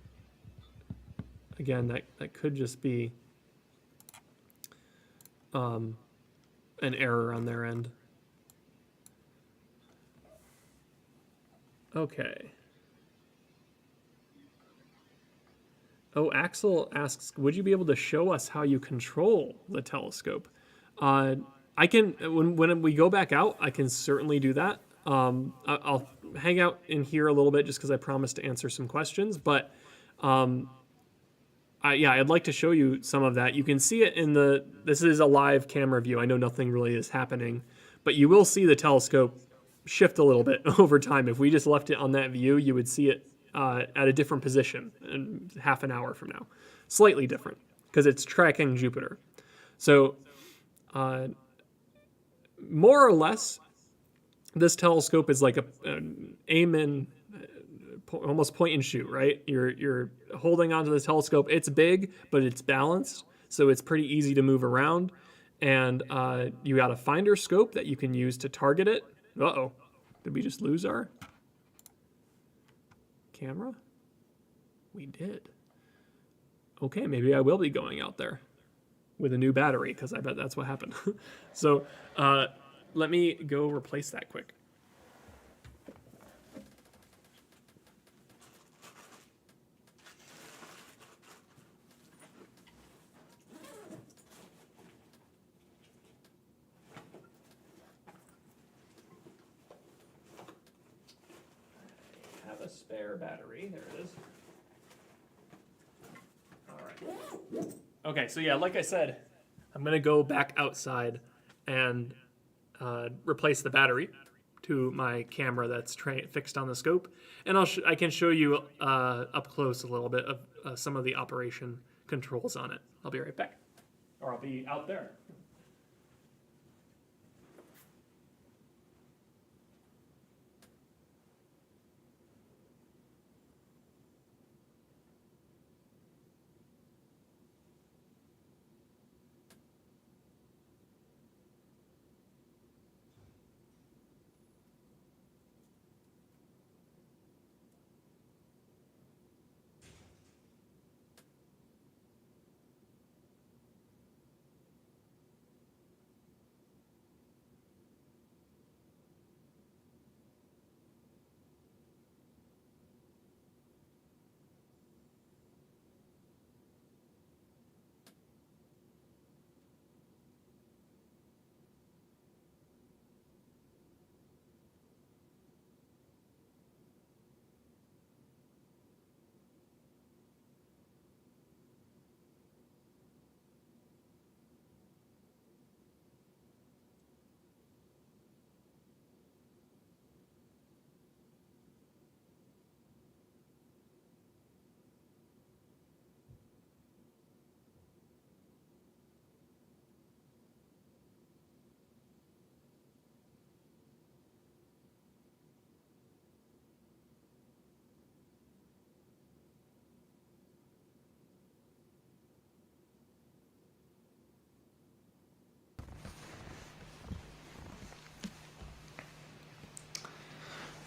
again, that could just be an error on their end. Okay. Oh, Axel asks, would you be able to show us how you control the telescope? I can, when we go back out, I can certainly do that. I'll hang out in here a little bit just because I promised to answer some questions, but yeah, I'd like to show you some of that. You can see it in this is a live camera view. I know nothing really is happening, but you will see the telescope shift a little bit over time. If we just left it on that view, you would see it at a different position in half an hour from now. Slightly different, because it's tracking Jupiter. So more or less, this telescope is like an aim in, almost point and shoot, right? You're holding onto the telescope. It's big, but it's balanced, so it's pretty easy to move around. And you got a finder scope that you can use to target it. Uh-oh, did we just lose our camera? We did. Okay, maybe I will be going out there with a new battery, because I bet that's what happened. So let me go replace that quick. I have a spare battery. There it is. All right. Okay, so yeah, like I said, I'm gonna go back outside and replace the battery to my camera that's fixed on the scope, and I can show you up close a little bit of some of the operation controls on it. I'll be right back, or I'll be out there.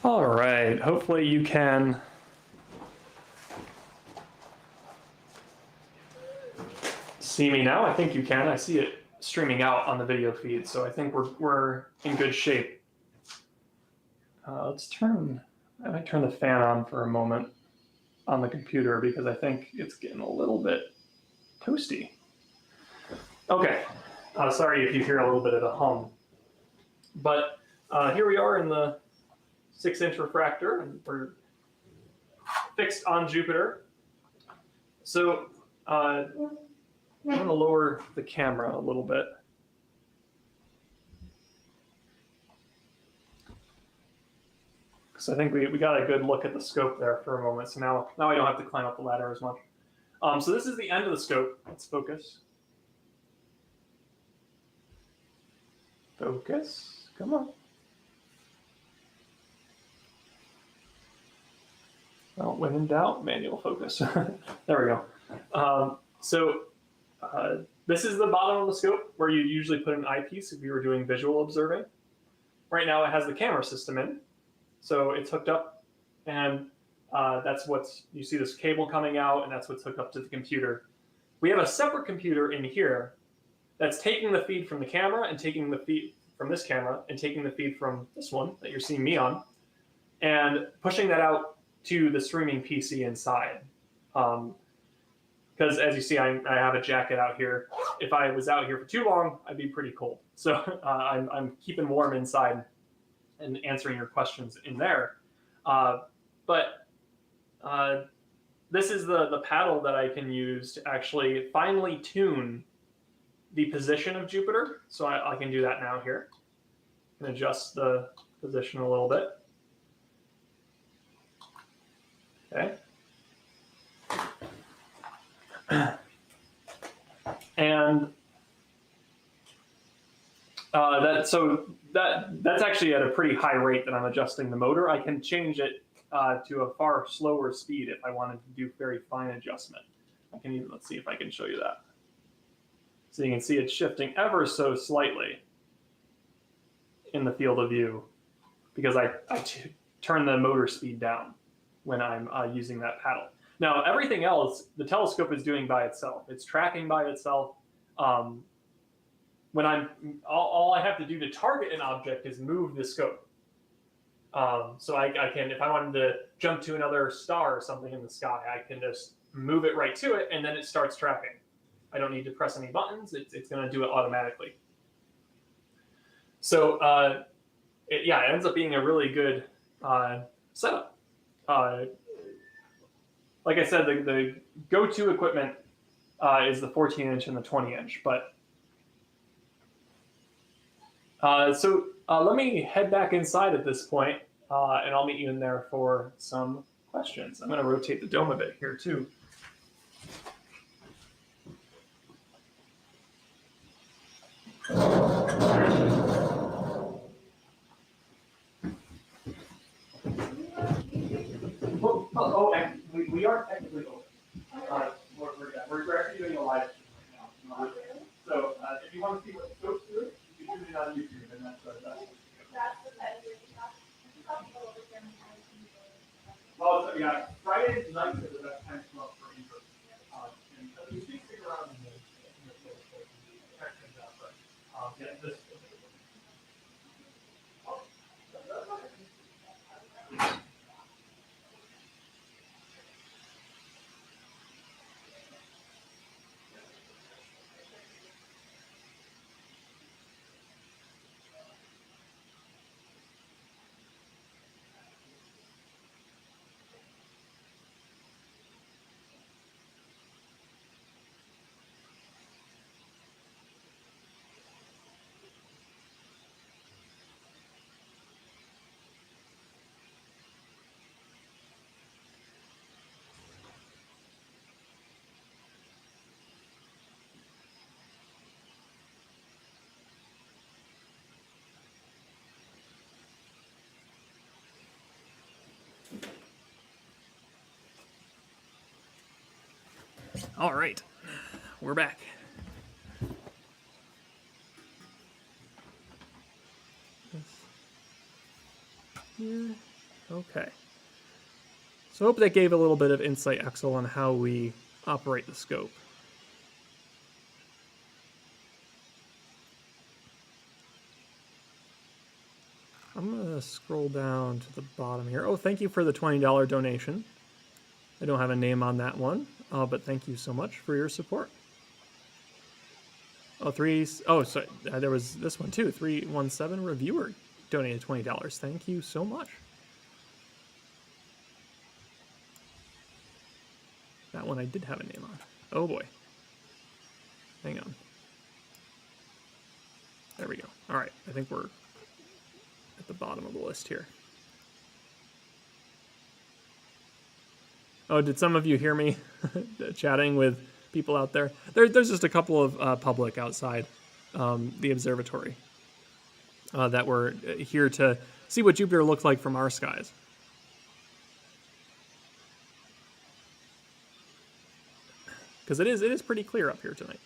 All right, hopefully you can see me now. I think you can. I see it streaming out on the video feed, so I think we're in good shape. I might turn the fan on for a moment on the computer because I think it's getting a little bit toasty. Okay, sorry if you hear a little bit of a hum. But here we are in the 6-inch refractor, and we're fixed on Jupiter. So I'm going to lower the camera a little bit. So I think we got a good look at the scope there for a moment. So now I don't have to climb up the ladder as much. So this is the end of the scope. Let's focus. Focus. Come on. Well, when in doubt, manual focus. There we go. This is the bottom of the scope where you usually put an eyepiece if you were doing visual observing. Right now it has the camera system in. So it's hooked up, and that's you see this cable coming out, and that's what's hooked up to the computer. We have a separate computer in here that's taking the feed from the camera and taking the feed from this camera and taking the feed from this one that you're seeing me on, and pushing that out to the streaming PC inside. Because as you see, I have a jacket out here. If I was out here for too long, I'd be pretty cold. So I'm keeping warm inside and answering your questions in there. This is the paddle that I can use to actually finely tune the position of Jupiter. So I can do that now here. I can adjust the position a little bit. Okay. And That's actually at a pretty high rate that I'm adjusting the motor. I can change it to a far slower speed if I wanted to do very fine adjustment. I can even, let's see if I can show you that. So you can see it's shifting ever so slightly in the field of view because I turn the motor speed down when I'm using that paddle. Now, everything else, the telescope is doing by itself. It's tracking by itself. When all I have to do to target an object is move the scope. So I can, if I wanted to jump to another star or something in the sky, I can just move it right to it, and then it starts tracking. I don't need to press any buttons. It's going to do it automatically. So it ends up being a really good setup. Like I said, the go-to equipment is the 14-inch and the 20-inch. But let me head back inside at this point, and I'll meet you in there for some questions. I'm going to rotate the dome a bit here too. We are technically open. We're actually doing a live stream right now. So if you want to see what the scope's doing, you can tune in on YouTube, and that's well, so, yeah, Friday nights are the best time to come up for intro. And you should stick around in the check things out, but yeah, this. All right, we're back. Here. Okay. So I hope that gave a little bit of insight, Axel, on how we operate the scope. I'm going to scroll down to the bottom here. Oh, thank you for the $20 donation. I don't have a name on that one, but thank you so much for your support. Sorry, there was this one too. 317 reviewer donated $20. Thank you so much. That one I did have a name on. Oh boy. Hang on. There we go. All right, I think we're at the bottom of the list here. Oh, did some of you hear me chatting with people out there? There's just a couple of public outside the observatory that were here to see what Jupiter looked like from our skies. Because it is pretty clear up here tonight.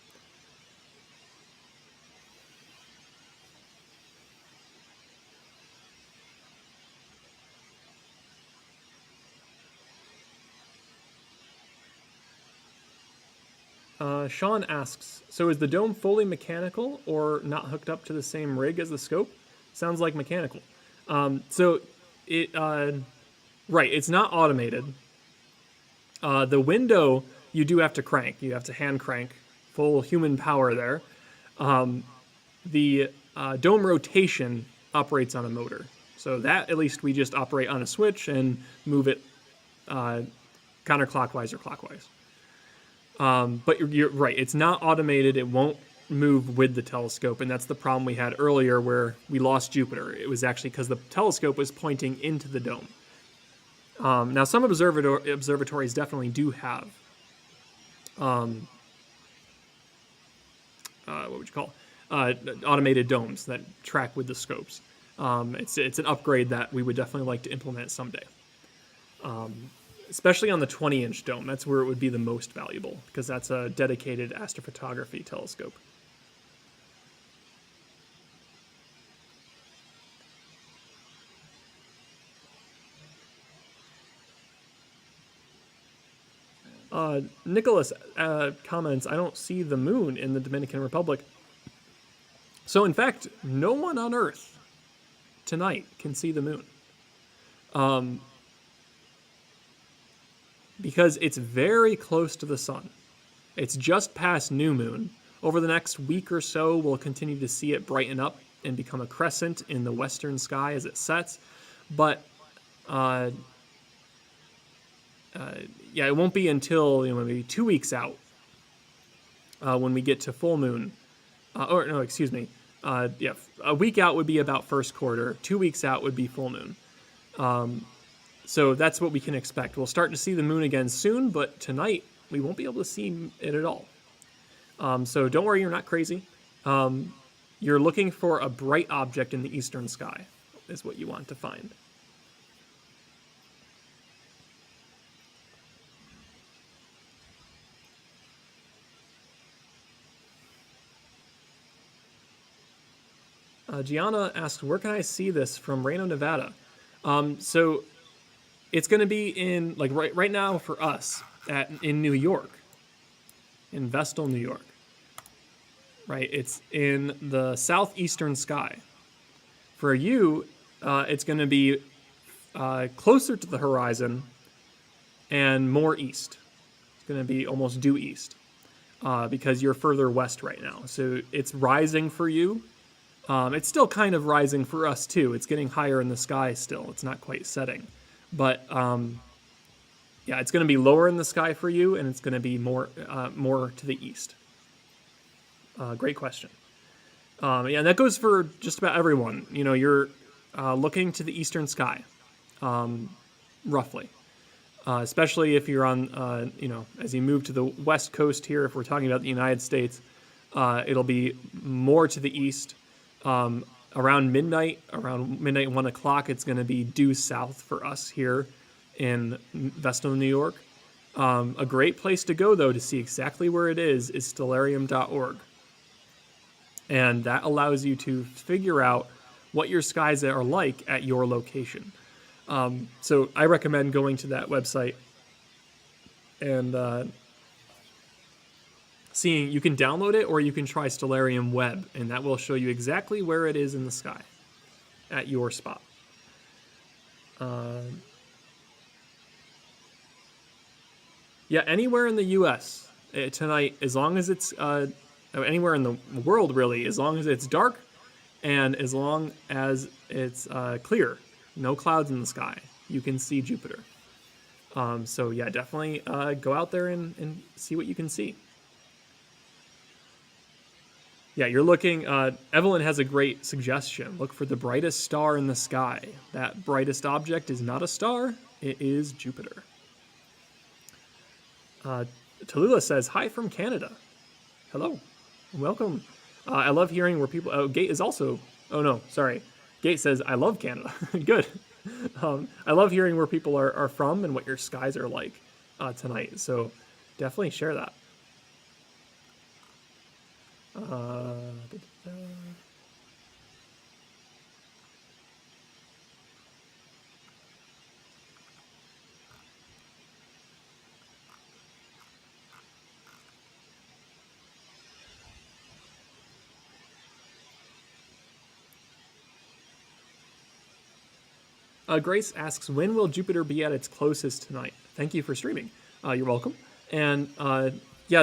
Sean asks, so is the dome fully mechanical or not hooked up to the same rig as the scope? Sounds like mechanical. Right, it's not automated. The window you do have to crank. You have to hand crank, full human power there. The dome rotation operates on a motor. So that, at least, we just operate on a switch and move it counterclockwise or clockwise. But you're right, it's not automated, it won't move with the telescope, and that's the problem we had earlier where we lost Jupiter. It was actually because the telescope was pointing into the dome. Now, some observatories definitely do have, what would you call automated domes that track with the scopes. It's an upgrade that we would definitely like to implement someday. Especially on the 20-inch dome, that's where it would be the most valuable, because that's a dedicated astrophotography telescope. Nicholas comments, I don't see the moon in the Dominican Republic. So in fact, no one on Earth tonight can see the moon. Because it's very close to the sun. It's just past new moon. Over the next week or so, we'll continue to see it brighten up and become a crescent in the western sky as it sets. But yeah, it won't be until maybe 2 weeks out when we get to full moon. Or no, excuse me. Yeah, a week out would be about first quarter. 2 weeks out would be full moon. So that's what we can expect. We'll start to see the moon again soon, but tonight we won't be able to see it at all. So don't worry, you're not crazy. You're looking for a bright object in the eastern sky is what you want to find. Gianna asked, where can I see this from Reno, Nevada? So it's going to be in, like right now for us, in New York, in Vestal, New York. Right, it's in the southeastern sky. For you, it's going to be closer to the horizon and more east. It's going to be almost due east because you're further west right now. So it's rising for you. It's still kind of rising for us too. It's getting higher in the sky still. It's not quite setting. But yeah, it's going to be lower in the sky for you, and it's going to be more to the east. Great question. Yeah, and that goes for just about everyone. You're looking to the eastern sky, roughly. Especially if you're on, as you move to the west coast here, if we're talking about the United States, it'll be more to the east. Around midnight, 1 o'clock, it's going to be due south for us here in Vestal, New York. A great place to go, though, to see exactly where it is stellarium.org. And that allows you to figure out what your skies are like at your location. So I recommend going to that website and seeing. You can download it, or you can try Stellarium Web, and that will show you exactly where it is in the sky at your spot. Yeah, anywhere in the U.S. Tonight, as long as it's anywhere in the world, really, as long as it's dark and as long as it's clear, no clouds in the sky, you can see Jupiter. So yeah, definitely go out there and see what you can see. Yeah, you're looking, Evelyn has a great suggestion. Look for the brightest star in the sky. That brightest object is not a star, it is Jupiter. Tallulah says, hi from Canada. Hello, welcome. I love hearing where people, Gate is also, oh no, sorry. Gate says, I love Canada. Good. I love hearing where people are from and what your skies are like tonight. So definitely share that. Grace asks, when will Jupiter be at its closest tonight? Thank you for streaming. You're welcome. And yeah,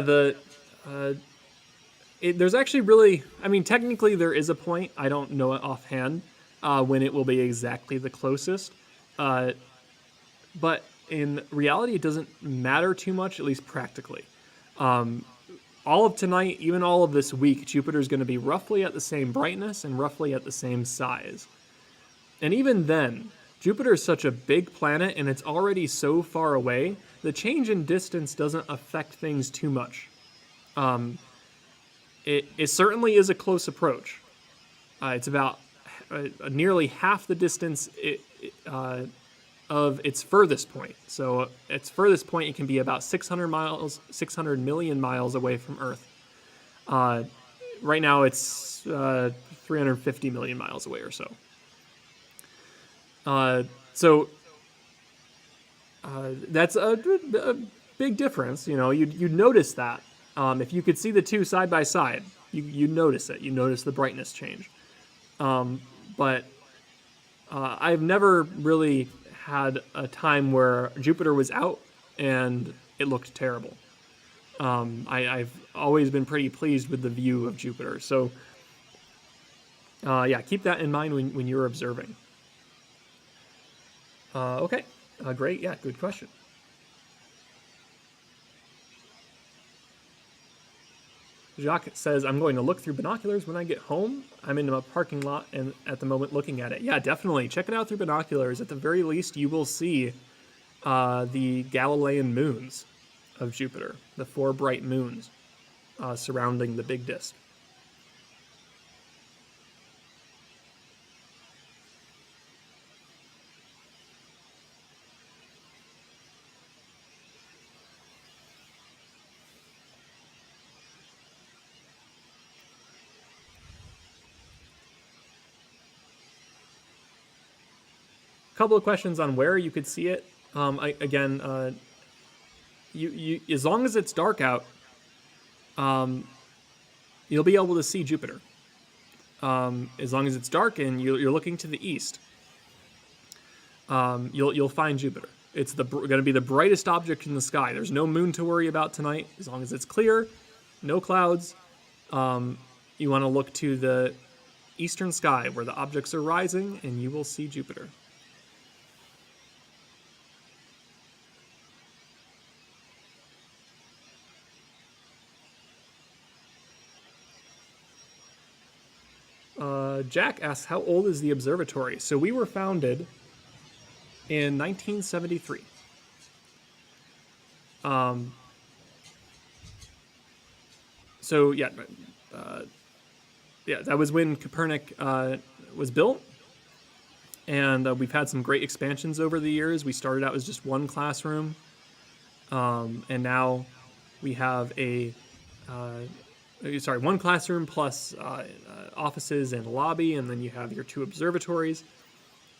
there's actually really, I mean, technically there is a point, I don't know it offhand, when it will be exactly the closest. But in reality, it doesn't matter too much, at least practically. All of tonight, even all of this week, Jupiter's going to be roughly at the same brightness and roughly at the same size. And even then, Jupiter is such a big planet and it's already so far away, the change in distance doesn't affect things too much. it certainly is a close approach. It's about nearly half the distance of its furthest point. So its furthest point, it can be about 600 million miles away from Earth. Right now, it's 350 million miles away or so. That's a big difference. You know, you'd notice that if you could see the two side by side, you'd notice it. You notice the brightness change. But I've never really had a time where Jupiter was out and it looked terrible. I've always been pretty pleased with the view of Jupiter. So, yeah, keep that in mind when you're observing. Okay, great. Yeah, good question. Jacques says, I'm going to look through binoculars when I get home. I'm in a parking lot and at the moment looking at it. Yeah, definitely. Check it out through binoculars. At the very least, you will see the Galilean moons of Jupiter, the 4 bright moons surrounding the big disk. Couple of questions on where you could see it. You as long as it's dark out, you'll be able to see Jupiter. As long as it's dark and you're looking to the east, you'll find Jupiter. It's going to be the brightest object in the sky. There's no moon to worry about tonight. As long as it's clear, no clouds, you want to look to the eastern sky where the objects are rising, and you will see Jupiter. Jack asks, how old is the observatory? So we were founded in 1973. So yeah, that was when Kopernik was built, and we've had some great expansions over the years. We started out as just one classroom, and now we have one classroom plus offices and a lobby, and then you have your 2 observatories.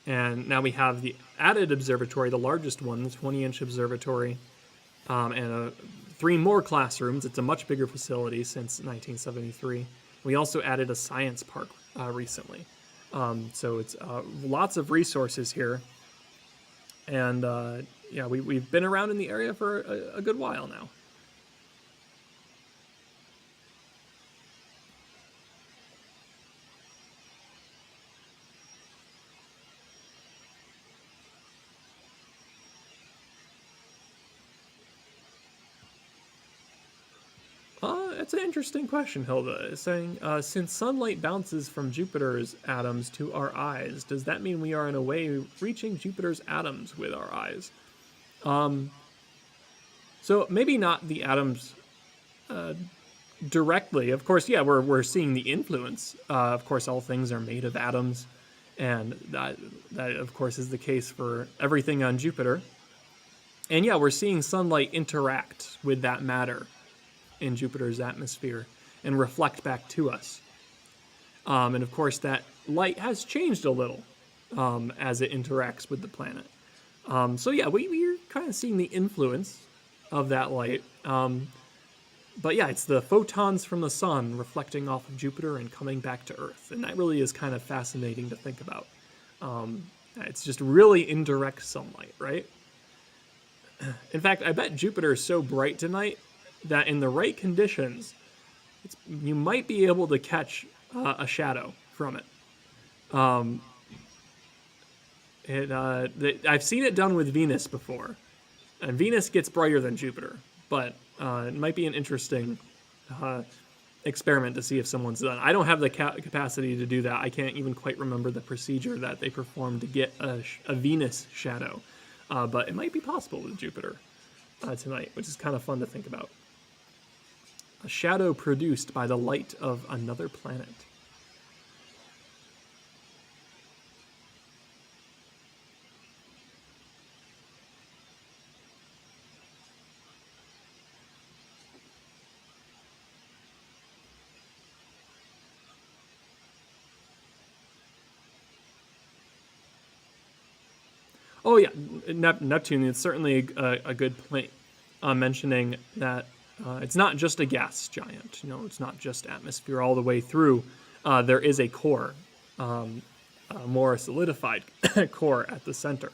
And now we have the added observatory, the largest one, the 20-inch observatory, and 3 more classrooms. It's a much bigger facility since 1973. We also added a science park recently. So it's lots of resources here. And yeah, we've been around in the area for a good while now. That's an interesting question, Hilda. It's saying, since sunlight bounces from Jupiter's atoms to our eyes, does that mean we are in a way reaching Jupiter's atoms with our eyes? So maybe not the atoms directly. Of course, yeah, we're seeing the influence. Of course, all things are made of atoms, and that of course is the case for everything on Jupiter. And yeah, we're seeing sunlight interact with that matter in Jupiter's atmosphere and reflect back to us. And of course, that light has changed a little as it interacts with the planet. So yeah, we're kind of seeing the influence of that light. But yeah, it's the photons from the sun reflecting off of Jupiter and coming back to Earth. And that really is kind of fascinating to think about. It's just really indirect sunlight, right? In fact, I bet Jupiter is so bright tonight that in the right conditions, you might be able to catch a shadow from it. I've seen it done with Venus before, and Venus gets brighter than Jupiter, but it might be an interesting experiment to see if someone's done. I don't have the capacity to do that. I can't even quite remember the procedure that they performed to get a Venus shadow, but it might be possible with Jupiter tonight, which is kind of fun to think about. a shadow produced by the light of another planet. Oh yeah, Neptune is certainly a good point, mentioning that it's not just a gas giant. You know, it's not just atmosphere all the way through. There is a core, a more solidified core at the center.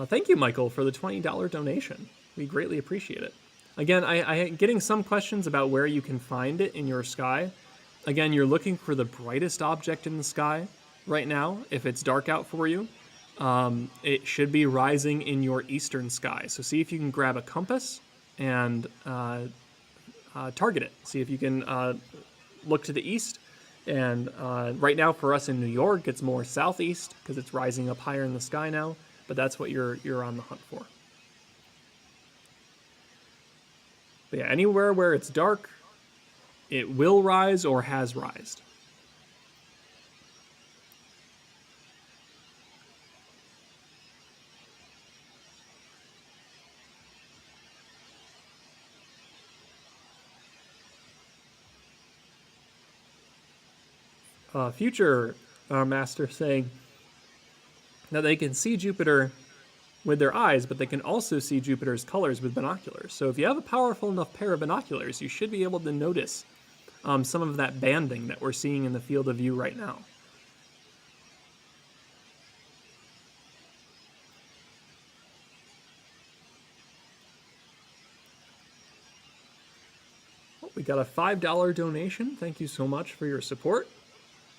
Thank you, Michael, for the $20 donation. We greatly appreciate it. Again, I'm getting some questions about where you can find it in your sky. Again, you're looking for the brightest object in the sky right now. If it's dark out for you, it should be rising in your eastern sky. So see if you can grab a compass and target it. See if you can look to the east. And right now for us in New York, it's more southeast because it's rising up higher in the sky now. But that's what you're on the hunt for. But yeah, anywhere where it's dark, it will rise or has rised. Future Master saying that they can see Jupiter with their eyes, but they can also see Jupiter's colors with binoculars. So if you have a powerful enough pair of binoculars, you should be able to notice some of that banding that we're seeing in the field of view right now. Oh, we got a $5 donation. Thank you so much for your support.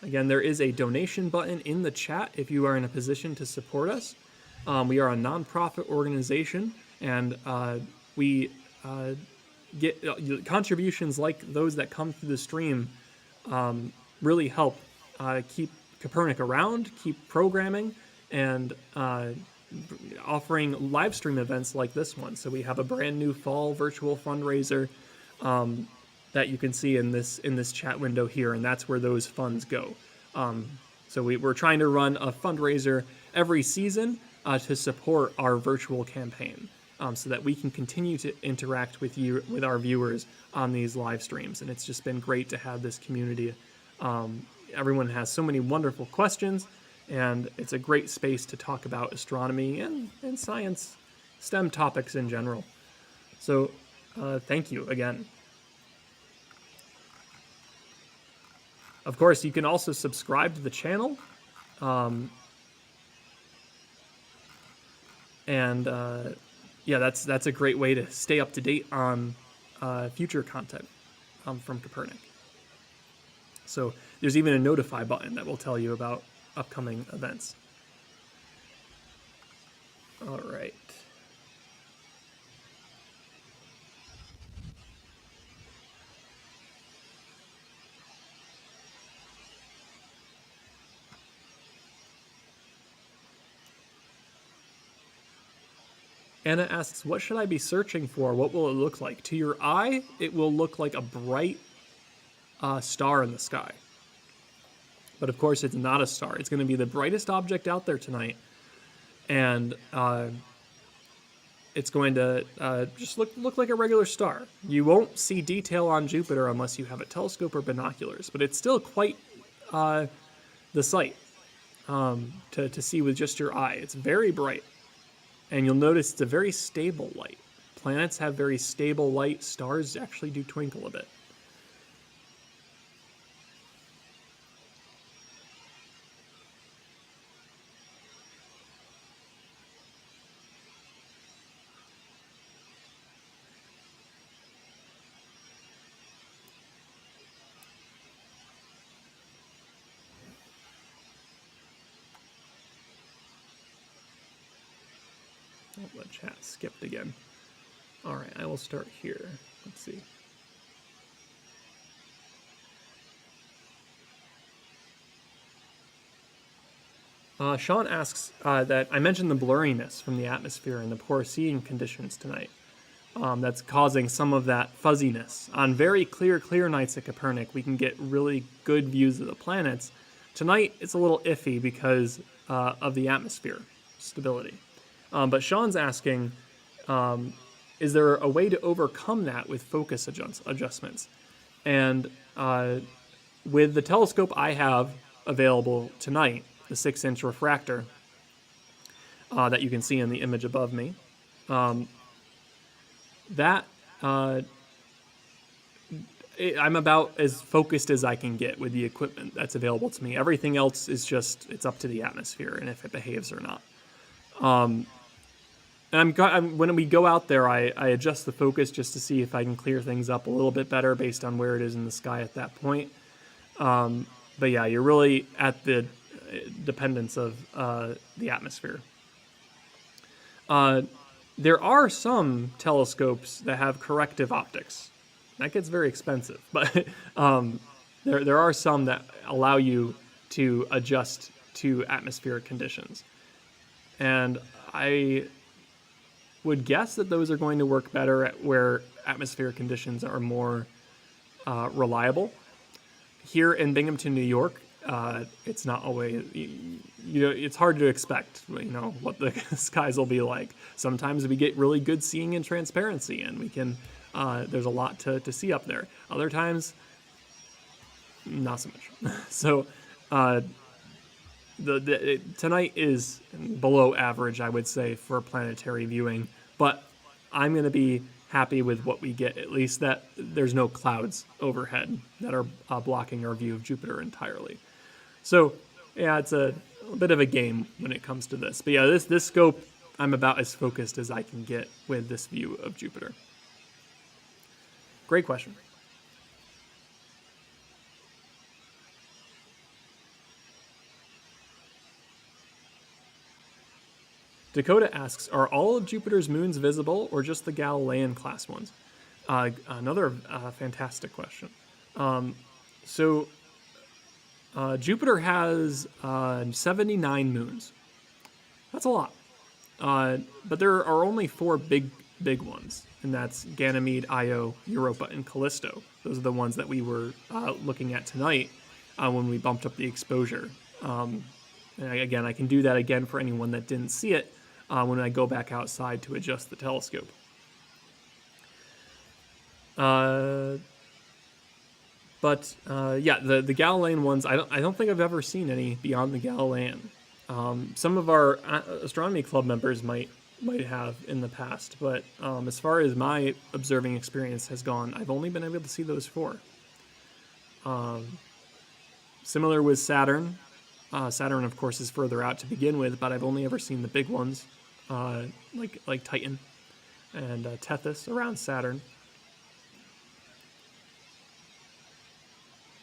Again, there is a donation button in the chat if you are in a position to support us. We are a nonprofit organization, and we get contributions like those that come through the stream really help keep Kopernik around, keep programming, and offering live stream events like this one. So we have a brand new fall virtual fundraiser that you can see in this chat window here, and that's where those funds go. So we're trying to run a fundraiser every season to support our virtual campaign, so that we can continue to interact with our viewers on these live streams. And it's just been great to have this community. Everyone has so many wonderful questions, and it's a great space to talk about astronomy and science, STEM topics in general. So thank you again. Of course, you can also subscribe to the channel. Yeah, that's a great way to stay up to date on future content from Kopernik. So there's even a notify button that will tell you about upcoming events. All right. Anna asks, what should I be searching for? What will it look like? To your eye, it will look like a bright star in the sky. But of course, it's not a star. It's going to be the brightest object out there tonight. And it's going to just look like a regular star. You won't see detail on Jupiter unless you have a telescope or binoculars. But it's still quite the sight to see with just your eye. It's very bright. And you'll notice it's a very stable light. Planets have very stable light. Stars actually do twinkle a bit. Oh, the chat skipped again. All right, I will start here. Let's see. Sean asks that I mentioned the blurriness from the atmosphere and the poor seeing conditions tonight. That's causing some of that fuzziness. On very clear nights at Kopernik, we can get really good views of the planets. Tonight, it's a little iffy because of the atmosphere stability. But Sean's asking, is there a way to overcome that with focus adjustments? And with the telescope I have available tonight, the 6-inch refractor that you can see in the image above me, I'm about as focused as I can get with the equipment that's available to me. Everything else is just, it's up to the atmosphere and if it behaves or not. And when we go out there, I adjust the focus just to see if I can clear things up a little bit better based on where it is in the sky at that point. But yeah, you're really at the dependence of the atmosphere. There are some telescopes that have corrective optics. That gets very expensive, but there are some that allow you to adjust to atmospheric conditions. And I would guess that those are going to work better at where atmospheric conditions are more reliable. Here in Binghamton, New York, it's not always, it's hard to expect, what the skies will be like. Sometimes we get really good seeing and transparency, and we can, there's a lot to see up there. Other times, not so much. So, tonight is below average, I would say, for planetary viewing, but I'm going to be happy with what we get, at least that there's no clouds overhead that are blocking our view of Jupiter entirely. So, yeah, it's a bit of a game when it comes to this. But yeah, this scope, I'm about as focused as I can get with this view of Jupiter. Great question. Dakota asks, are all of Jupiter's moons visible or just the Galilean class ones? Another fantastic question. Jupiter has 79 moons. That's a lot. But there are only 4 big ones, and that's Ganymede, Io, Europa, and Callisto. Those are the ones that we were looking at tonight when we bumped up the exposure. And again, I can do that again for anyone that didn't see it when I go back outside to adjust the telescope. Yeah, the Galilean ones, I don't think I've ever seen any beyond the Galilean. Some of our astronomy club members might have in the past, but as far as my observing experience has gone, I've only been able to see those 4. Similar with Saturn. Saturn, of course, is further out to begin with, but I've only ever seen the big ones, like Titan and Tethys around Saturn.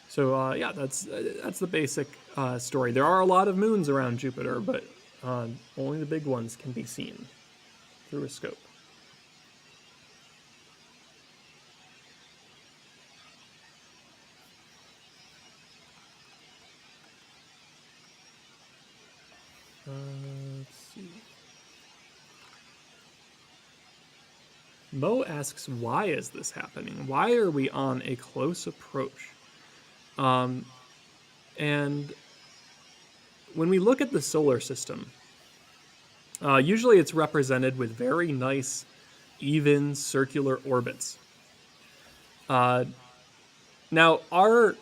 So yeah, that's the basic story. There are a lot of moons around Jupiter, but only the big ones can be seen through a scope. Let's see. Mo asks, why is this happening? Why are we on a close approach? And when we look at the solar system, usually it's represented with very nice, even circular orbits. Now, our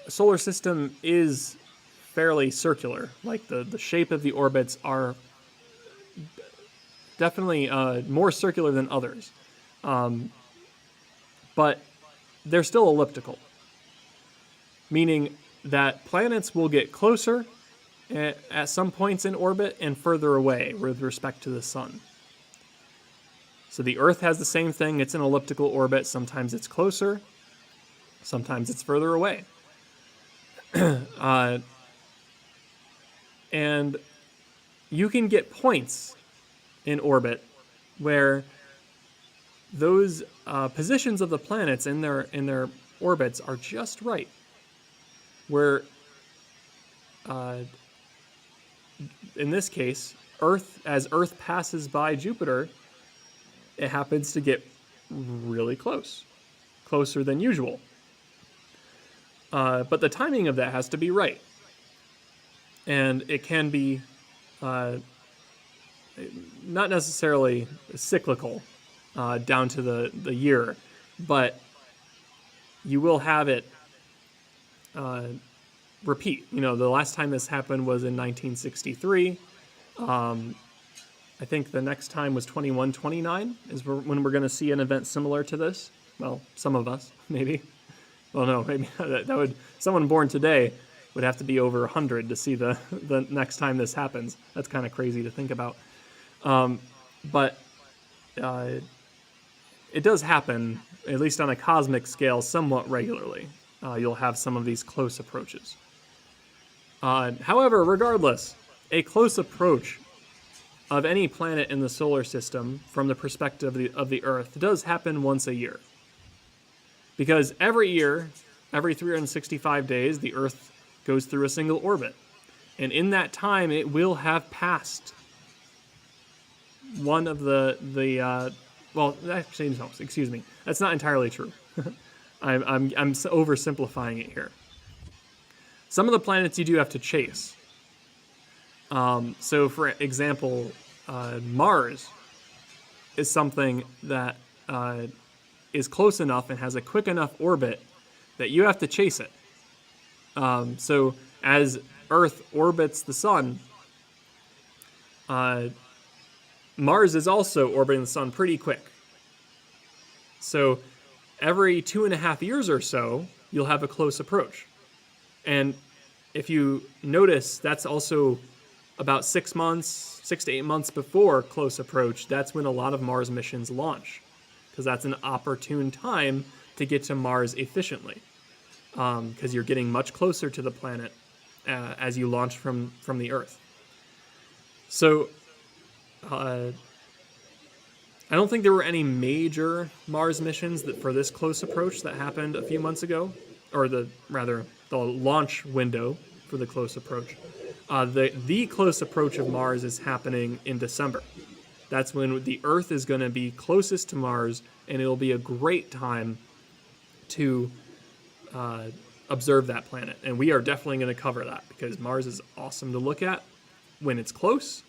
solar system is fairly circular. Like the shape of the orbits are definitely more circular than others. But they're still elliptical, meaning that planets will get closer at some points in orbit and further away with respect to the sun. So the Earth has the same thing. It's an elliptical orbit. Sometimes it's closer. Sometimes it's further away. And you can get points in orbit where those positions of the planets in their orbits are just right, where in this case, as Earth passes by Jupiter, it happens to get really close, closer than usual. But the timing of that has to be right. And it can be not necessarily cyclical down to the year, but you will have it repeat. You know, the last time this happened was in 1963. I think the next time was 2129 is when we're going to see an event similar to this. Well, some of us, maybe. Well, no, maybe that would, someone born today would have to be over 100 to see the next time this happens. That's kind of crazy to think about. But it does happen, at least on a cosmic scale, somewhat regularly. You'll have some of these close approaches. However, regardless, a close approach of any planet in the solar system from the perspective of the Earth does happen once a year. Because every year, every 365 days, the Earth goes through a single orbit. And in that time, it will have passed one of well, actually, no, excuse me. That's not entirely true. I'm oversimplifying it here. Some of the planets you do have to chase. So, for example, Mars is something that is close enough and has a quick enough orbit that you have to chase it. So, as Earth orbits the Sun, Mars is also orbiting the Sun pretty quick. So, every 2.5 years or so, you'll have a close approach. And if you notice, that's also about 6 to 8 months before close approach. That's when a lot of Mars missions launch, because that's an opportune time to get to Mars efficiently, because you're getting much closer to the planet as you launch from the Earth. So I don't think there were any major Mars missions for this close approach that happened a few months ago, or the launch window for the close approach. The close approach of Mars is happening in December. That's when the Earth is going to be closest to Mars, and it'll be a great time to observe that planet. And we are definitely going to cover that, because Mars is awesome to look at when it's close.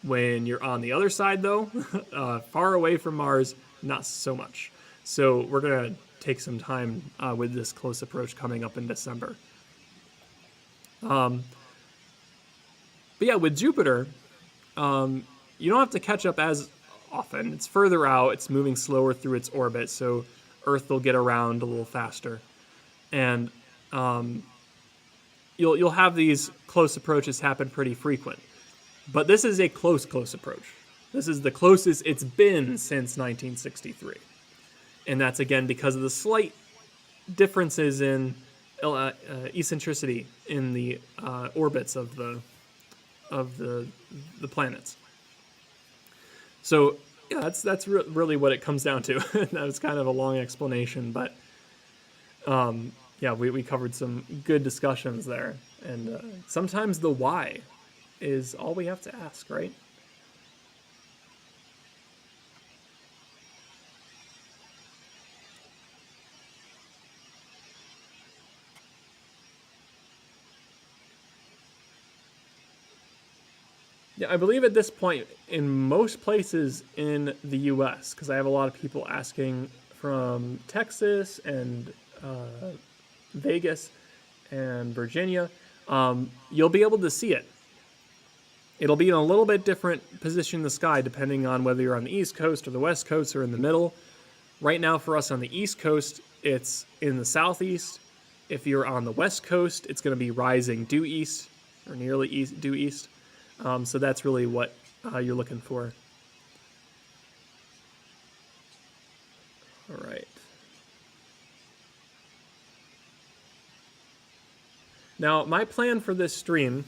When you're on the other side, though, far away from Mars, not so much. So we're going to take some time with this close approach coming up in December. But yeah, with Jupiter, you don't have to catch up as often. It's further out. It's moving slower through its orbit, so Earth will get around a little faster. And you'll have these close approaches happen pretty frequent. But this is a close approach. This is the closest it's been since 1963. And that's, again, because of the slight differences in eccentricity in the orbits of the planets. So yeah, that's really what it comes down to. That was kind of a long explanation, but yeah, we covered some good discussions there. And sometimes the why is all we have to ask, right? Yeah, I believe at this point, in most places in the U.S., because I have a lot of people asking from Texas and Vegas and Virginia, you'll be able to see it. It'll be in a little bit different position in the sky depending on whether you're on the East Coast or the West Coast or in the middle. Right now for us on the East Coast, it's in the southeast. If you're on the West Coast, it's going to be rising due east or nearly due east. So that's really what you're looking for. All right. Now, my plan for this stream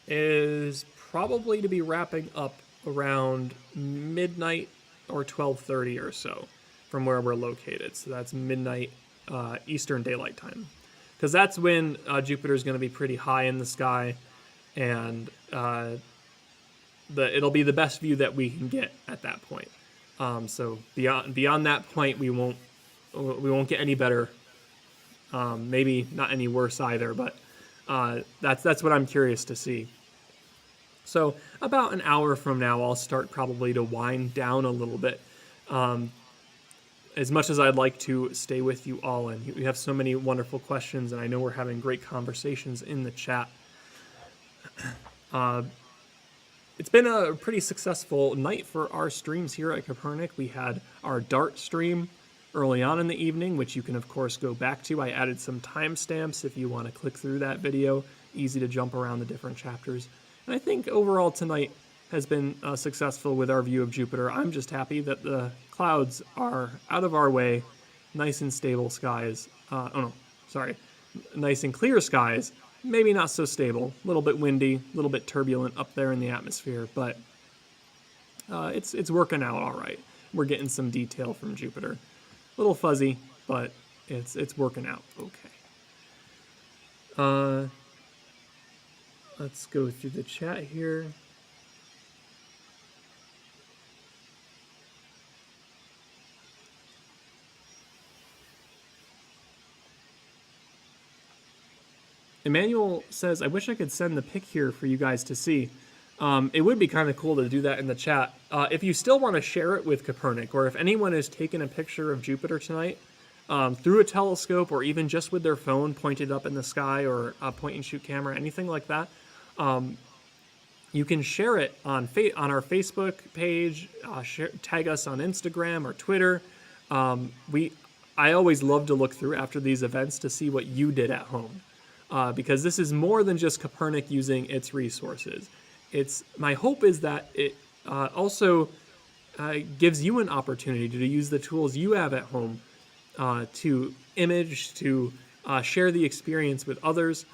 is probably to be wrapping up around midnight or 12:30 or so from where we're located. So that's midnight Eastern Daylight Time, because that's when Jupiter is going to be pretty high in the sky. and it'll be the best view that we can get at that point. So beyond that point, we won't get any better. Maybe not any worse either, but that's what I'm curious to see. So about an hour from now, I'll start probably to wind down a little bit. As much as I'd like to stay with you all, and you have so many wonderful questions, and I know we're having great conversations in the chat. It's been a pretty successful night for our streams here at Kopernik. We had our Dart stream early on in the evening, which you can, of course, go back to. I added some timestamps if you want to click through that video. Easy to jump around the different chapters. And I think overall tonight has been successful with our view of Jupiter. I'm just happy that the clouds are out of our way, nice and stable skies. Nice and clear skies. Maybe not so stable, a little bit windy, a little bit turbulent up there in the atmosphere, but it's working out all right. We're getting some detail from Jupiter. A little fuzzy, but it's working out okay. Let's go through the chat here. Emmanuel says, I wish I could send the pic here for you guys to see. It would be kind of cool to do that in the chat. If you still want to share it with Kopernik, or if anyone has taken a picture of Jupiter tonight through a telescope, or even just with their phone pointed up in the sky, or a point-and-shoot camera, anything like that, you can share it on our Facebook page, tag us on Instagram or Twitter. I always love to look through after these events to see what you did at home. Because this is more than just Kopernik using its resources. My hope is that it also gives you an opportunity to use the tools you have at home to image, to share the experience with others.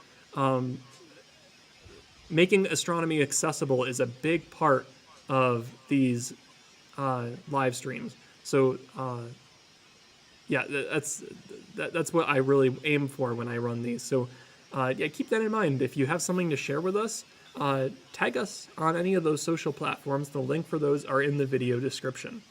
Making astronomy accessible is a big part of these live streams. So yeah, that's what I really aim for when I run these. So yeah, keep that in mind. If you have something to share with us, tag us on any of those social platforms. The link for those are in the video description.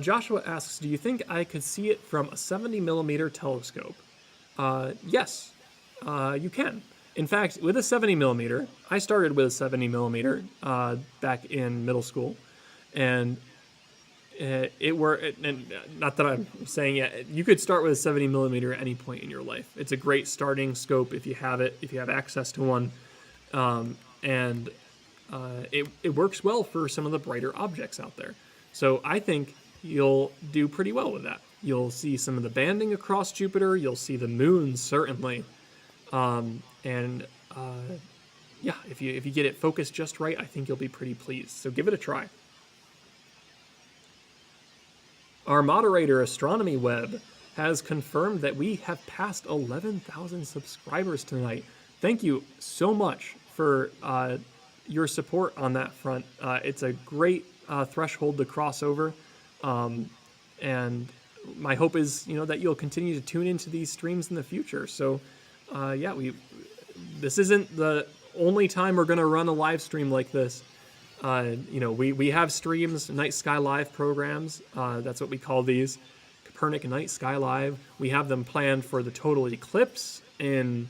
Joshua asks, do you think I could see it from a 70mm telescope? Yes, you can. In fact, with a 70mm, I started with a 70mm back in middle school, and it worked. And not that I'm saying yet, you could start with a 70mm at any point in your life. It's a great starting scope if you have it, if you have access to one, and it works well for some of the brighter objects out there. So I think you'll do pretty well with that. You'll see some of the banding across Jupiter. You'll see the moon, certainly. Yeah, if you get it focused just right, I think you'll be pretty pleased. So give it a try. Our moderator, Astronomy Web, has confirmed that we have passed 11,000 subscribers tonight. Thank you so much for your support on that front. It's a great threshold to cross over. And my hope is, that you'll continue to tune into these streams in the future. So, yeah, this isn't the only time we're going to run a live stream like this. We have streams, Night Sky Live programs. That's what we call these, Kopernik Night Sky Live. We have them planned for the total eclipse in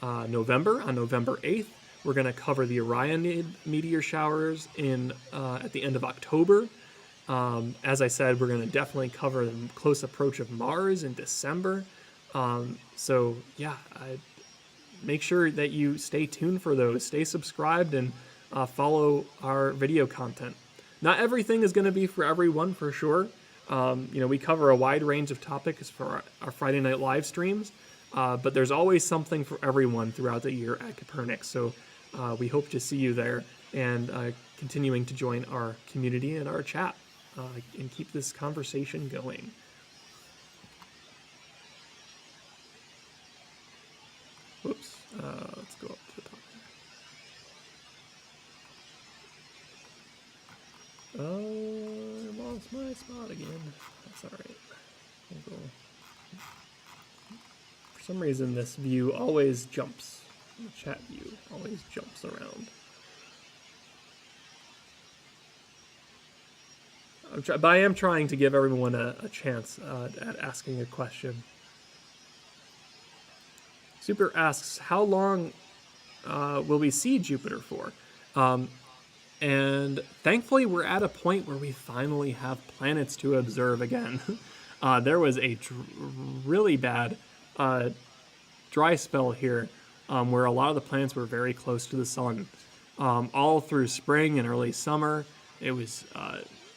November, on November 8th. We're going to cover the Orionid meteor showers at the end of October. As I said, we're going to definitely cover the close approach of Mars in December. So, yeah, make sure that you stay tuned for those. Stay subscribed and follow our video content. Not everything is going to be for everyone, for sure. We cover a wide range of topics for our Friday night live streams, but there's always something for everyone throughout the year at Kopernik. So we hope to see you there and continuing to join our community and our chat and keep this conversation going. Whoops. Let's go up to the top. I lost my spot again. That's all right. We'll go. For some reason, this view always jumps. The chat view always jumps around. But I am trying to give everyone a chance at asking a question. Super asks, how long will we see Jupiter for? And thankfully, we're at a point where we finally have planets to observe again. There was a really bad dry spell here where a lot of the planets were very close to the sun. All through spring and early summer, it was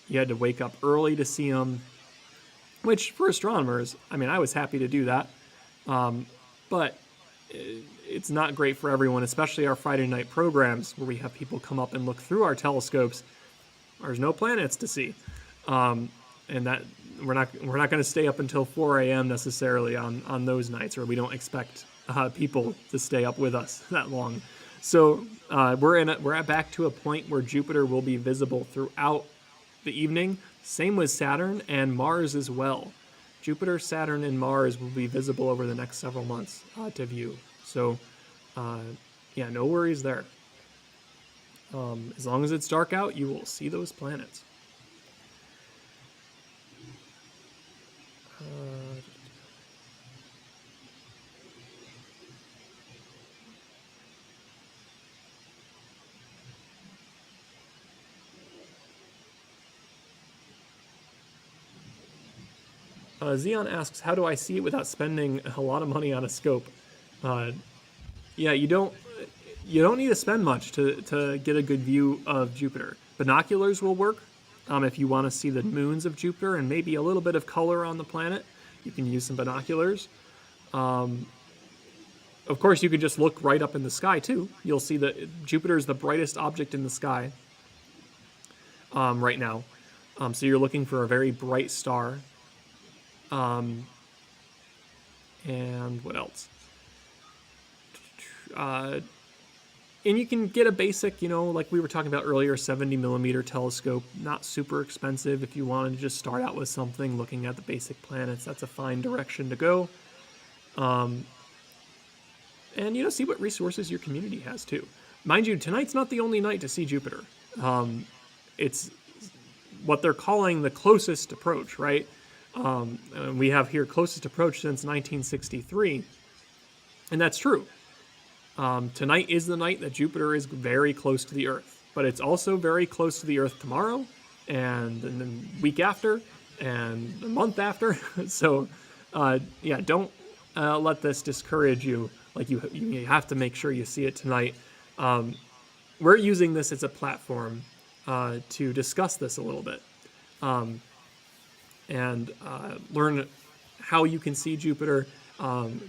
you had to wake up early to see them, which for astronomers, I mean, I was happy to do that. But it's not great for everyone, especially our Friday night programs where we have people come up and look through our telescopes. There's no planets to see, and that we're not going to stay up until 4 a.m. necessarily on those nights, or we don't expect people to stay up with us that long. So we're back to a point where Jupiter will be visible throughout the evening. Same with Saturn and Mars as well. Jupiter, Saturn, and Mars will be visible over the next several months to view. So, yeah, no worries there. As long as it's dark out, you will see those planets. Xeon asks, how do I see it without spending a lot of money on a scope? Yeah, you don't need to spend much to get a good view of Jupiter. Binoculars will work if you want to see the moons of Jupiter and maybe a little bit of color on the planet. You can use some binoculars. Of course, you could just look right up in the sky too. You'll see that Jupiter is the brightest object in the sky right now. So you're looking for a very bright star. And what else? And you can get a basic, like we were talking about earlier, 70 millimeter telescope. Not super expensive if you wanted to just start out with something, looking at the basic planets. That's a fine direction to go. And, see what resources your community has too. Mind you, tonight's not the only night to see Jupiter. It's what they're calling the closest approach, right? We have here closest approach since 1963. And that's true. Tonight is the night that Jupiter is very close to the Earth, but it's also very close to the Earth tomorrow, and the week after, and the month after. So, yeah, don't let this discourage you. Like you have to make sure you see it tonight. We're using this as a platform to discuss this a little bit, and learn how you can see Jupiter.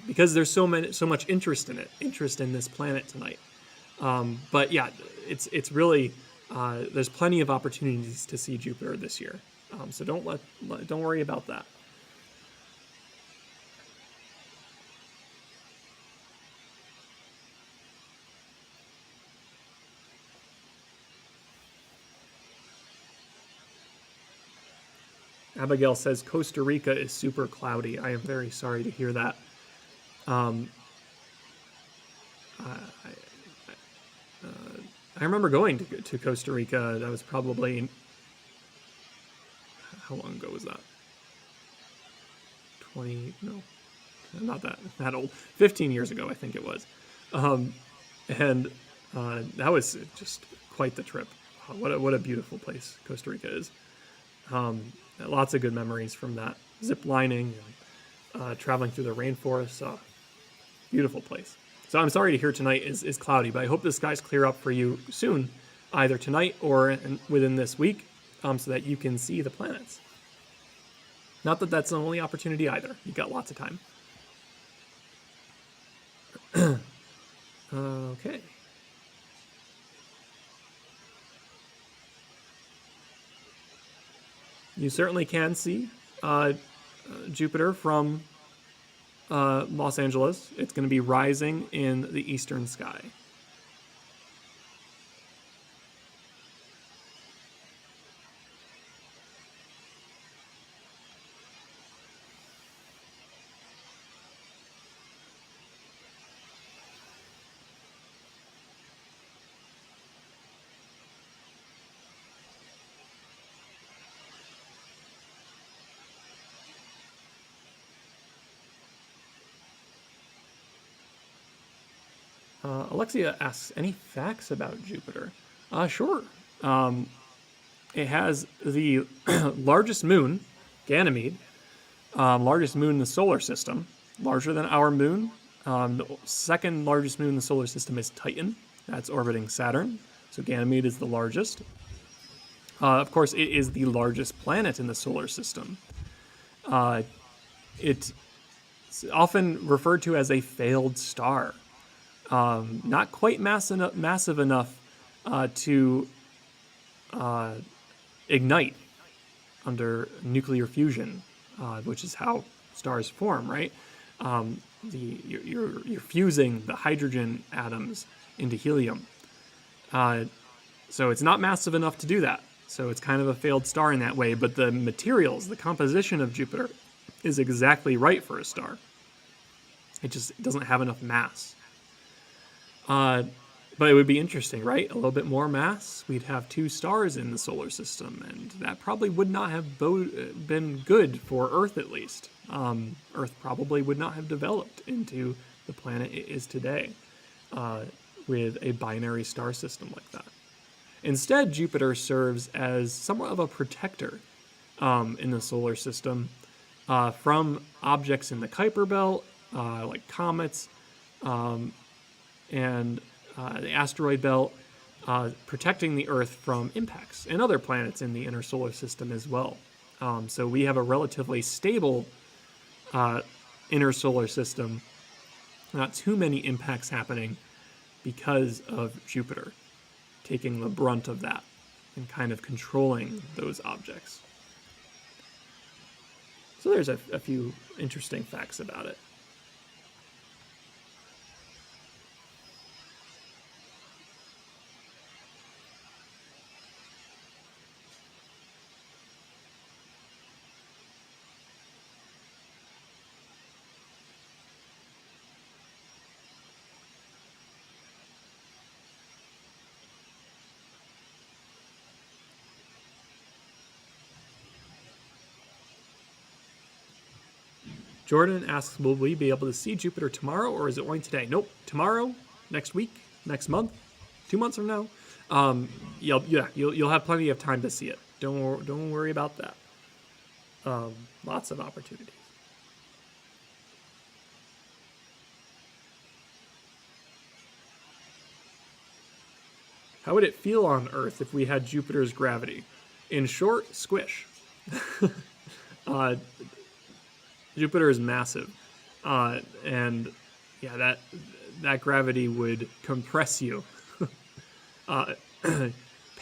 Because there's so much interest in this planet tonight. But yeah, it's really there's plenty of opportunities to see Jupiter this year. So don't worry about that. Abigail says Costa Rica is super cloudy. I am very sorry to hear that. I remember going to Costa Rica. That was probably, how long ago was that? 20, no, not that old. 15 years ago, I think it was. And that was just quite the trip. What a beautiful place Costa Rica is. Lots of good memories from that. Zip lining and traveling through the rainforest. Beautiful place. So I'm sorry to hear tonight is cloudy, but I hope the skies clear up for you soon, either tonight or within this week, so that you can see the planets. Not that that's the only opportunity either. You've got lots of time. Okay. You certainly can see Jupiter from Los Angeles. It's going to be rising in the eastern sky. Alexia asks, any facts about Jupiter? Sure. It has the largest moon, Ganymede, largest moon in the solar system, larger than our moon. The second largest moon in the solar system is Titan. That's orbiting Saturn. So Ganymede is the largest. Of course, it is the largest planet in the solar system. It's often referred to as a failed star. Not quite massive enough to ignite under nuclear fusion, which is how stars form, right? You're fusing the hydrogen atoms into helium. So it's not massive enough to do that. So it's kind of a failed star in that way, but the materials, the composition of Jupiter is exactly right for a star. It just doesn't have enough mass. But it would be interesting, right? A little bit more mass, we'd have 2 stars in the solar system, and that probably would not have been good for Earth, at least. Earth probably would not have developed into the planet it is today with a binary star system like that. Instead, Jupiter serves as somewhat of a protector in the solar system from objects in the Kuiper belt, like comets, and the asteroid belt, protecting the Earth from impacts, and other planets in the inner solar system as well. So we have a relatively stable inner solar system, not too many impacts happening because of Jupiter taking the brunt of that and kind of controlling those objects. So there's a few interesting facts about it. Jordan asks, will we be able to see Jupiter tomorrow, or is it only today? Nope, tomorrow, next week, next month, 2 months from now. You'll have plenty of time to see it. Don't worry about that. Lots of opportunities. How would it feel on Earth if we had Jupiter's gravity? In short, squish. Jupiter is massive, and yeah, that gravity would compress you.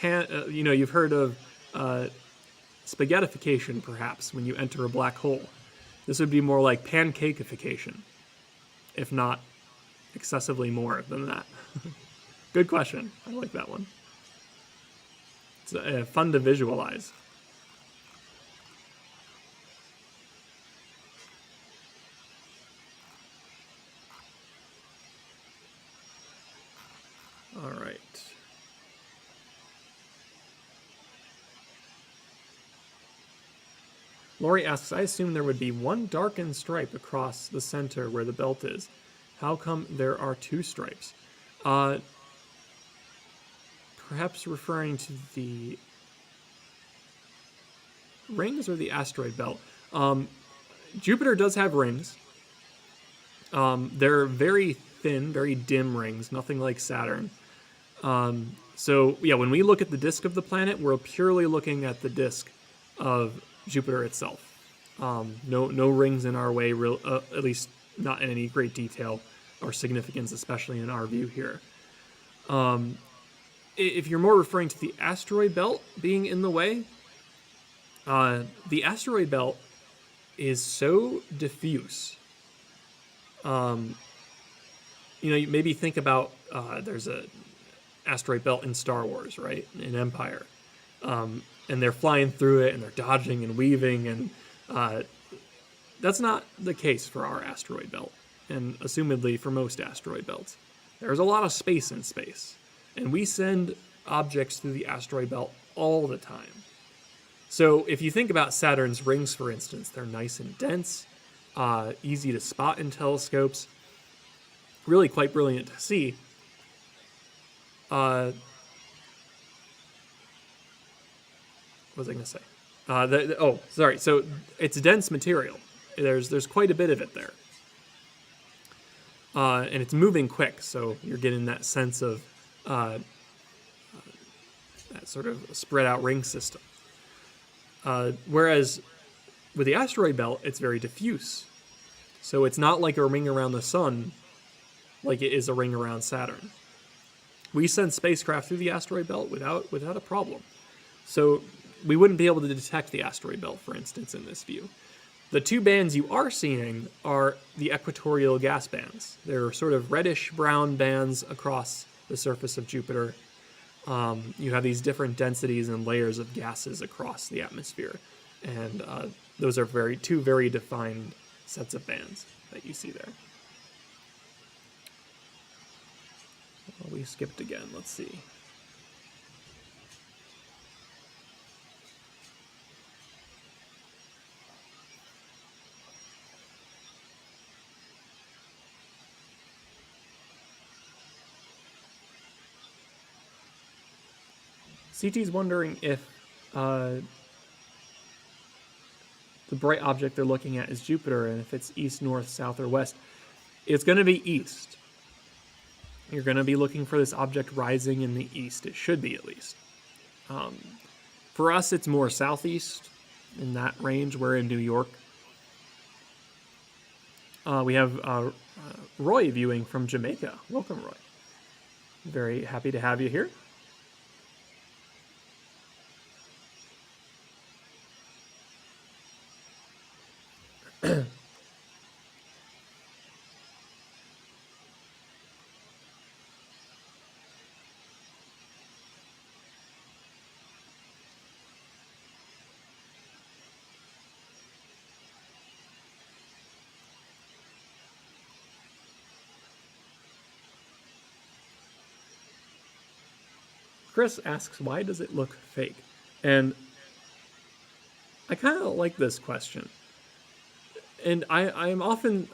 You've heard of spaghettification, perhaps, when you enter a black hole. This would be more like pancakeification, if not excessively more than that. Good question. I like that one. It's fun to visualize. All right. Lori asks, I assume there would be one darkened stripe across the center where the belt is. How come there are 2 stripes? Perhaps referring to the rings or the asteroid belt. Jupiter does have rings. They're very thin, very dim rings, nothing like Saturn. So yeah, when we look at the disk of the planet, we're purely looking at the disk of Jupiter itself. No rings in our way, at least not in any great detail or significance, especially in our view here. If you're more referring to the asteroid belt being in the way, the asteroid belt is so diffuse. You maybe think about there's a asteroid belt in Star Wars, right? In Empire. And they're flying through it and they're dodging and weaving, and that's not the case for our asteroid belt, and assumedly for most asteroid belts. There's a lot of space in space, and we send objects through the asteroid belt all the time. So if you think about Saturn's rings, for instance, they're nice and dense, easy to spot in telescopes, really quite brilliant to see. what was I going to say? Sorry. So it's dense material. There's quite a bit of it there. And it's moving quick, so you're getting that sense of that sort of spread out ring system. Whereas with the asteroid belt, it's very diffuse. So it's not like a ring around the sun like it is a ring around Saturn. We send spacecraft through the asteroid belt without a problem. So we wouldn't be able to detect the asteroid belt, for instance, in this view. The two bands you are seeing are the equatorial gas bands. They're sort of reddish-brown bands across the surface of Jupiter. You have these different densities and layers of gases across the atmosphere. And those are two very defined sets of bands that you see there. Well, we skipped again. Let's see. CT's wondering if the bright object they're looking at is Jupiter, and if it's east, north, south, or west. It's going to be east. You're going to be looking for this object rising in the east. It should be, at least. For us, it's more southeast in that range. We're in New York. We have Roy viewing from Jamaica. Welcome, Roy. Very happy to have you here. Chris asks, why does it look fake? And I kind of like this question. And I am often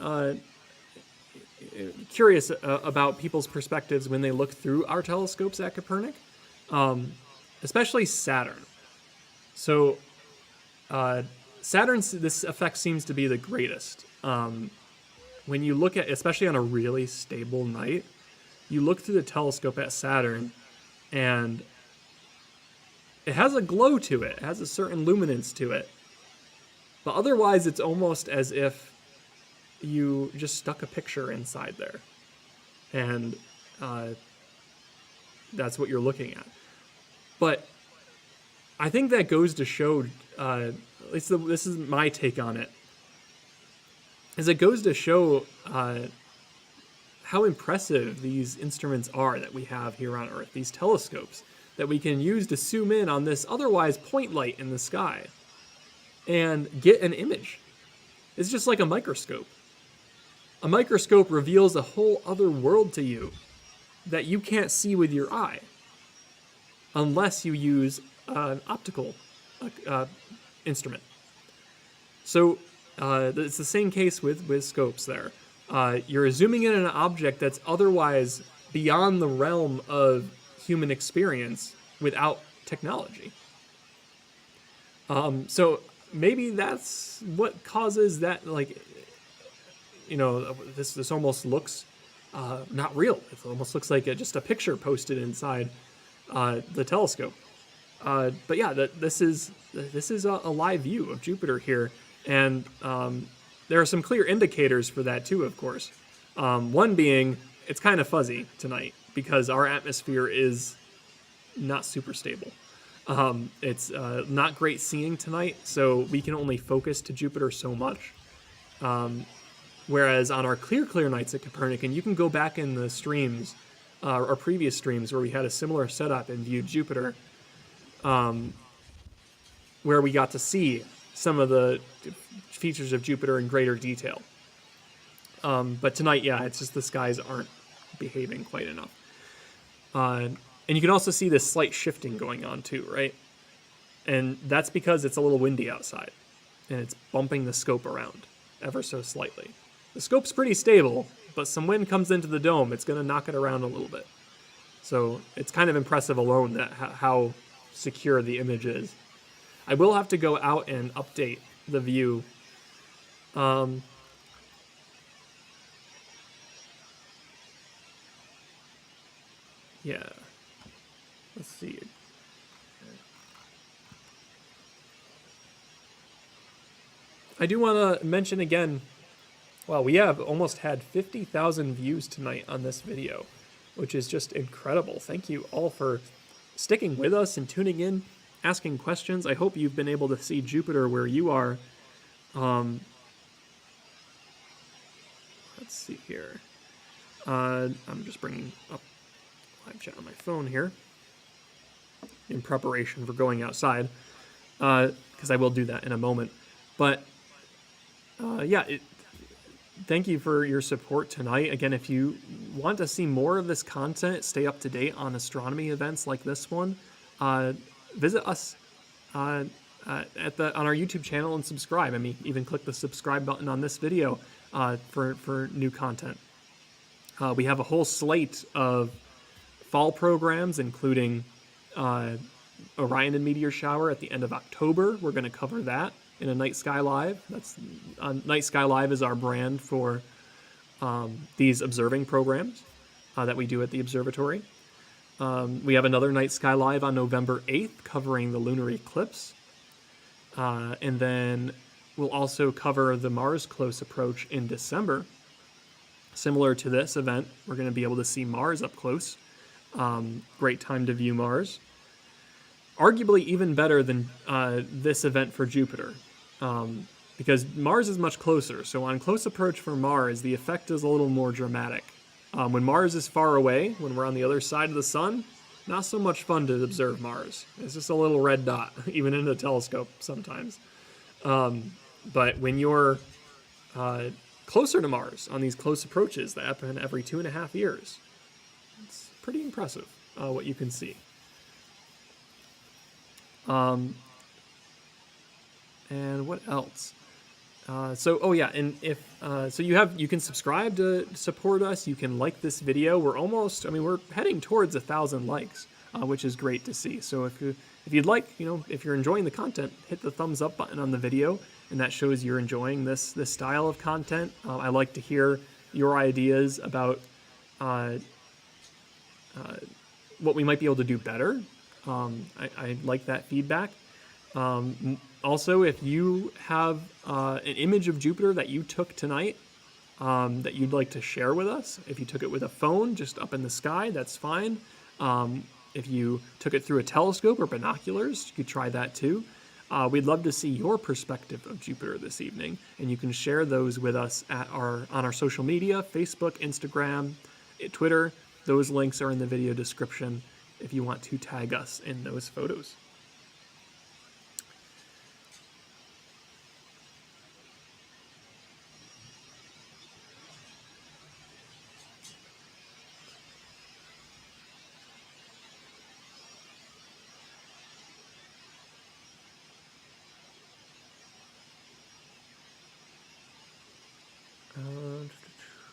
curious about people's perspectives when they look through our telescopes at Kopernik, especially Saturn. So Saturn's, this effect seems to be the greatest. When you look at, especially on a really stable night, you look through the telescope at Saturn, and it has a glow to it. It has a certain luminance to it. But otherwise, it's almost as if you just stuck a picture inside there. And that's what you're looking at. But I think that goes to show, at least this is my take on it, is it goes to show how impressive these instruments are that we have here on Earth, these telescopes that we can use to zoom in on this otherwise point light in the sky and get an image. It's just like a microscope. A microscope reveals a whole other world to you that you can't see with your eye unless you use an optical instrument. So it's the same case with scopes there. You're zooming in on an object that's otherwise beyond the realm of human experience without technology. So maybe that's what causes that, like, you know, this almost looks not real. It almost looks like just a picture posted inside the telescope. But yeah, this is a live view of Jupiter here, and there are some clear indicators for that too, of course. One being, it's kind of fuzzy tonight because our atmosphere is not super stable. It's not great seeing tonight, so we can only focus to Jupiter so much. Whereas on our clear nights at Kopernik, and you can go back in the streams, or previous streams where we had a similar setup and viewed Jupiter, where we got to see some of the features of Jupiter in greater detail. But tonight, yeah, it's just the skies aren't behaving quite enough. And you can also see this slight shifting going on too, right? And that's because it's a little windy outside, and it's bumping the scope around ever so slightly. The scope's pretty stable, but some wind comes into the dome, it's going to knock it around a little bit. So it's kind of impressive alone that how secure the image is. I will have to go out and update the view. Yeah. Let's see. I do want to mention again, well, we have almost had 50,000 views tonight on this video, which is just incredible. Thank you all for sticking with us and tuning in, asking questions. I hope you've been able to see Jupiter where you are. Let's see here. I'm just bringing up live chat on my phone here in preparation for going outside, because I will do that in a moment. But yeah, thank you for your support tonight. Again, if you want to see more of this content, stay up to date on astronomy events like this one, visit us on our YouTube channel and subscribe. I mean, even click the subscribe button on this video for new content. We have a whole slate of fall programs, including Orion and Meteor Shower at the end of October. We're going to cover that in a Night Sky Live. Night Sky Live is our brand for these observing programs that we do at the observatory. We have another Night Sky Live on November 8th covering the lunar eclipse. And then we'll also cover the Mars close approach in December. Similar to this event, we're going to be able to see Mars up close. Great time to view Mars. Arguably even better than this event for Jupiter, because Mars is much closer. So on close approach for Mars, the effect is a little more dramatic. When Mars is far away, when we're on the other side of the sun, not so much fun to observe Mars. It's just a little red dot, even in a telescope sometimes. But when you're closer to Mars on these close approaches that happen every 2.5 years, it's pretty impressive what you can see. And what else? Oh yeah, and if so, you can subscribe to support us. You can like this video. We're heading towards 1,000 likes, which is great to see. So if you'd like, if you're enjoying the content, hit the thumbs up button on the video, and that shows you're enjoying this style of content. I like to hear your ideas about what we might be able to do better. I like that feedback. Also, if you have an image of Jupiter that you took tonight that you'd like to share with us, if you took it with a phone just up in the sky, that's fine. If you took it through a telescope or binoculars, you could try that too. We'd love to see your perspective of Jupiter this evening, and you can share those with us on our social media, Facebook, Instagram, Twitter. Those links are in the video description if you want to tag us in those photos.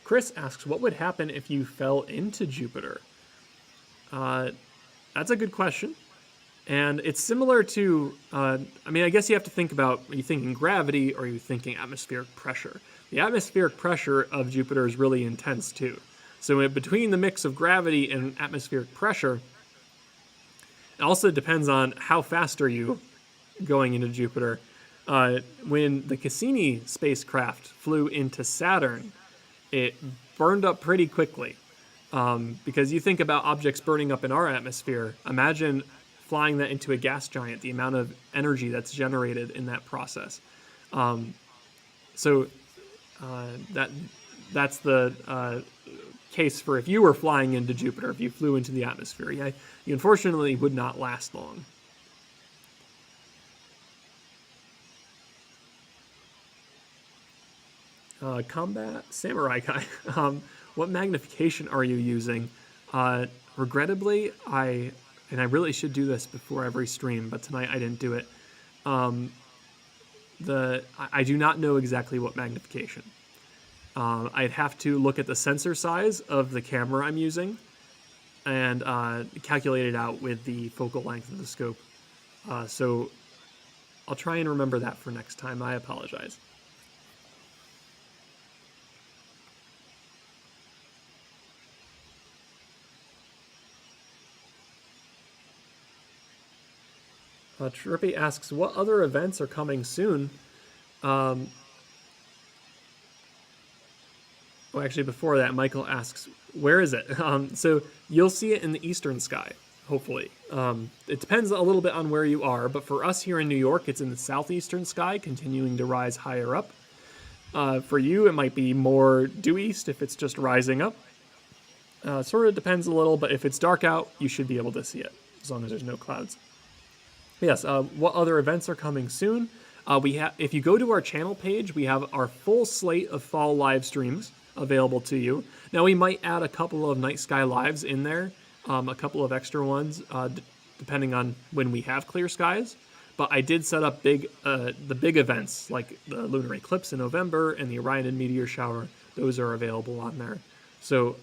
Chris asks, what would happen if you fell into Jupiter? That's a good question. And it's similar to, I guess you have to think about, are you thinking gravity or are you thinking atmospheric pressure? The atmospheric pressure of Jupiter is really intense too. So between the mix of gravity and atmospheric pressure, it also depends on how fast are you going into Jupiter. When the Cassini spacecraft flew into Saturn, it burned up pretty quickly. Because you think about objects burning up in our atmosphere, imagine flying that into a gas giant, the amount of energy that's generated in that process. That's the case for if you were flying into Jupiter, if you flew into the atmosphere. Yeah, you unfortunately would not last long. Combat Samurai Guy. What magnification are you using? Regrettably, I really should do this before every stream, but tonight I didn't do it. I do not know exactly what magnification. I'd have to look at the sensor size of the camera I'm using and calculate it out with the focal length of the scope. So I'll try and remember that for next time. I apologize. Trippy asks, what other events are coming soon? Well, actually, before that, Michael asks, where is it? So you'll see it in the eastern sky, hopefully. It depends a little bit on where you are, but for us here in New York, it's in the southeastern sky, continuing to rise higher up. For you, it might be more due east if it's just rising up. Sort of depends a little, but if it's dark out, you should be able to see it, as long as there's no clouds. Yes, what other events are coming soon? If you go to our channel page, we have our full slate of fall live streams available to you. Now, we might add a couple of night sky lives in there, a couple of extra ones, depending on when we have clear skies. But I did set up the big events, like the lunar eclipse in November and the Orion meteor shower. Those are available on there. So,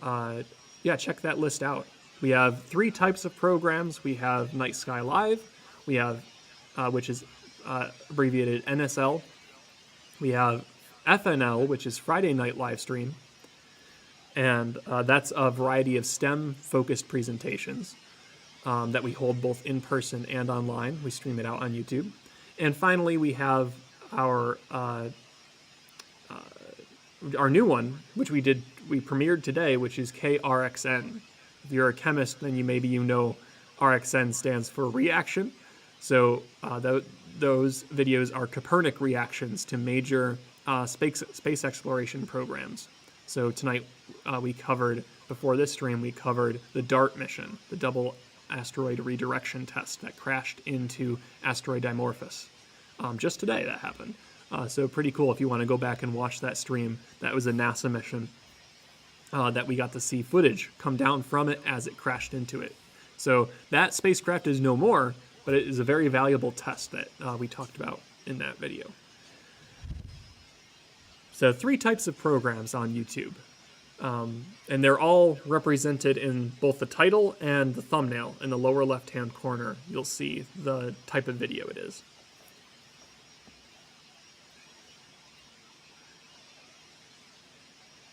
yeah, check that list out. We have 3 types of programs. We have Night Sky Live. We have, which is abbreviated NSL. We have FNL, which is Friday Night Live Stream. And that's a variety of STEM-focused presentations that we hold both in person and online. We stream it out on YouTube. And finally, we have our new one, which we premiered today, which is KRXN. If you're a chemist, then you know RXN stands for reaction. So those videos are Kopernik reactions to major space exploration programs. So tonight before this stream, we covered the DART mission, the double asteroid redirection test that crashed into asteroid Dimorphos. Just today that happened. So pretty cool if you want to go back and watch that stream. That was a NASA mission that we got to see footage come down from it as it crashed into it. So that spacecraft is no more, but it is a very valuable test that we talked about in that video. So 3 types of programs on YouTube. And they're all represented in both the title and the thumbnail. In the lower left-hand corner, you'll see the type of video it is.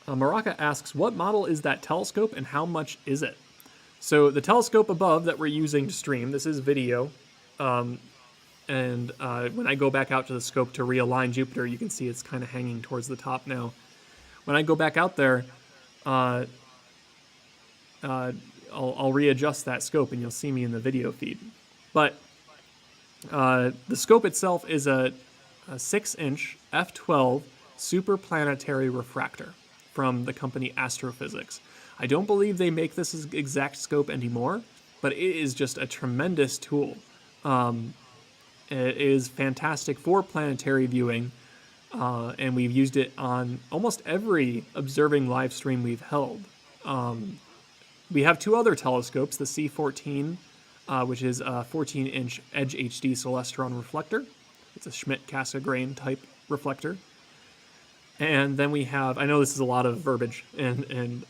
Maraka asks, what model is that telescope and how much is it? So the telescope above that we're using to stream, this is video. And when I go back out to the scope to realign Jupiter, you can see it's kind of hanging towards the top now. When I go back out there, I'll readjust that scope and you'll see me in the video feed. But the scope itself is a 6-inch f12 superplanetary refractor from the company Astrophysics. I don't believe they make this exact scope anymore, but it is just a tremendous tool. It is fantastic for planetary viewing, and we've used it on almost every observing live stream we've held. We have 2 other telescopes, the C14, which is a 14-inch Edge HD Celestron reflector. It's a Schmidt-Cassegrain type reflector. And then we have, I know this is a lot of verbiage and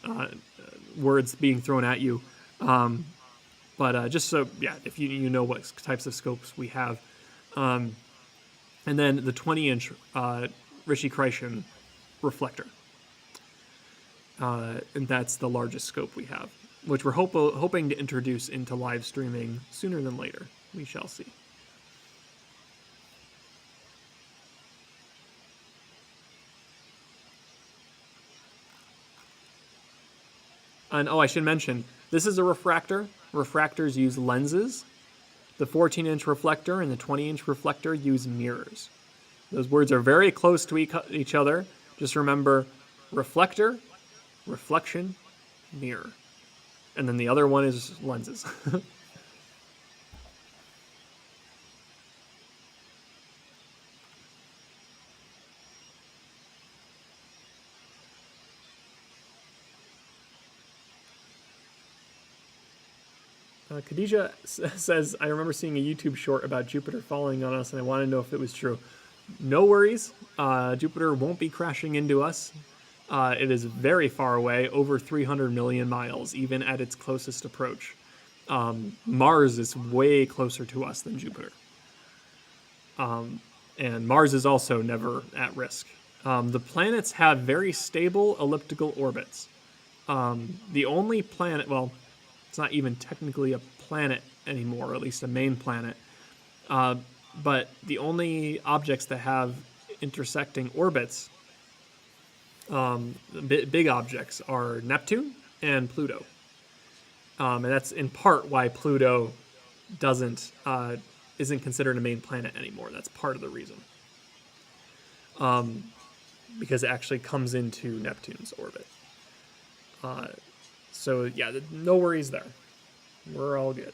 words being thrown at you, but just so, yeah, if you know what types of scopes we have. And then the 20-inch Ritchie-Kreischen reflector. And that's the largest scope we have, which we're hoping to introduce into live streaming sooner than later. We shall see. And I should mention, this is a refractor. Refractors use lenses. The 14-inch reflector and the 20-inch reflector use mirrors. Those words are very close to each other. Just remember reflector, reflection, mirror. And then the other one is lenses. Khadijah says, I remember seeing a YouTube short about Jupiter falling on us, and I want to know if it was true. No worries. Jupiter won't be crashing into us. It is very far away, over 300 million miles, even at its closest approach. Mars is way closer to us than Jupiter. And Mars is also never at risk. The planets have very stable elliptical orbits. The only planet, well, it's not even technically a planet anymore, or at least a main planet, but the only objects that have intersecting orbits, big objects, are Neptune and Pluto. And that's in part why Pluto isn't considered a main planet anymore. That's part of the reason. Because it actually comes into Neptune's orbit. So yeah, no worries there. We're all good.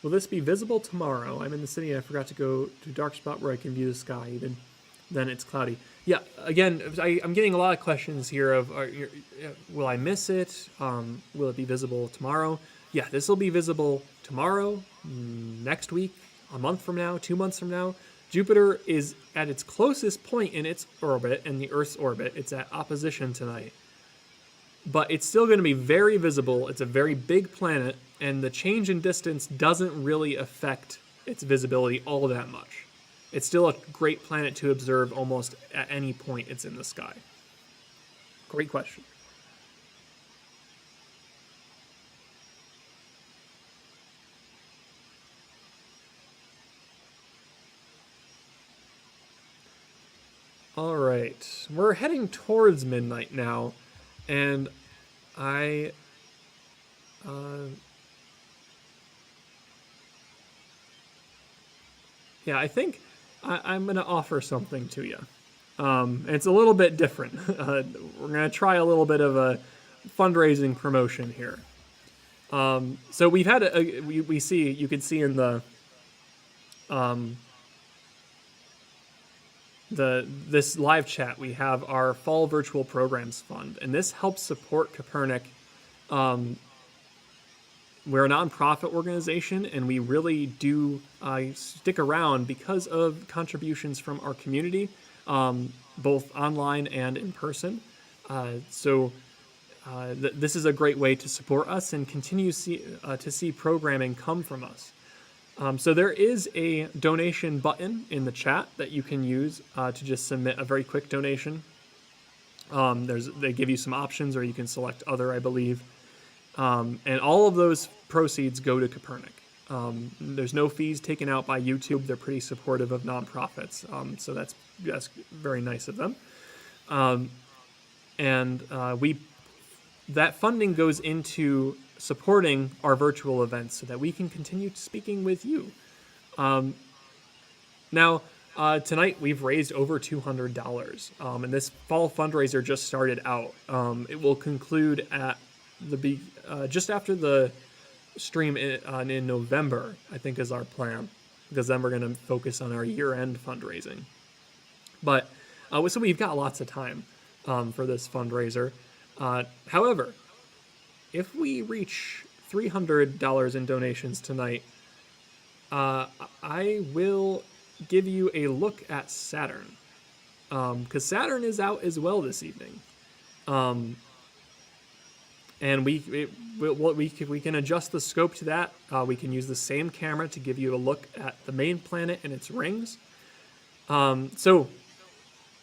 Will this be visible tomorrow? I'm in the city and I forgot to go to a dark spot where I can view the sky. Even then it's cloudy. Yeah, again, I'm getting a lot of questions here of, will I miss it? Will it be visible tomorrow? Yeah, this will be visible tomorrow, next week, a month from now, 2 months from now. Jupiter is at its closest point in its orbit, in the Earth's orbit. It's at opposition tonight. But it's still going to be very visible. It's a very big planet, and the change in distance doesn't really affect its visibility all that much. It's still a great planet to observe almost at any point it's in the sky. Great question. All right, we're heading towards midnight now, and I think I'm going to offer something to you. It's a little bit different. We're going to try a little bit of a fundraising promotion here. So we've had we see, you can see in this live chat, we have our Fall Virtual Programs Fund, and this helps support Kopernik. We're a nonprofit organization, and we really do stick around because of contributions from our community, both online and in person. This is a great way to support us and continue to see programming come from us. So there is a donation button in the chat that you can use to just submit a very quick donation. They give you some options, or you can select other, I believe. And all of those proceeds go to Kopernik. There's no fees taken out by YouTube. They're pretty supportive of nonprofits, so that's very nice of them. That funding goes into supporting our virtual events so that we can continue speaking with you. Now, tonight we've raised over $200, and this fall fundraiser just started out. It will conclude at just after the stream in November, I think, is our plan, because then we're going to focus on our year-end fundraising. But so we've got lots of time for this fundraiser. However, if we reach $300 in donations tonight, I will give you a look at Saturn, because Saturn is out as well this evening. And we can adjust the scope to that. We can use the same camera to give you a look at the main planet and its rings. So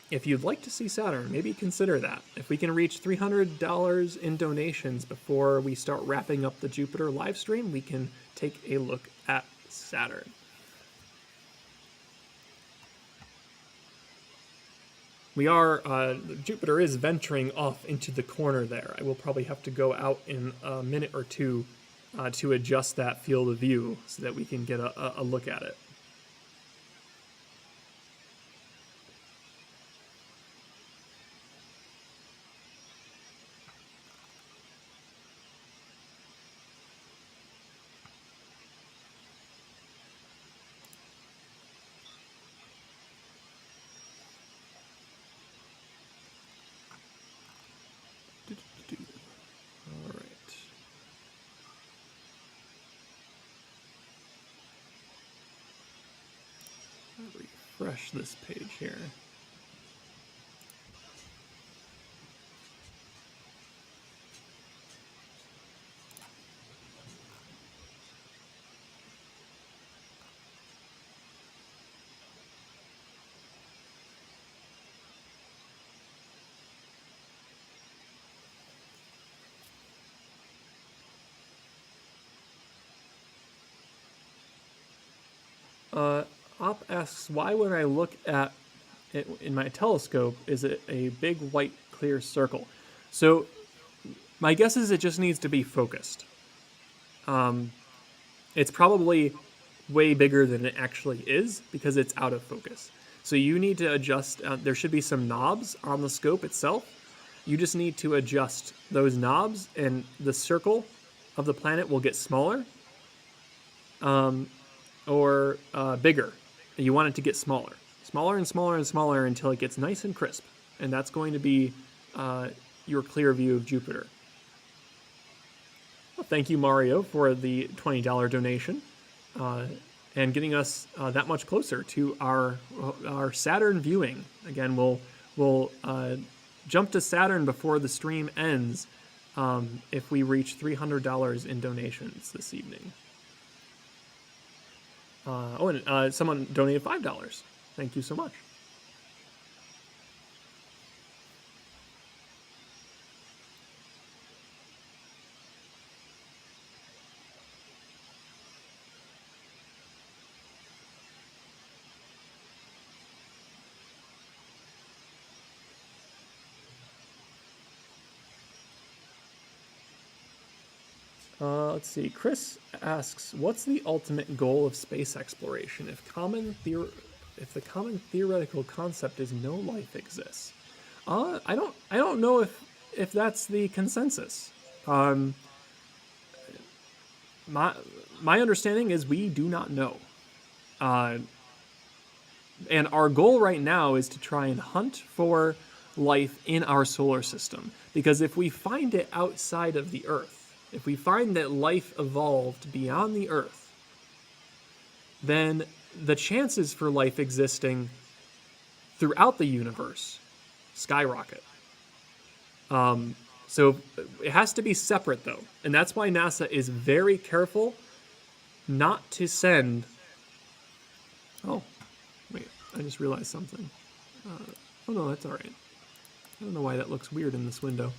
if you'd like to see Saturn, maybe consider that. If we can reach $300 in donations before we start wrapping up the Jupiter live stream, we can take a look at Saturn. Jupiter is venturing off into the corner there. I will probably have to go out in a minute or two to adjust that field of view so that we can get a look at it. refresh this page here. Op asks, why when I look at it in my telescope, is it a big white clear circle? So my guess is it just needs to be focused. It's probably way bigger than it actually is because it's out of focus. So you need to adjust, there should be some knobs on the scope itself. You just need to adjust those knobs and the circle of the planet will get smaller or bigger. You want it to get smaller. Smaller and smaller and smaller until it gets nice and crisp. And that's going to be your clear view of Jupiter. Well, thank you, Mario, for the $20 donation and getting us that much closer to our Saturn viewing. Again, we'll jump to Saturn before the stream ends if we reach $300 in donations this evening. And someone donated $5. Thank you so much. Let's see. Chris asks, "What's the ultimate goal of space exploration? If the common theoretical concept is no life exists." I don't know if that's the consensus. My understanding is we do not know. And our goal right now is to try and hunt for life in our solar system, because if we find it outside of the Earth, if we find that life evolved beyond the Earth, then the chances for life existing throughout the universe skyrocket. So it has to be separate, though. And that's why NASA is very careful not to send... Oh, wait, I just realized something. Oh, no, that's all right. I don't know why that looks weird in this window.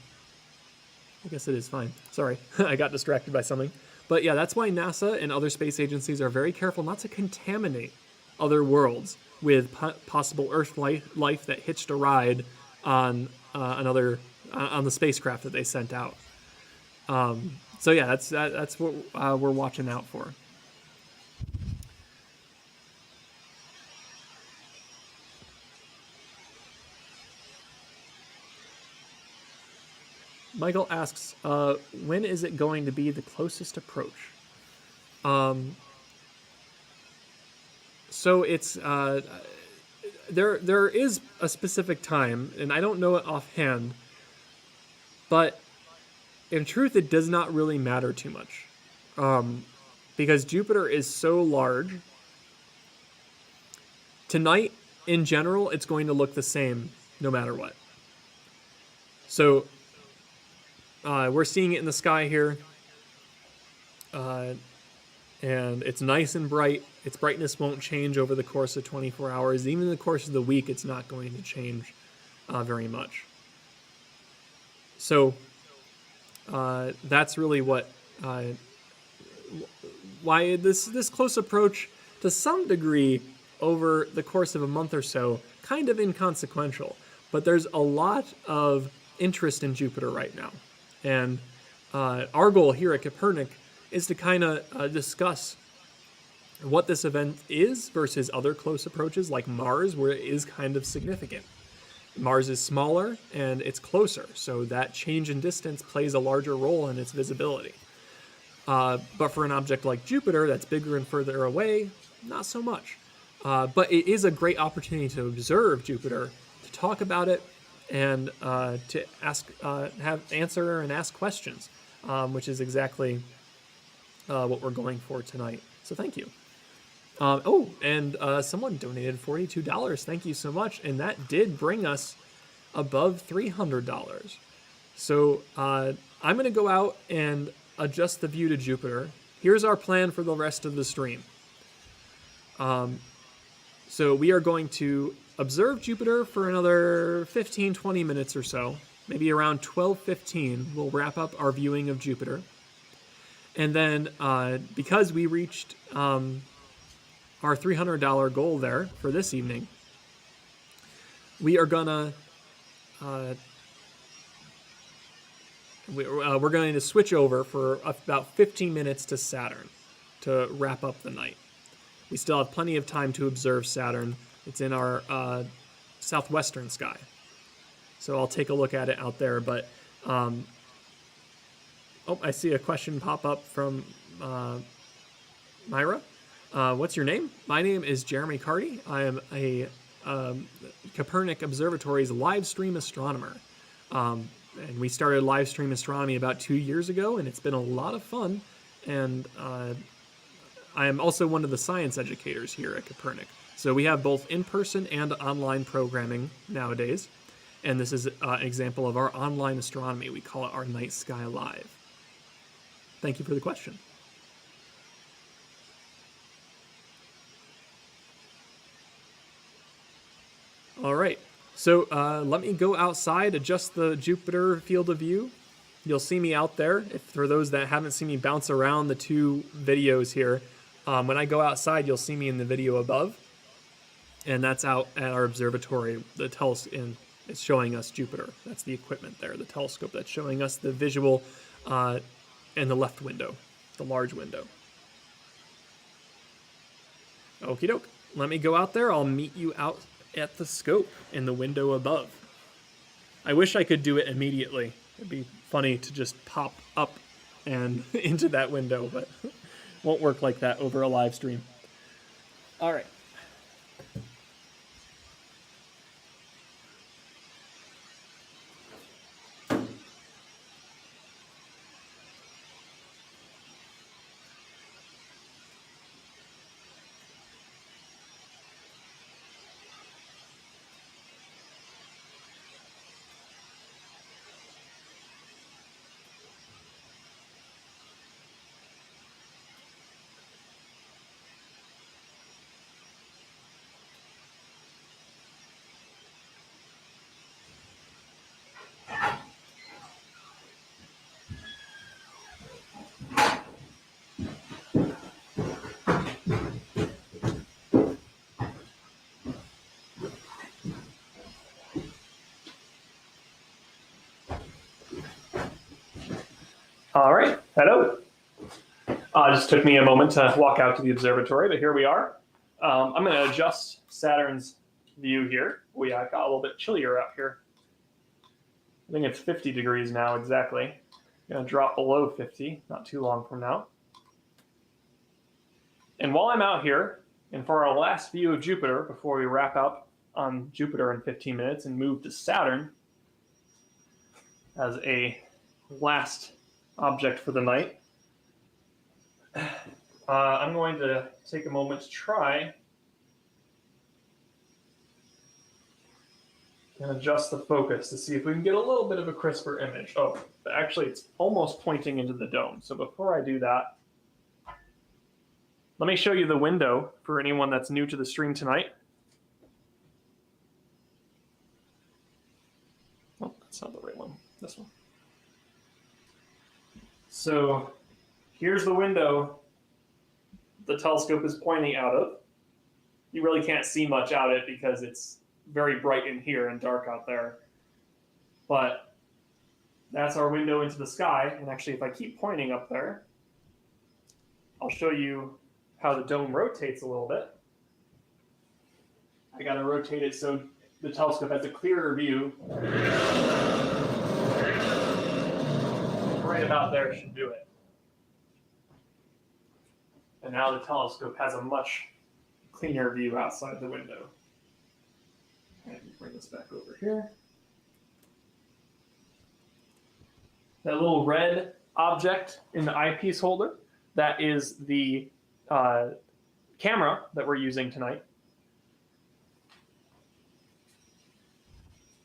I guess it is fine. Sorry, I got distracted by something. But yeah, that's why NASA and other space agencies are very careful not to contaminate other worlds with possible Earth life that hitched a ride on on the spacecraft that they sent out. So yeah, that's what we're watching out for. Michael asks, when is it going to be the closest approach? So it's there is a specific time, and I don't know it offhand, but in truth, it does not really matter too much, because Jupiter is so large. Tonight, in general, it's going to look the same no matter what. So we're seeing it in the sky here, and it's nice and bright. Its brightness won't change over the course of 24 hours. Even in the course of the week, it's not going to change very much. So that's really what why this close approach, to some degree, over the course of a month or so, kind of inconsequential. But there's a lot of interest in Jupiter right now. And our goal here at Kopernik is to kind of discuss what this event is versus other close approaches like Mars, where it is kind of significant. Mars is smaller and it's closer, so that change in distance plays a larger role in its visibility. But for an object like Jupiter that's bigger and further away, not so much. But it is a great opportunity to observe Jupiter, to talk about it, and to answer and ask questions, which is exactly what we're going for tonight. So thank you. Oh, and someone donated $42. Thank you so much. And that did bring us above $300. So I'm going to go out and adjust the view to Jupiter. Here's our plan for the rest of the stream. So we are going to observe Jupiter for another 15-20 minutes or so. Maybe around 12:15, we'll wrap up our viewing of Jupiter. And then because we reached our $300 goal there for this evening, we are gonna we're going to switch over for about 15 minutes to Saturn to wrap up the night. We still have plenty of time to observe Saturn. It's in our southwestern sky. So I'll take a look at it out there. But, oh, I see a question pop up from Myra. What's your name? My name is Jeremy Carty. I am a Kopernik Observatory's live stream astronomer. And we started live stream astronomy about 2 years ago, and it's been a lot of fun. And I am also one of the science educators here at Kopernik. So we have both in-person and online programming nowadays. And this is an example of our online astronomy. We call it our Night Sky Live. Thank you for the question. All right, so let me go outside, adjust the Jupiter field of view. You'll see me out there. If for those that haven't seen me bounce around the two videos here, when I go outside, you'll see me in the video above. And that's out at our observatory. The telescope is showing us Jupiter. That's the equipment there, the telescope that's showing us the visual in the left window, the large window. Okie doke. Let me go out there. I'll meet you out at the scope in the window above. I wish I could do it immediately. It'd be funny to just pop up and into that window, but won't work like that over a live stream. All right. All right, hello. It just took me a moment to walk out to the observatory, but here we are. I'm going to adjust Saturn's view here. We got a little bit chillier out here. I think it's 50 degrees now exactly. Going to drop below 50 not too long from now. And while I'm out here, and for our last view of Jupiter before we wrap up on Jupiter in 15 minutes and move to Saturn as a last object for the night, I'm going to take a moment to try and adjust the focus to see if we can get a little bit of a crisper image. Oh, but actually it's almost pointing into the dome. So before I do that, let me show you the window for anyone that's new to the stream tonight. Oh, that's not the right one. This one. So here's the window the telescope is pointing out of. You really can't see much out it because it's very bright in here and dark out there. But that's our window into the sky. And actually, if I keep pointing up there, I'll show you how the dome rotates a little bit. I got to rotate it so the telescope has a clearer view. Right about there should do it. And now the telescope has a much cleaner view outside the window. And bring this back over here. That little red object in the eyepiece holder, that is the camera that we're using tonight.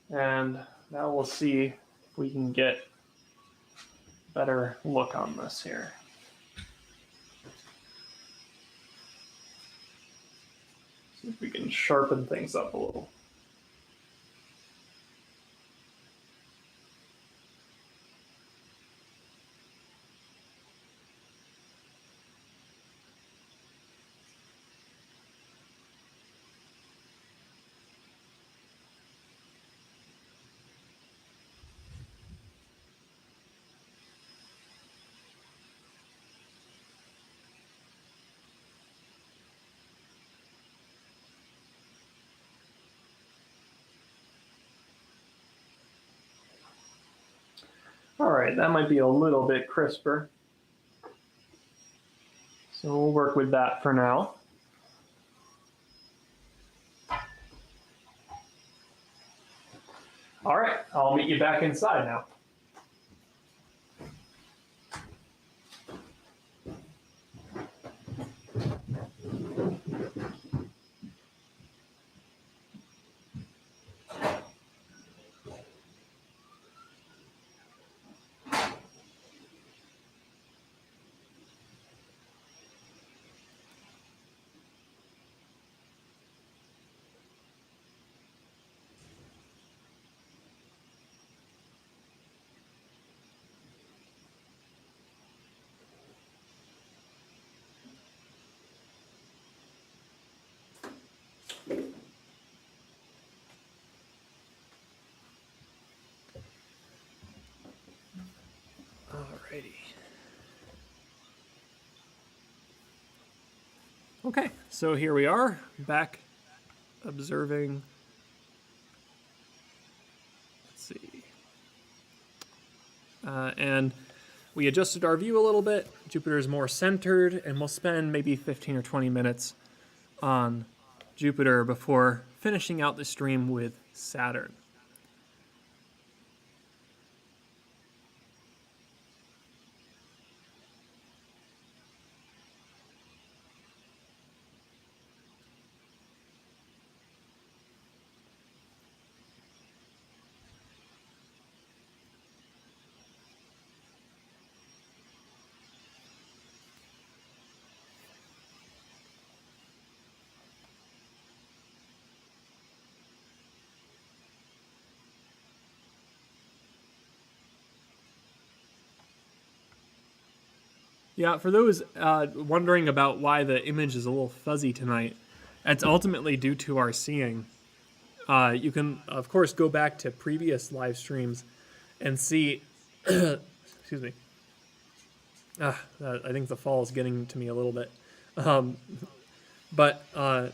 And now we'll see if we can get a better look on this here. See if we can sharpen things up a little. All right, that might be a little bit crisper. So we'll work with that for now. All right, I'll meet you back inside now. Alrighty. Okay, so here we are, back observing. Let's see. And we adjusted our view a little bit. Jupiter's more centered, and we'll spend maybe 15 or 20 minutes on Jupiter before finishing out the stream with Saturn. Yeah, for those wondering about why the image is a little fuzzy tonight, that's ultimately due to our seeing. You can, of course, go back to previous live streams and see, excuse me, I think the fall is getting to me a little bit. But that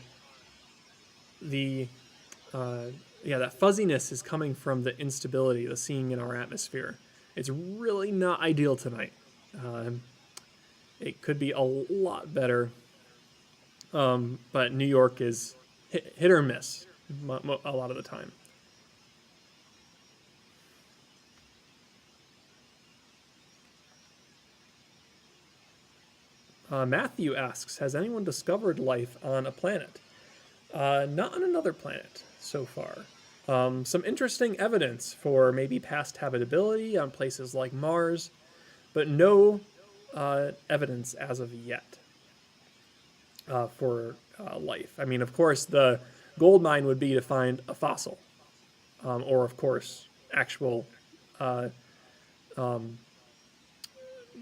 fuzziness is coming from the instability, the seeing in our atmosphere. It's really not ideal tonight. It could be a lot better, but New York is hit or miss a lot of the time. Matthew asks, has anyone discovered life on a planet? Not on another planet so far. Some interesting evidence for maybe past habitability on places like Mars, but no evidence as of yet for life. I mean, of course, the gold mine would be to find a fossil, or of course, actual,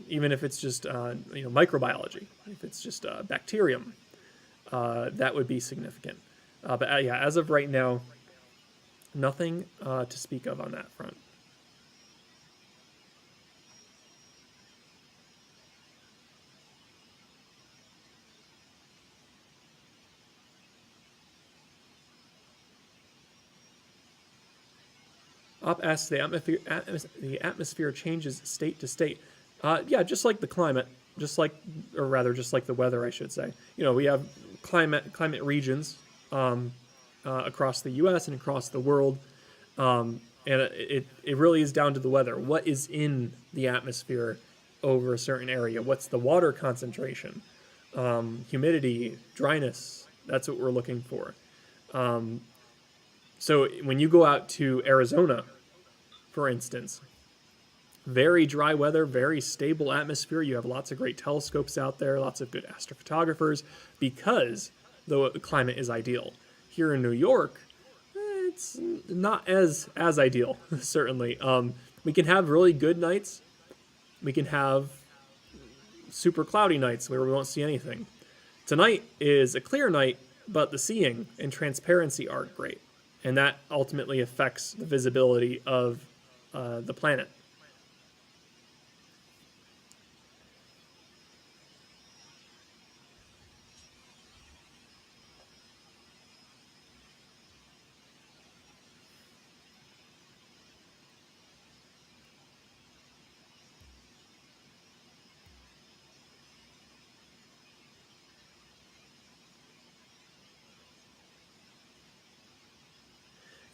even if it's just microbiology, if it's just bacterium, that would be significant. But yeah, as of right now, nothing to speak of on that front. Up asks, the atmosphere changes state to state. Yeah, just like the climate, just like the weather, I should say. We have climate regions across the U.S. and across the world, and it really is down to the weather. What is in the atmosphere over a certain area? What's the water concentration? humidity, dryness. That's what we're looking for. So when you go out to Arizona, for instance, very dry weather, very stable atmosphere. You have lots of great telescopes out there, lots of good astrophotographers, because the climate is ideal. Here in New York, it's not as ideal, certainly. We can have really good nights. We can have super cloudy nights where we won't see anything. Tonight is a clear night, but the seeing and transparency aren't great, and that ultimately affects the visibility of the planet.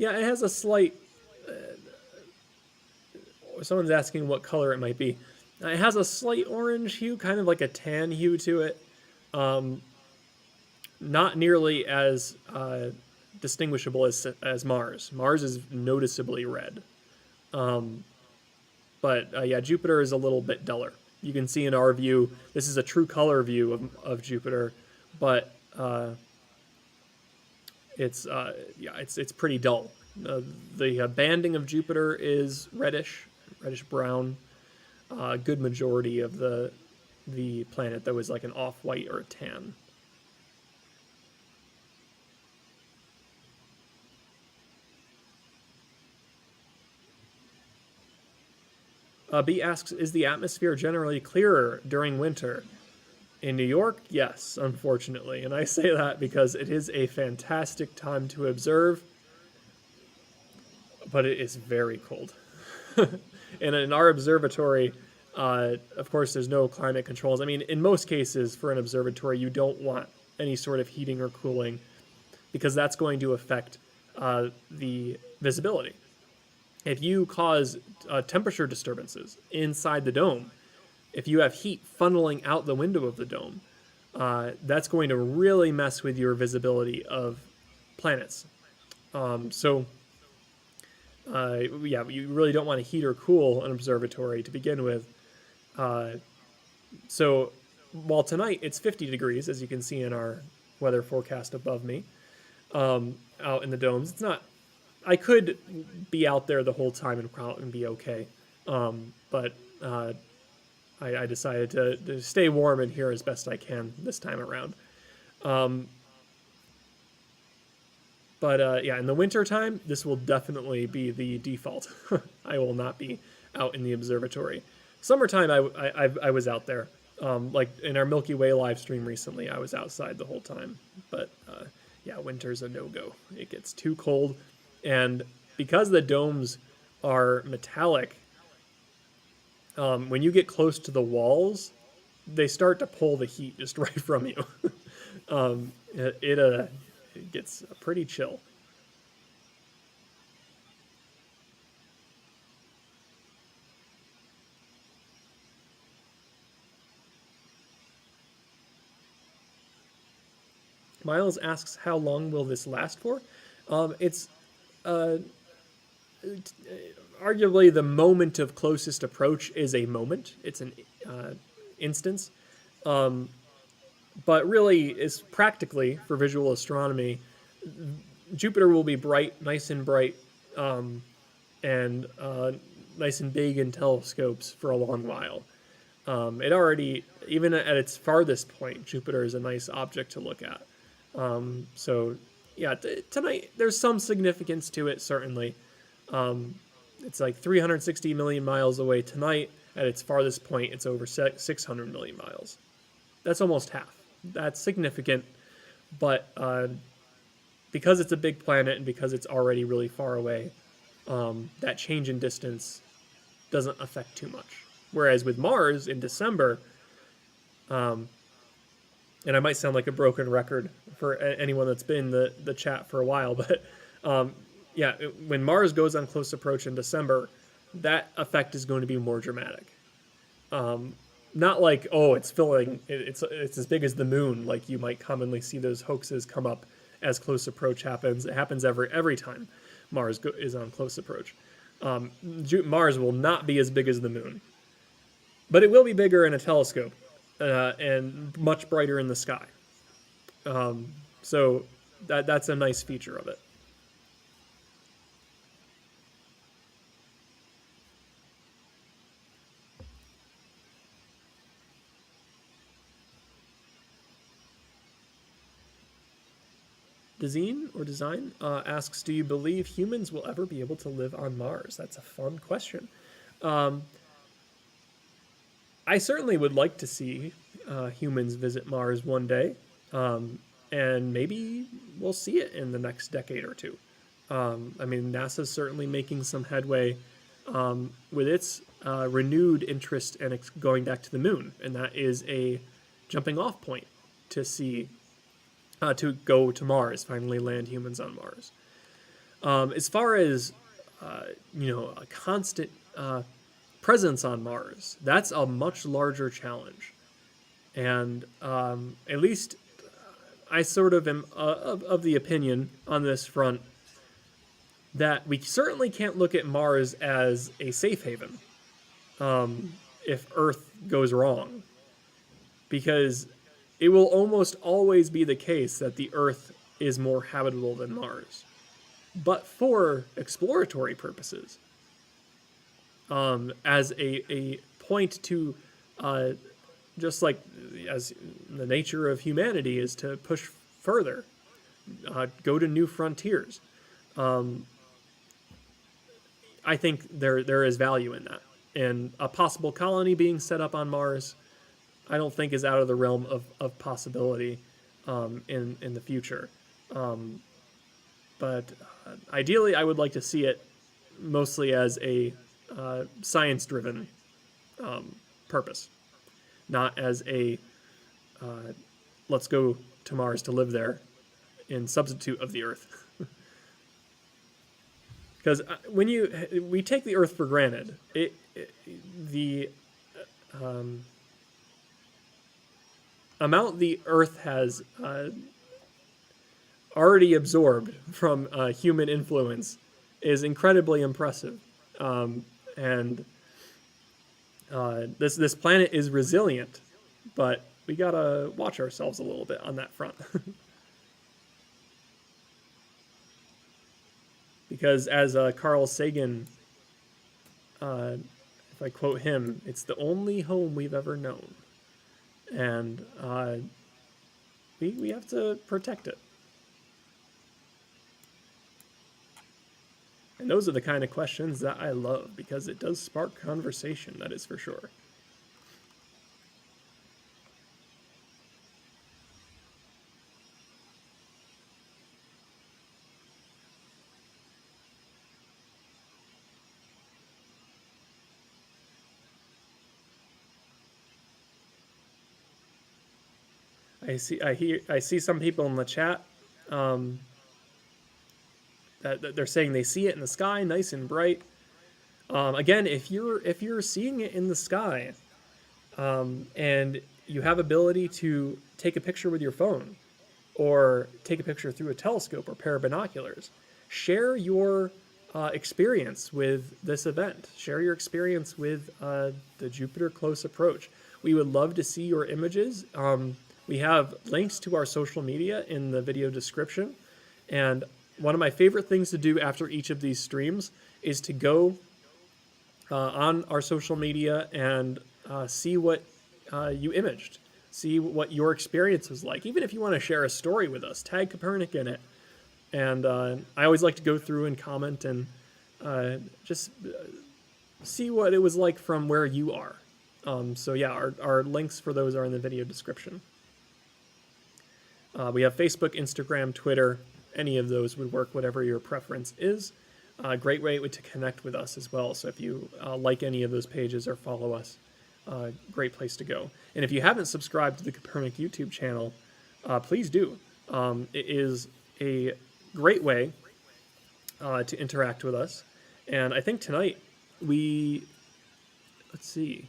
Yeah, it has a slight. Someone's asking what color it might be. It has a slight orange hue, kind of like a tan hue to it. Not nearly as distinguishable as Mars. Mars is noticeably red. But yeah, Jupiter is a little bit duller. You can see in our view, this is a true color view of Jupiter, but it's pretty dull. The banding of Jupiter is reddish brown. A good majority of the planet though is like an off-white or a tan. B asks, is the atmosphere generally clearer during winter? In New York, yes, unfortunately. And I say that because it is a fantastic time to observe, but it is very cold. And in our observatory, of course, there's no climate controls. I mean, in most cases, for an observatory, you don't want any sort of heating or cooling because that's going to affect the visibility. If you cause temperature disturbances inside the dome, if you have heat funneling out the window of the dome, that's going to really mess with your visibility of planets. So you really don't want to heat or cool an observatory to begin with. So while tonight it's 50 degrees, as you can see in our weather forecast above me, out in the domes, it's not. I could be out there the whole time and be okay, but I decided to stay warm in here as best I can this time around. But yeah, in the winter time, this will definitely be the default. I will not be out in the observatory. Summertime, I was out there. Like in our Milky Way live stream recently, I was outside the whole time. But yeah, winter's a no-go. It gets too cold. And because the domes are metallic, when you get close to the walls, they start to pull the heat just right from you. It gets pretty chill. Miles asks, how long will this last for? It's arguably the moment of closest approach is a moment. It's an instance. But really, is practically for visual astronomy, Jupiter will be bright, nice and bright, and nice and big in telescopes for a long while. It already, even at its farthest point, Jupiter is a nice object to look at. So, yeah, tonight there's some significance to it, certainly. It's like 360 million miles away tonight. At its farthest point, it's over 600 million miles. That's almost half. That's significant, but because it's a big planet and because it's already really far away, that change in distance doesn't affect too much. Whereas with Mars in December, and I might sound like a broken record for anyone that's been in the chat for a while, but yeah, when Mars goes on close approach in December, that effect is going to be more dramatic. not like, oh, it's filling, it's as big as the moon, like you might commonly see those hoaxes come up as close approach happens. It happens every time Mars is on close approach. Mars will not be as big as the moon, but it will be bigger in a telescope and much brighter in the sky. So that's a nice feature of it. Design asks, do you believe humans will ever be able to live on Mars? That's a fun question. I certainly would like to see humans visit Mars one day, and maybe we'll see it in the next decade or two. I mean, NASA's certainly making some headway with its renewed interest in going back to the moon, and that is a jumping off point to see to go to Mars, finally land humans on Mars. As far as a constant presence on Mars, that's a much larger challenge, and at least I sort of am of the opinion on this front that we certainly can't look at Mars as a safe haven if Earth goes wrong, because it will almost always be the case that the Earth is more habitable than Mars. But for exploratory purposes, as a point to, just like as the nature of humanity is to push further, go to new frontiers, I think there is value in that. And a possible colony being set up on Mars, I don't think is out of the realm of possibility in the future. But ideally, I would like to see it mostly as a science-driven purpose, not as a let's go to Mars to live there in substitute of the Earth. Because when we take the Earth for granted, the amount the Earth has already absorbed from human influence is incredibly impressive, and this planet is resilient, but we gotta watch ourselves a little bit on that front. Because as Carl Sagan, if I quote him, it's the only home we've ever known, and we have to protect it. And those are the kind of questions that I love, because it does spark conversation, that is for sure. I see some people in the chat that they're saying they see it in the sky, nice and bright. Again, if you're seeing it in the sky, and you have ability to take a picture with your phone, or take a picture through a telescope or pair of binoculars, share your experience with this event. Share your experience with the Jupiter close approach. We would love to see your images. We have links to our social media in the video description. And one of my favorite things to do after each of these streams is to go on our social media and see what you imaged. See what your experience was like. Even if you want to share a story with us, tag Kopernik in it. And I always like to go through and comment and just see what it was like from where you are. So yeah, our links for those are in the video description. We have Facebook, Instagram, Twitter. Any of those would work, whatever your preference is. Great way to connect with us as well. So if you like any of those pages or follow us, great place to go. And if you haven't subscribed to the Kopernik YouTube channel, please do. It is a great way to interact with us. And I think tonight let's see.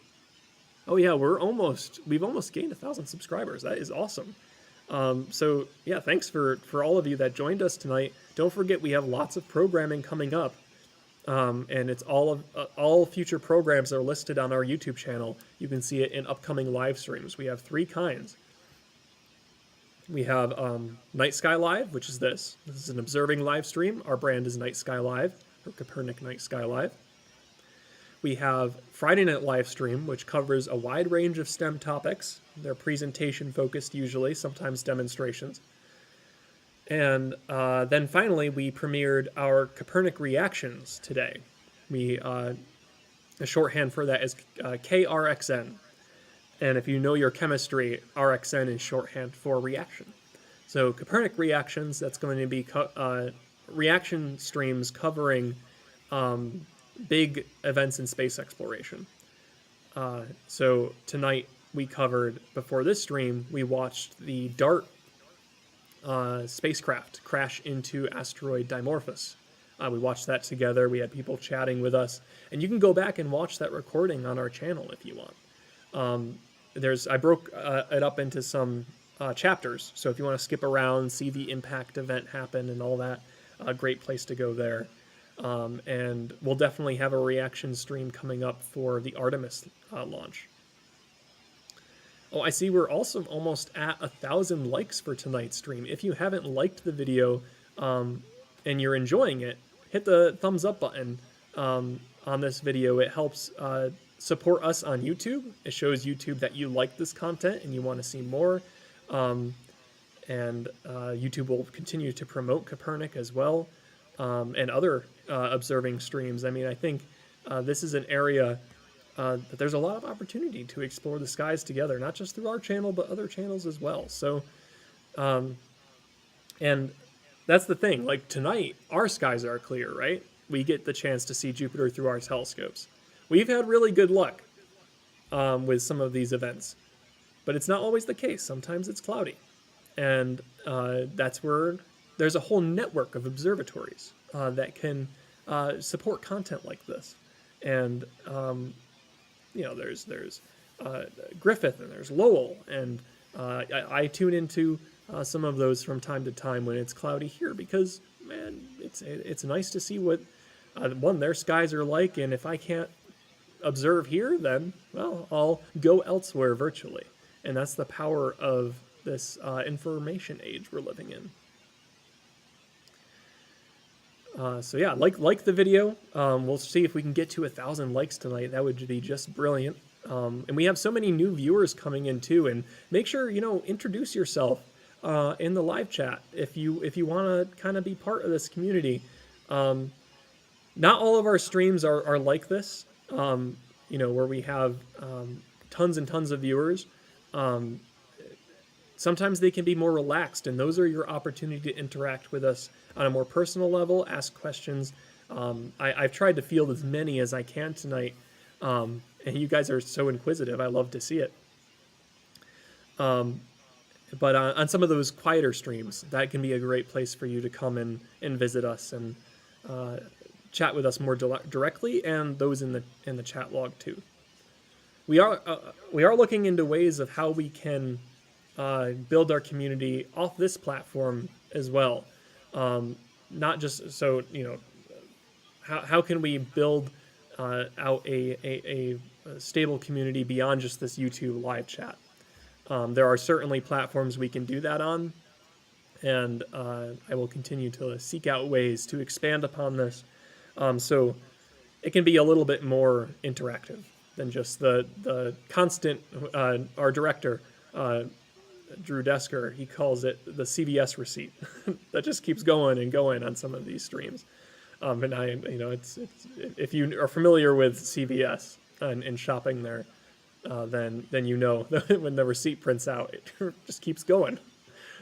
Oh yeah, we've almost gained 1,000 subscribers. That is awesome. So yeah, thanks for all of you that joined us tonight. Don't forget we have lots of programming coming up, and it's all future programs are listed on our YouTube channel. You can see it in upcoming live streams. We have 3 kinds. We have Night Sky Live, which is this. This is an observing live stream. Our brand is Night Sky Live, or Kopernik Night Sky Live. We have Friday Night Live Stream, which covers a wide range of STEM topics. They're presentation focused usually, sometimes demonstrations. And then finally, we premiered our Kopernik Reactions today. A shorthand for that is KRXN. And if you know your chemistry, RXN is shorthand for reaction. So Kopernik Reactions, that's going to be reaction streams covering big events in space exploration. So tonight we covered, before this stream, we watched the DART spacecraft crash into asteroid Dimorphos. We watched that together. We had people chatting with us. And you can go back and watch that recording on our channel if you want. I broke it up into some chapters, so if you want to skip around, see the impact event happen and all that, a great place to go there. And we'll definitely have a reaction stream coming up for the Artemis launch. Oh, I see we're also almost at 1,000 likes for tonight's stream. If you haven't liked the video and you're enjoying it, hit the thumbs up button on this video. It helps support us on YouTube. It shows YouTube that you like this content and you want to see more. And YouTube will continue to promote Kopernik as well, and other observing streams. I mean, I think this is an area that there's a lot of opportunity to explore the skies together, not just through our channel, but other channels as well. So, and that's the thing, like tonight, our skies are clear, right? We get the chance to see Jupiter through our telescopes. We've had really good luck with some of these events, but it's not always the case. Sometimes it's cloudy. And that's where there's a whole network of observatories that can support content like this. And, there's Griffith and there's Lowell. And I tune into some of those from time to time when it's cloudy here because, man, it's nice to see what, their skies are like. And if I can't observe here, then, well, I'll go elsewhere virtually. And that's the power of this information age we're living in. So yeah, like the video. We'll see if we can get to 1,000 likes tonight. That would be just brilliant. And we have so many new viewers coming in too. And make sure, introduce yourself in the live chat if you want to kind of be part of this community. Not all of our streams are like this, where we have tons and tons of viewers. Sometimes they can be more relaxed, and those are your opportunity to interact with us on a more personal level, ask questions. I've tried to field as many as I can tonight, and you guys are so inquisitive. I love to see it. But on some of those quieter streams, that can be a great place for you to come and visit us and chat with us more directly, and those in the chat log too. We are looking into ways of how we can build our community off this platform as well. Not just so how can we build out a stable community beyond just this YouTube live chat? There are certainly platforms we can do that on, and I will continue to seek out ways to expand upon this, so it can be a little bit more interactive than just the constant. Our director, Drew Desker, he calls it the CVS receipt that just keeps going and going on some of these streams. And it's if you are familiar with CVS and shopping there, then when the receipt prints out, it just keeps going.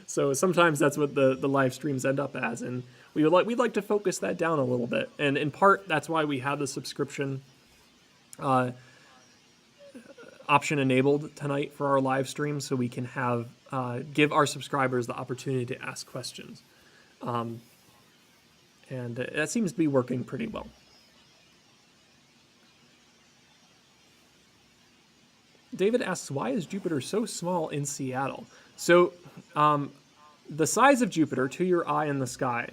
So sometimes that's what the live streams end up as, and we'd like to focus that down a little bit. And in part, that's why we have the subscription option enabled tonight for our live stream, so we can have give our subscribers the opportunity to ask questions, and that seems to be working pretty well. David asks, why is Jupiter so small in Seattle? So the size of Jupiter to your eye in the sky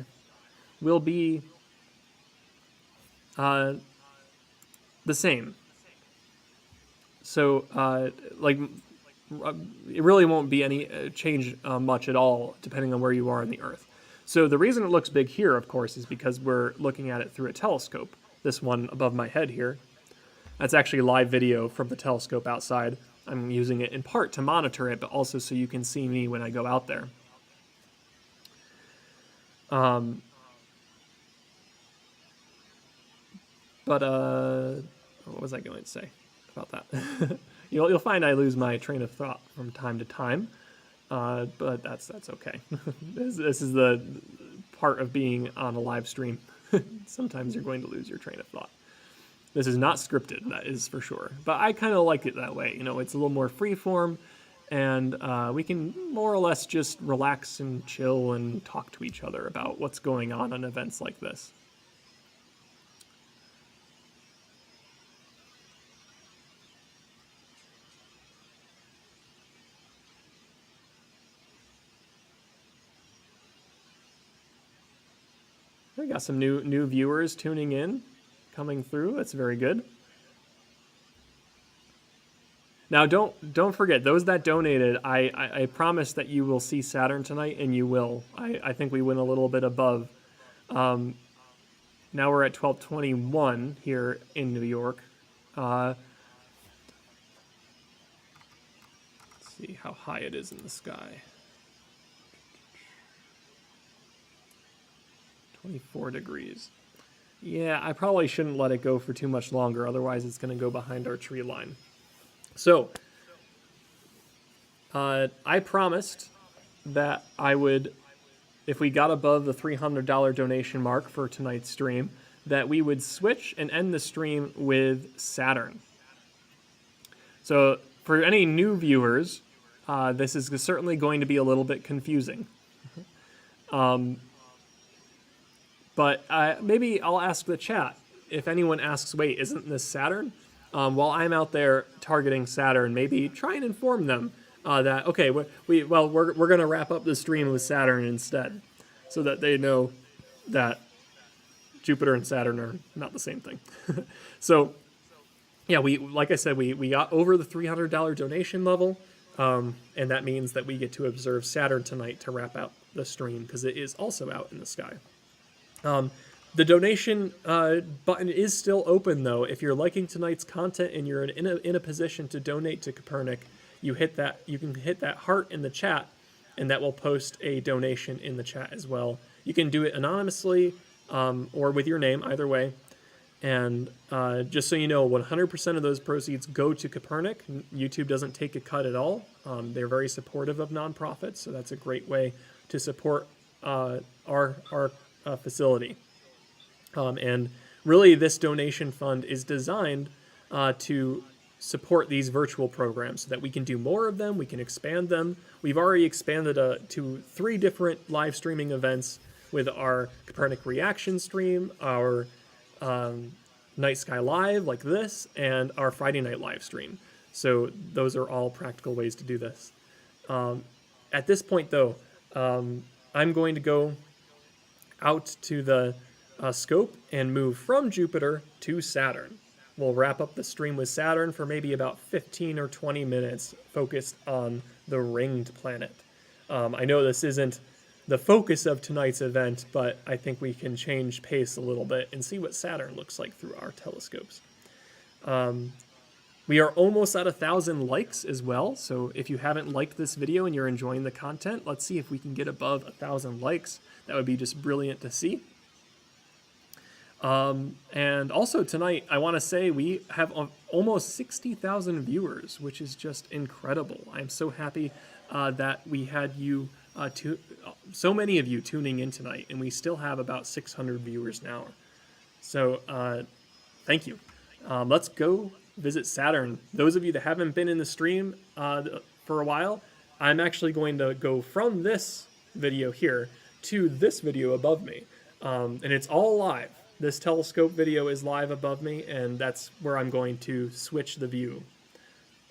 will be the same. So it really won't be any change much at all depending on where you are on the Earth. So the reason it looks big here, of course, is because we're looking at it through a telescope. This one above my head here. That's actually live video from the telescope outside. I'm using it in part to monitor it, but also so you can see me when I go out there. What was I going to say about that? You'll find I lose my train of thought from time to time, but that's okay. This is the part of being on a live stream. Sometimes you're going to lose your train of thought. This is not scripted, that is for sure. But I kind of like it that way. It's a little more freeform, and we can more or less just relax and chill and talk to each other about what's going on events like this. We got some new viewers tuning in, coming through. That's very good. Now, don't forget, those that donated, I promise that you will see Saturn tonight, and you will. I think we went a little bit above. Now we're at 12:21 here in New York. Let's see how high it is in the sky. 24 degrees. Yeah, I probably shouldn't let it go for too much longer, otherwise it's going to go behind our tree line. So, I promised that I would, if we got above the $300 donation mark for tonight's stream, that we would switch and end the stream with Saturn. So, for any new viewers, this is certainly going to be a little bit confusing. But maybe I'll ask the chat, if anyone asks, wait, isn't this Saturn? While I'm out there targeting Saturn, maybe try and inform them that, okay, we're going to wrap up the stream with Saturn instead, so that they know that Jupiter and Saturn are not the same thing. So, yeah, like I said, we got over the $300 donation level, and that means that we get to observe Saturn tonight to wrap out the stream, because it is also out in the sky. The donation button is still open, though. If you're liking tonight's content and you're in a position to donate to Kopernik, you can hit that heart in the chat, and that will post a donation in the chat as well. You can do it anonymously or with your name, either way. And just so you know, 100% of those proceeds go to Kopernik. YouTube doesn't take a cut at all. They're very supportive of nonprofits, so that's a great way to support our facility. And really, this donation fund is designed to support these virtual programs so that we can do more of them, we can expand them. We've already expanded to 3 different live streaming events with our Kopernik reaction stream, our Night Sky Live like this, and our Friday night live stream. So those are all practical ways to do this. At this point, though, I'm going to go out to the scope and move from Jupiter to Saturn. We'll wrap up the stream with Saturn for maybe about 15 or 20 minutes, focused on the ringed planet. I know this isn't the focus of tonight's event, but I think we can change pace a little bit and see what Saturn looks like through our telescopes. We are almost at 1,000 likes as well, so if you haven't liked this video and you're enjoying the content, let's see if we can get above 1,000 likes. That would be just brilliant to see. And also tonight, I want to say we have almost 60,000 viewers, which is just incredible. I'm so happy that we had you, so many of you tuning in tonight, and we still have about 600 viewers now. So thank you. Let's go visit Saturn. Those of you that haven't been in the stream for a while, I'm actually going to go from this video here to this video above me. And it's all live. This telescope video is live above me, and that's where I'm going to switch the view.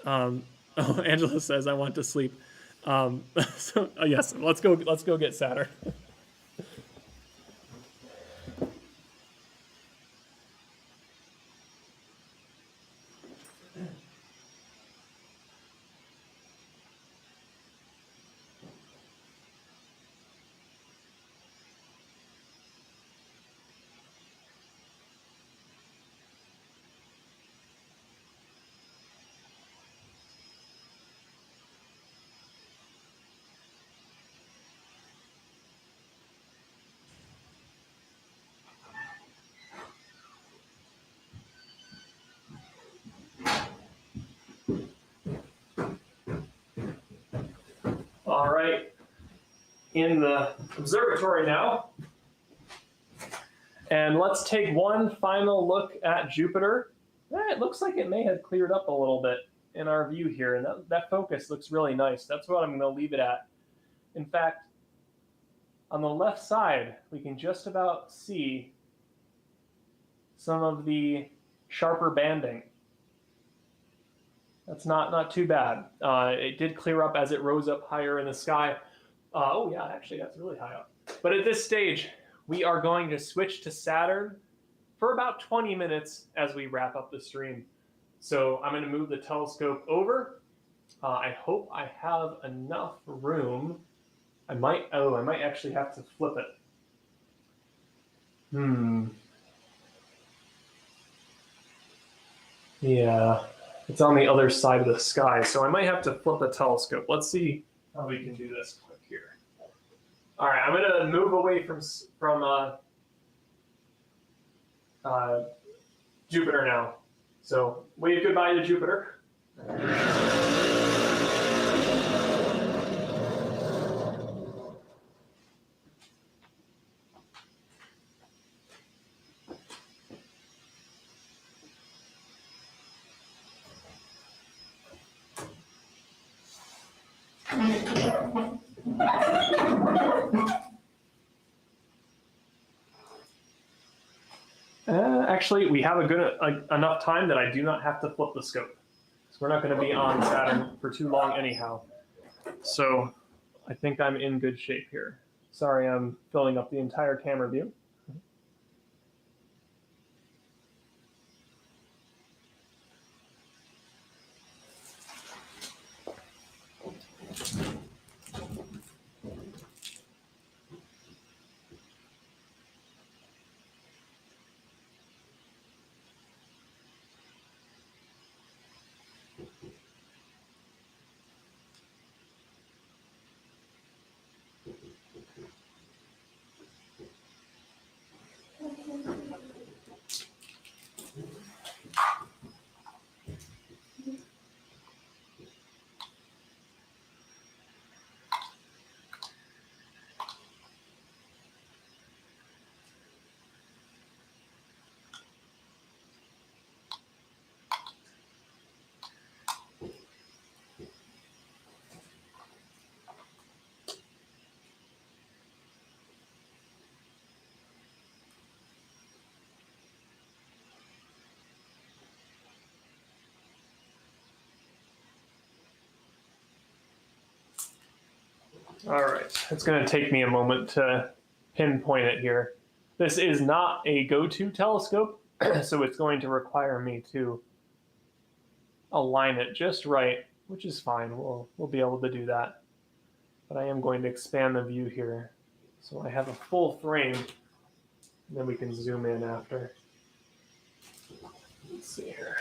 Oh, Angela says I want to sleep. So yes, let's go get Saturn. All right, in the observatory now. And let's take one final look at Jupiter. It looks like it may have cleared up a little bit in our view here, and that focus looks really nice. That's what I'm going to leave it at. In fact, on the left side, we can just about see some of the sharper banding. That's not too bad. It did clear up as it rose up higher in the sky. Oh yeah, actually that's really high up. But at this stage, we are going to switch to Saturn for about 20 minutes as we wrap up the stream. So I'm going to move the telescope over. I hope I have enough room. I might actually have to flip it. Yeah, it's on the other side of the sky, so I might have to flip the telescope. Let's see how we can do this quick here. All right, I'm going to move away from Jupiter now. So wave goodbye to Jupiter. Actually, we have enough time that I do not have to flip the scope. So we're not going to be on Saturn for too long anyhow. So I think I'm in good shape here. Sorry, I'm filling up the entire camera view. All right, it's going to take me a moment to pinpoint it here. This is not a go-to telescope, so it's going to require me to align it just right, which is fine. We'll be able to do that. But I am going to expand the view here so I have a full frame, and then we can zoom in after. Let's see here.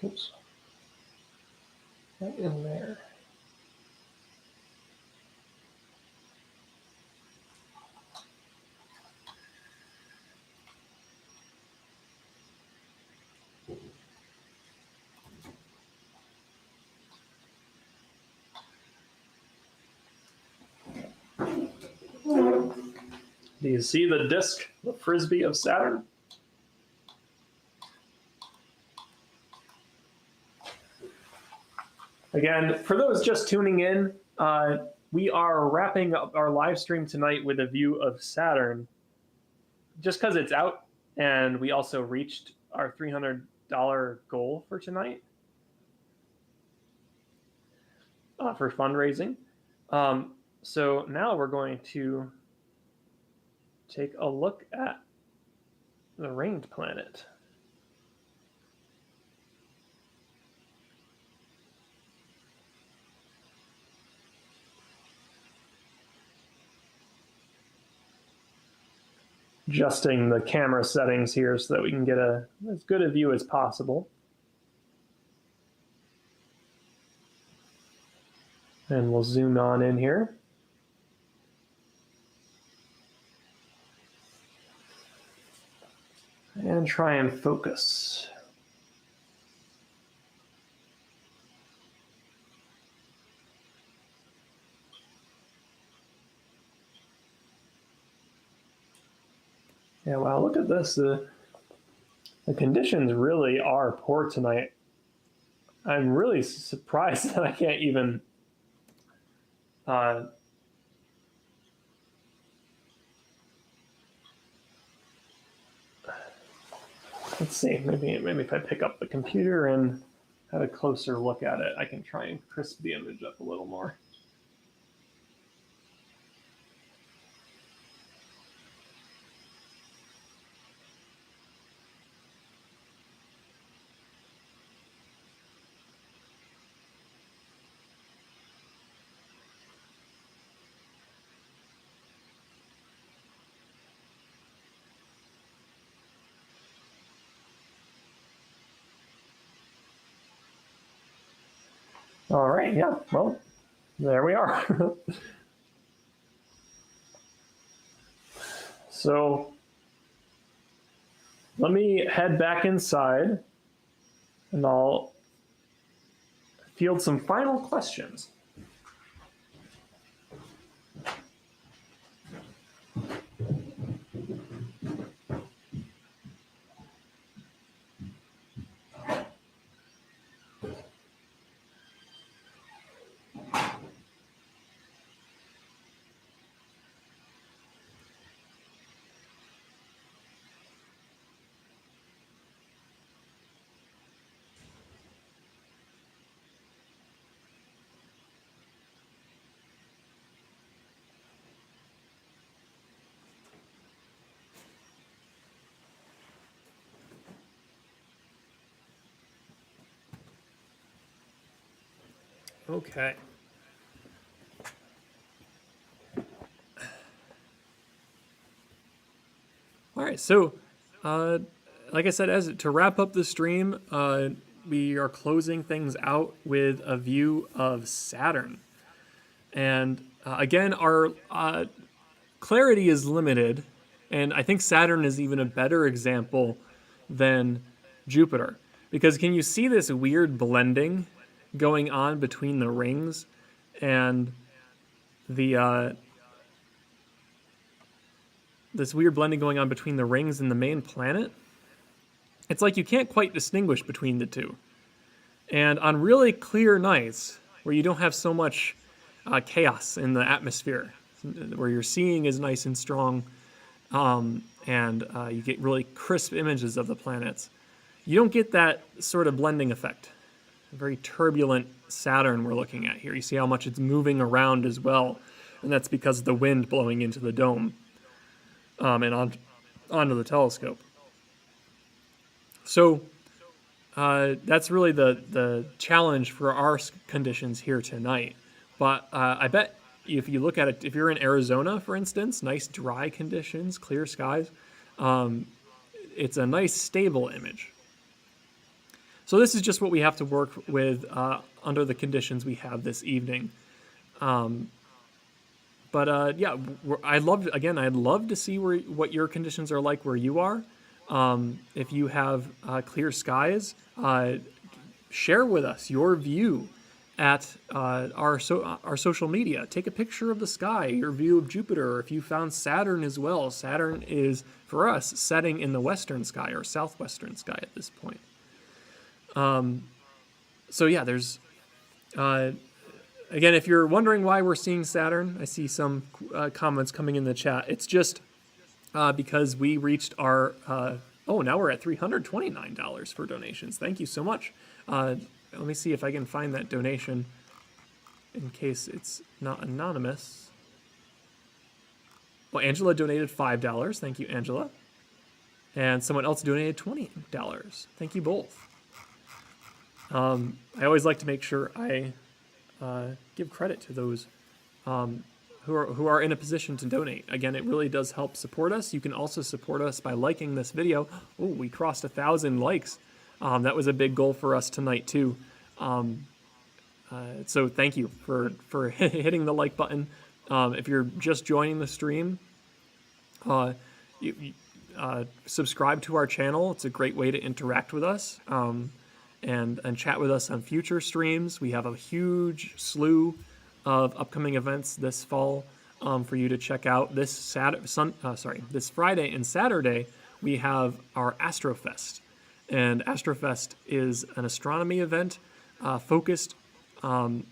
Oops. Right in there. Do you see the disk, the frisbee of Saturn? Again, for those just tuning in, we are wrapping up our live stream tonight with a view of Saturn, just because it's out, and we also reached our $300 goal for tonight for fundraising. So now we're going to take a look at the ringed planet. Adjusting the camera settings here so that we can get as good a view as possible. And we'll zoom on in here. And try and focus. Yeah, wow, look at this. The conditions really are poor tonight. I'm really surprised that I can't even let's see, maybe if I pick up the computer and have a closer look at it, I can try and crisp the image up a little more. All right, yeah, well, there we are. So let me head back inside and I'll field some final questions. Okay. All right, so like I said, to wrap up the stream, we are closing things out with a view of Saturn. And again, our clarity is limited, and I think Saturn is even a better example than Jupiter. Because can you see this weird blending going on between the rings and the this weird blending going on between the rings and the main planet? It's like you can't quite distinguish between the two. And on really clear nights, where you don't have so much chaos in the atmosphere, where your seeing is nice and strong, and you get really crisp images of the planets, you don't get that sort of blending effect. A very turbulent Saturn we're looking at here. You see how much it's moving around as well, and that's because of the wind blowing into the dome and onto the telescope. So that's really the challenge for our conditions here tonight. But I bet if you look at it, if you're in Arizona, for instance, nice dry conditions, clear skies, it's a nice stable image. So this is just what we have to work with under the conditions we have this evening. Yeah, I'd love to see what your conditions are like where you are. If you have clear skies, share with us your view at our social media. Take a picture of the sky, your view of Jupiter, or if you found Saturn as well. Saturn is, for us, setting in the western sky or southwestern sky at this point. So yeah, there's Again, if you're wondering why we're seeing Saturn, I see some comments coming in the chat. It's just because we reached our, oh, now we're at $329 for donations. Thank you so much. Let me see if I can find that donation in case it's not anonymous. Well, Angela donated $5. Thank you, Angela. And someone else donated $20. Thank you both. I always like to make sure I give credit to those who are in a position to donate. Again, it really does help support us. You can also support us by liking this video. Oh, we crossed 1,000 likes. That was a big goal for us tonight too. So thank you for hitting the like button. If you're just joining the stream, subscribe to our channel. It's a great way to interact with us and chat with us on future streams. We have a huge slew of upcoming events this fall for you to check out. This Friday and Saturday, we have our Astrofest. And Astrofest is an astronomy event focused or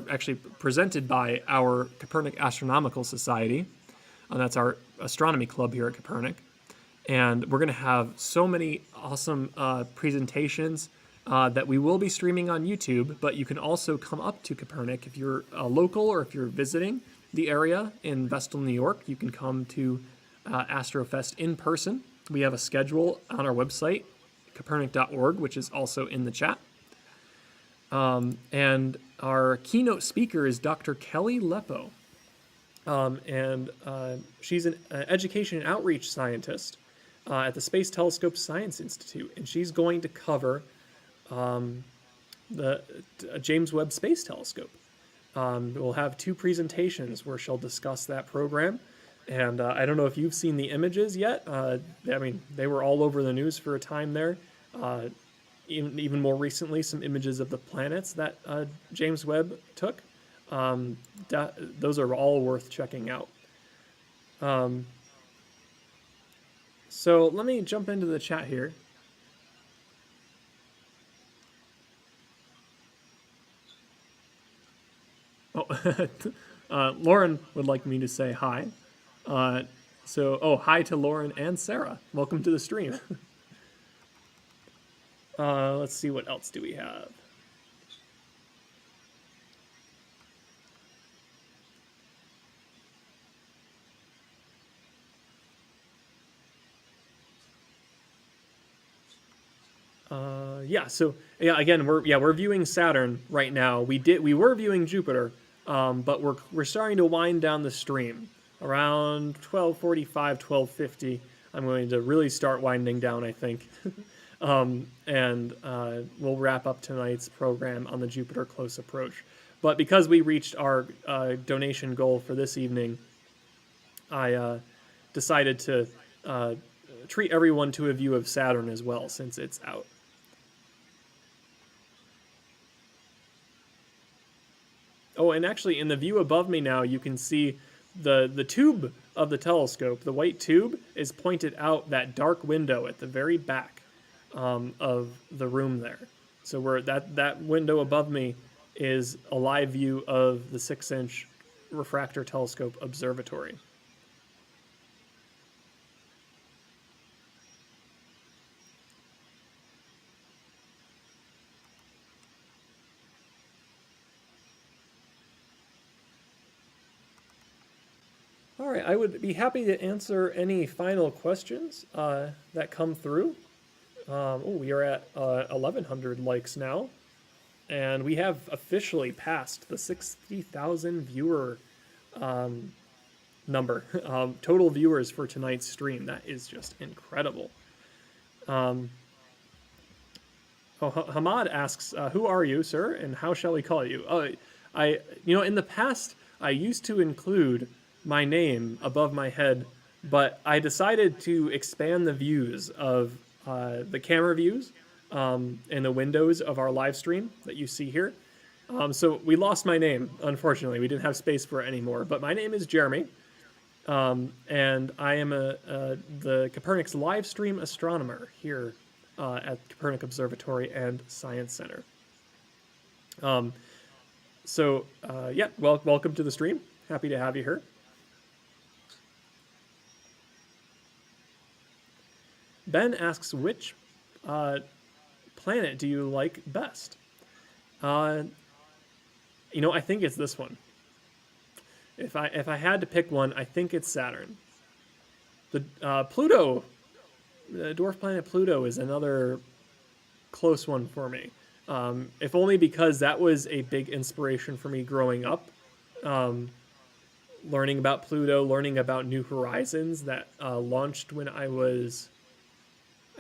actually presented by our Kopernik Astronomical Society. And that's our astronomy club here at Kopernik. And we're going to have so many awesome presentations that we will be streaming on YouTube, but you can also come up to Kopernik if you're local or if you're visiting the area in Vestal, New York. You can come to Astrofest in person. We have a schedule on our website, kopernik.org, which is also in the chat. And our keynote speaker is Dr. Kelly Lepo. She's an education and outreach scientist at the Space Telescope Science Institute, and she's going to cover the James Webb Space Telescope. We'll have 2 presentations where she'll discuss that program, and I don't know if you've seen the images yet. I mean, they were all over the news for a time there. Even more recently, some images of the planets that James Webb took. Those are all worth checking out. So let me jump into the chat here. Oh, Lauren would like me to say hi. Hi to Lauren and Sarah. Welcome to the stream. Let's see, what else do we have? Again, we're viewing Saturn right now. We were viewing Jupiter, but we're starting to wind down the stream around 12:45, 12:50. I'm going to really start winding down, I think. We'll wrap up tonight's program on the Jupiter close approach. But because we reached our donation goal for this evening, I decided to treat everyone to a view of Saturn as well, since it's out. Oh, and actually, in the view above me now, you can see the tube of the telescope. The white tube is pointed out that dark window at the very back of the room there. So that window above me is a live view of the 6-inch refractor telescope observatory. All right, I would be happy to answer any final questions that come through. We are at 1,100 likes now, and we have officially passed the 60,000 viewer number, total viewers for tonight's stream. That is just incredible. Hamad asks, who are you, sir, and how shall we call you? In the past, I used to include my name above my head, but I decided to expand the views of the camera views and the windows of our live stream that you see here. So we lost my name, unfortunately. We didn't have space for it anymore, but my name is Jeremy, and I am the Kopernik's live stream astronomer here at Kopernik Observatory and Science Center. So yeah, welcome to the stream. Happy to have you here. Ben asks, which planet do you like best? Uh, I think it's this one. If I had to pick one, I think it's Saturn. The Pluto, the dwarf planet Pluto, is another close one for me. If only because that was a big inspiration for me growing up. Learning about Pluto, learning about New Horizons that launched when I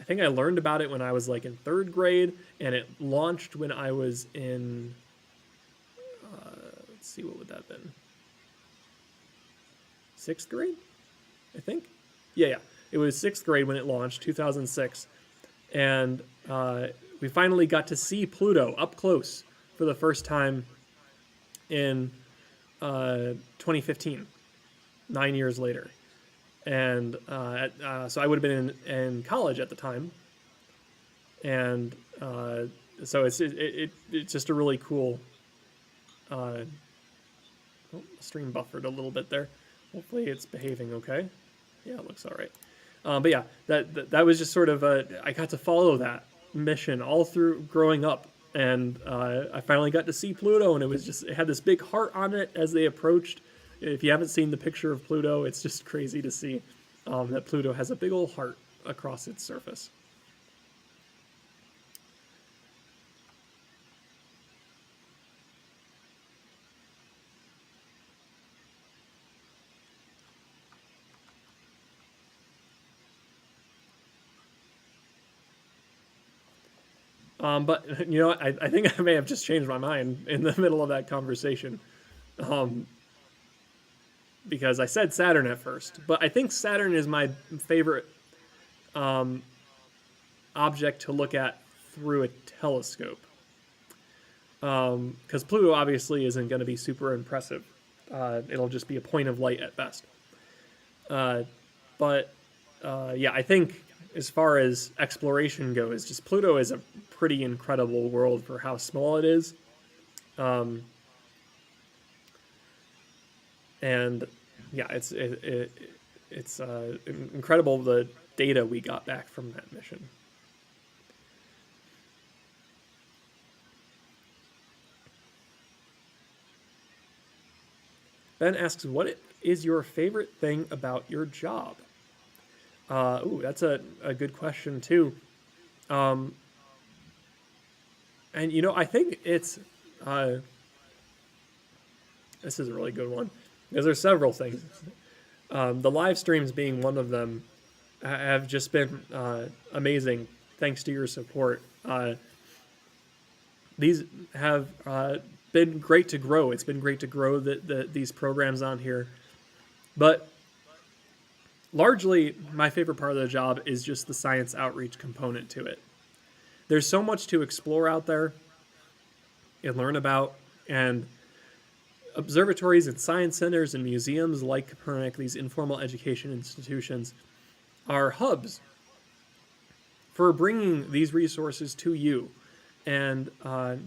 think I learned about it when I was like in third grade, and it launched when I was in, let's see, what would that have been? Sixth grade, I think. Yeah. It was sixth grade when it launched, 2006. And we finally got to see Pluto up close for the first time in 2015, 9 years later. And so I would have been in college at the time. And so it's just a really cool. Stream buffered a little bit there. Hopefully it's behaving okay. Yeah, it looks all right. But yeah, that was just sort of I got to follow that mission all through growing up, and I finally got to see Pluto, and it had this big heart on it as they approached. If you haven't seen the picture of Pluto, it's just crazy to see that Pluto has a big old heart across its surface. But I think I may have just changed my mind in the middle of that conversation, because I said Saturn at first, but I think Saturn is my favorite object to look at through a telescope, because Pluto obviously isn't going to be super impressive. It'll just be a point of light at best. But yeah, I think as far as exploration goes, just Pluto is a pretty incredible world for how small it is. And yeah, it's incredible the data we got back from that mission. Ben asks, what is your favorite thing about your job? That's a good question too. And I think it's this is a really good one because there's several things. The live streams being one of them have just been amazing thanks to your support. These have been great to grow. It's been great to grow these programs on here. But largely, my favorite part of the job is just the science outreach component to it. There's so much to explore out there and learn about, and observatories and science centers and museums like Kopernik, these informal education institutions, are hubs for bringing these resources to you. And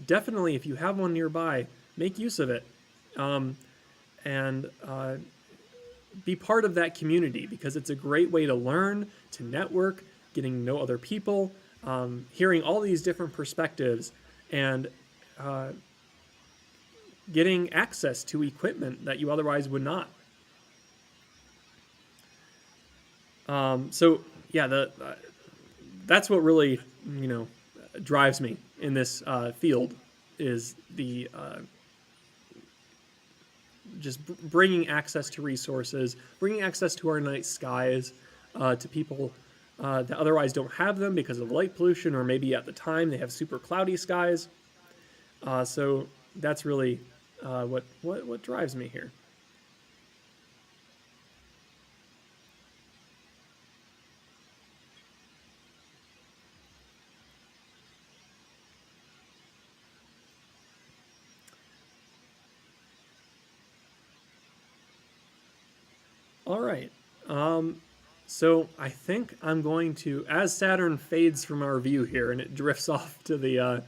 definitely, if you have one nearby, make use of it. And be part of that community, because it's a great way to learn, to network, getting to know other people, hearing all these different perspectives, and getting access to equipment that you otherwise would not. So yeah, that's what really drives me in this field, is the just bringing access to resources, bringing access to our night skies to people that otherwise don't have them because of light pollution, or maybe at the time they have super cloudy skies. So that's really what drives me here. All right. So I think I'm going to, as Saturn fades from our view here and it drifts off to the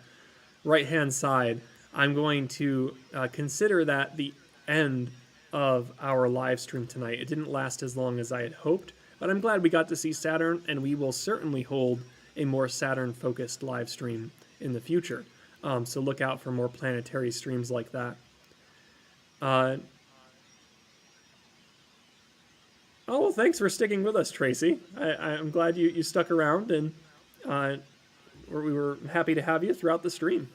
right-hand side, I'm going to consider that the end of our live stream tonight. It didn't last as long as I had hoped, but I'm glad we got to see Saturn, and we will certainly hold a more Saturn-focused live stream in the future. So look out for more planetary streams like that. Oh, well, thanks for sticking with us, Tracy. I'm glad you stuck around, and we were happy to have you throughout the stream.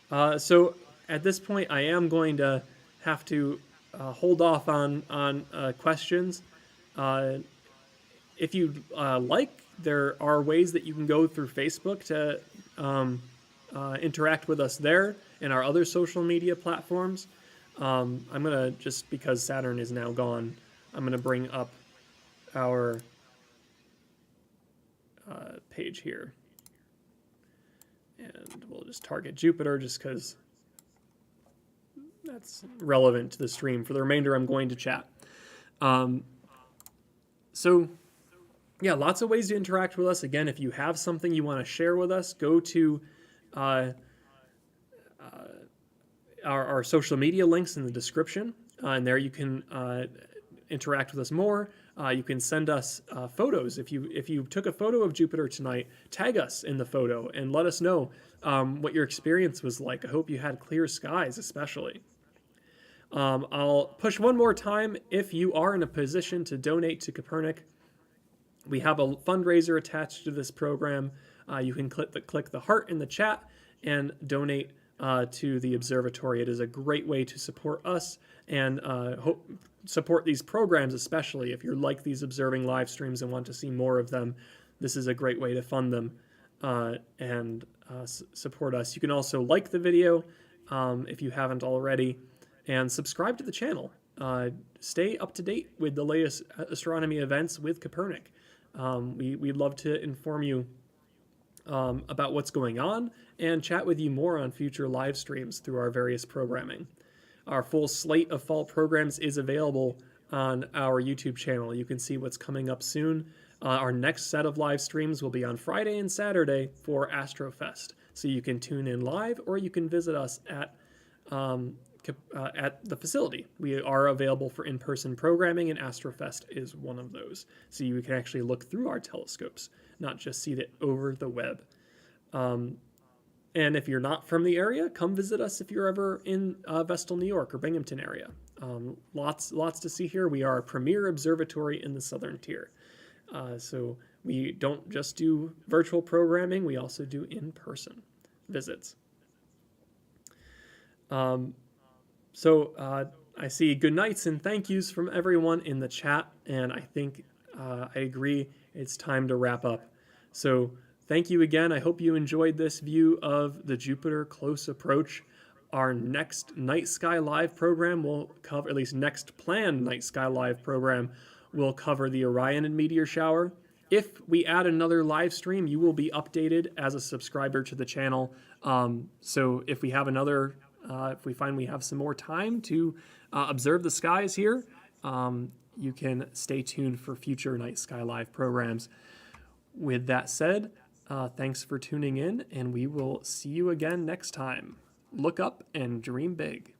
So at this point, I am going to have to hold off on questions. If you like, there are ways that you can go through Facebook to interact with us there and our other social media platforms. I'm going to, just because Saturn is now gone, I'm going to bring up our page here. And we'll just target Jupiter just because that's relevant to the stream. For the remainder, I'm going to chat. So, yeah, lots of ways to interact with us. Again, if you have something you want to share with us, go to our social media links in the description. And there you can interact with us more. You can send us photos. If you took a photo of Jupiter tonight, tag us in the photo and let us know what your experience was like. I hope you had clear skies, especially. I'll push one more time. If you are in a position to donate to Kopernik, we have a fundraiser attached to this program. You can click the heart in the chat and donate to the observatory. It is a great way to support us and support these programs, especially if you're like these observing live streams and want to see more of them. This is a great way to fund them and support us. You can also like the video if you haven't already, and subscribe to the channel. Stay up to date with the latest astronomy events with Kopernik. We'd love to inform you about what's going on and chat with you more on future live streams through our various programming. Our full slate of fall programs is available on our YouTube channel. You can see what's coming up soon. Our next set of live streams will be on Friday and Saturday for AstroFest. So you can tune in live or you can visit us at the facility. We are available for in-person programming, and AstroFest is one of those. So you can actually look through our telescopes, not just see it over the web. And if you're not from the area, come visit us if you're ever in Vestal, New York, or Binghamton area. Lots to see here. We are a premier observatory in the Southern Tier. So we don't just do virtual programming, we also do in-person visits. So I see good nights and thank yous from everyone in the chat, and I think I agree it's time to wrap up. So thank you again. I hope you enjoyed this view of the Jupiter close approach. Our next Night Sky Live program will cover, at least next planned Night Sky Live program, will cover the Orion and meteor shower. If we add another live stream, you will be updated as a subscriber to the channel. So if we have another, if we find we have some more time to observe the skies here, you can stay tuned for future Night Sky Live programs. With that said, thanks for tuning in, and we will see you again next time. Look up and dream big.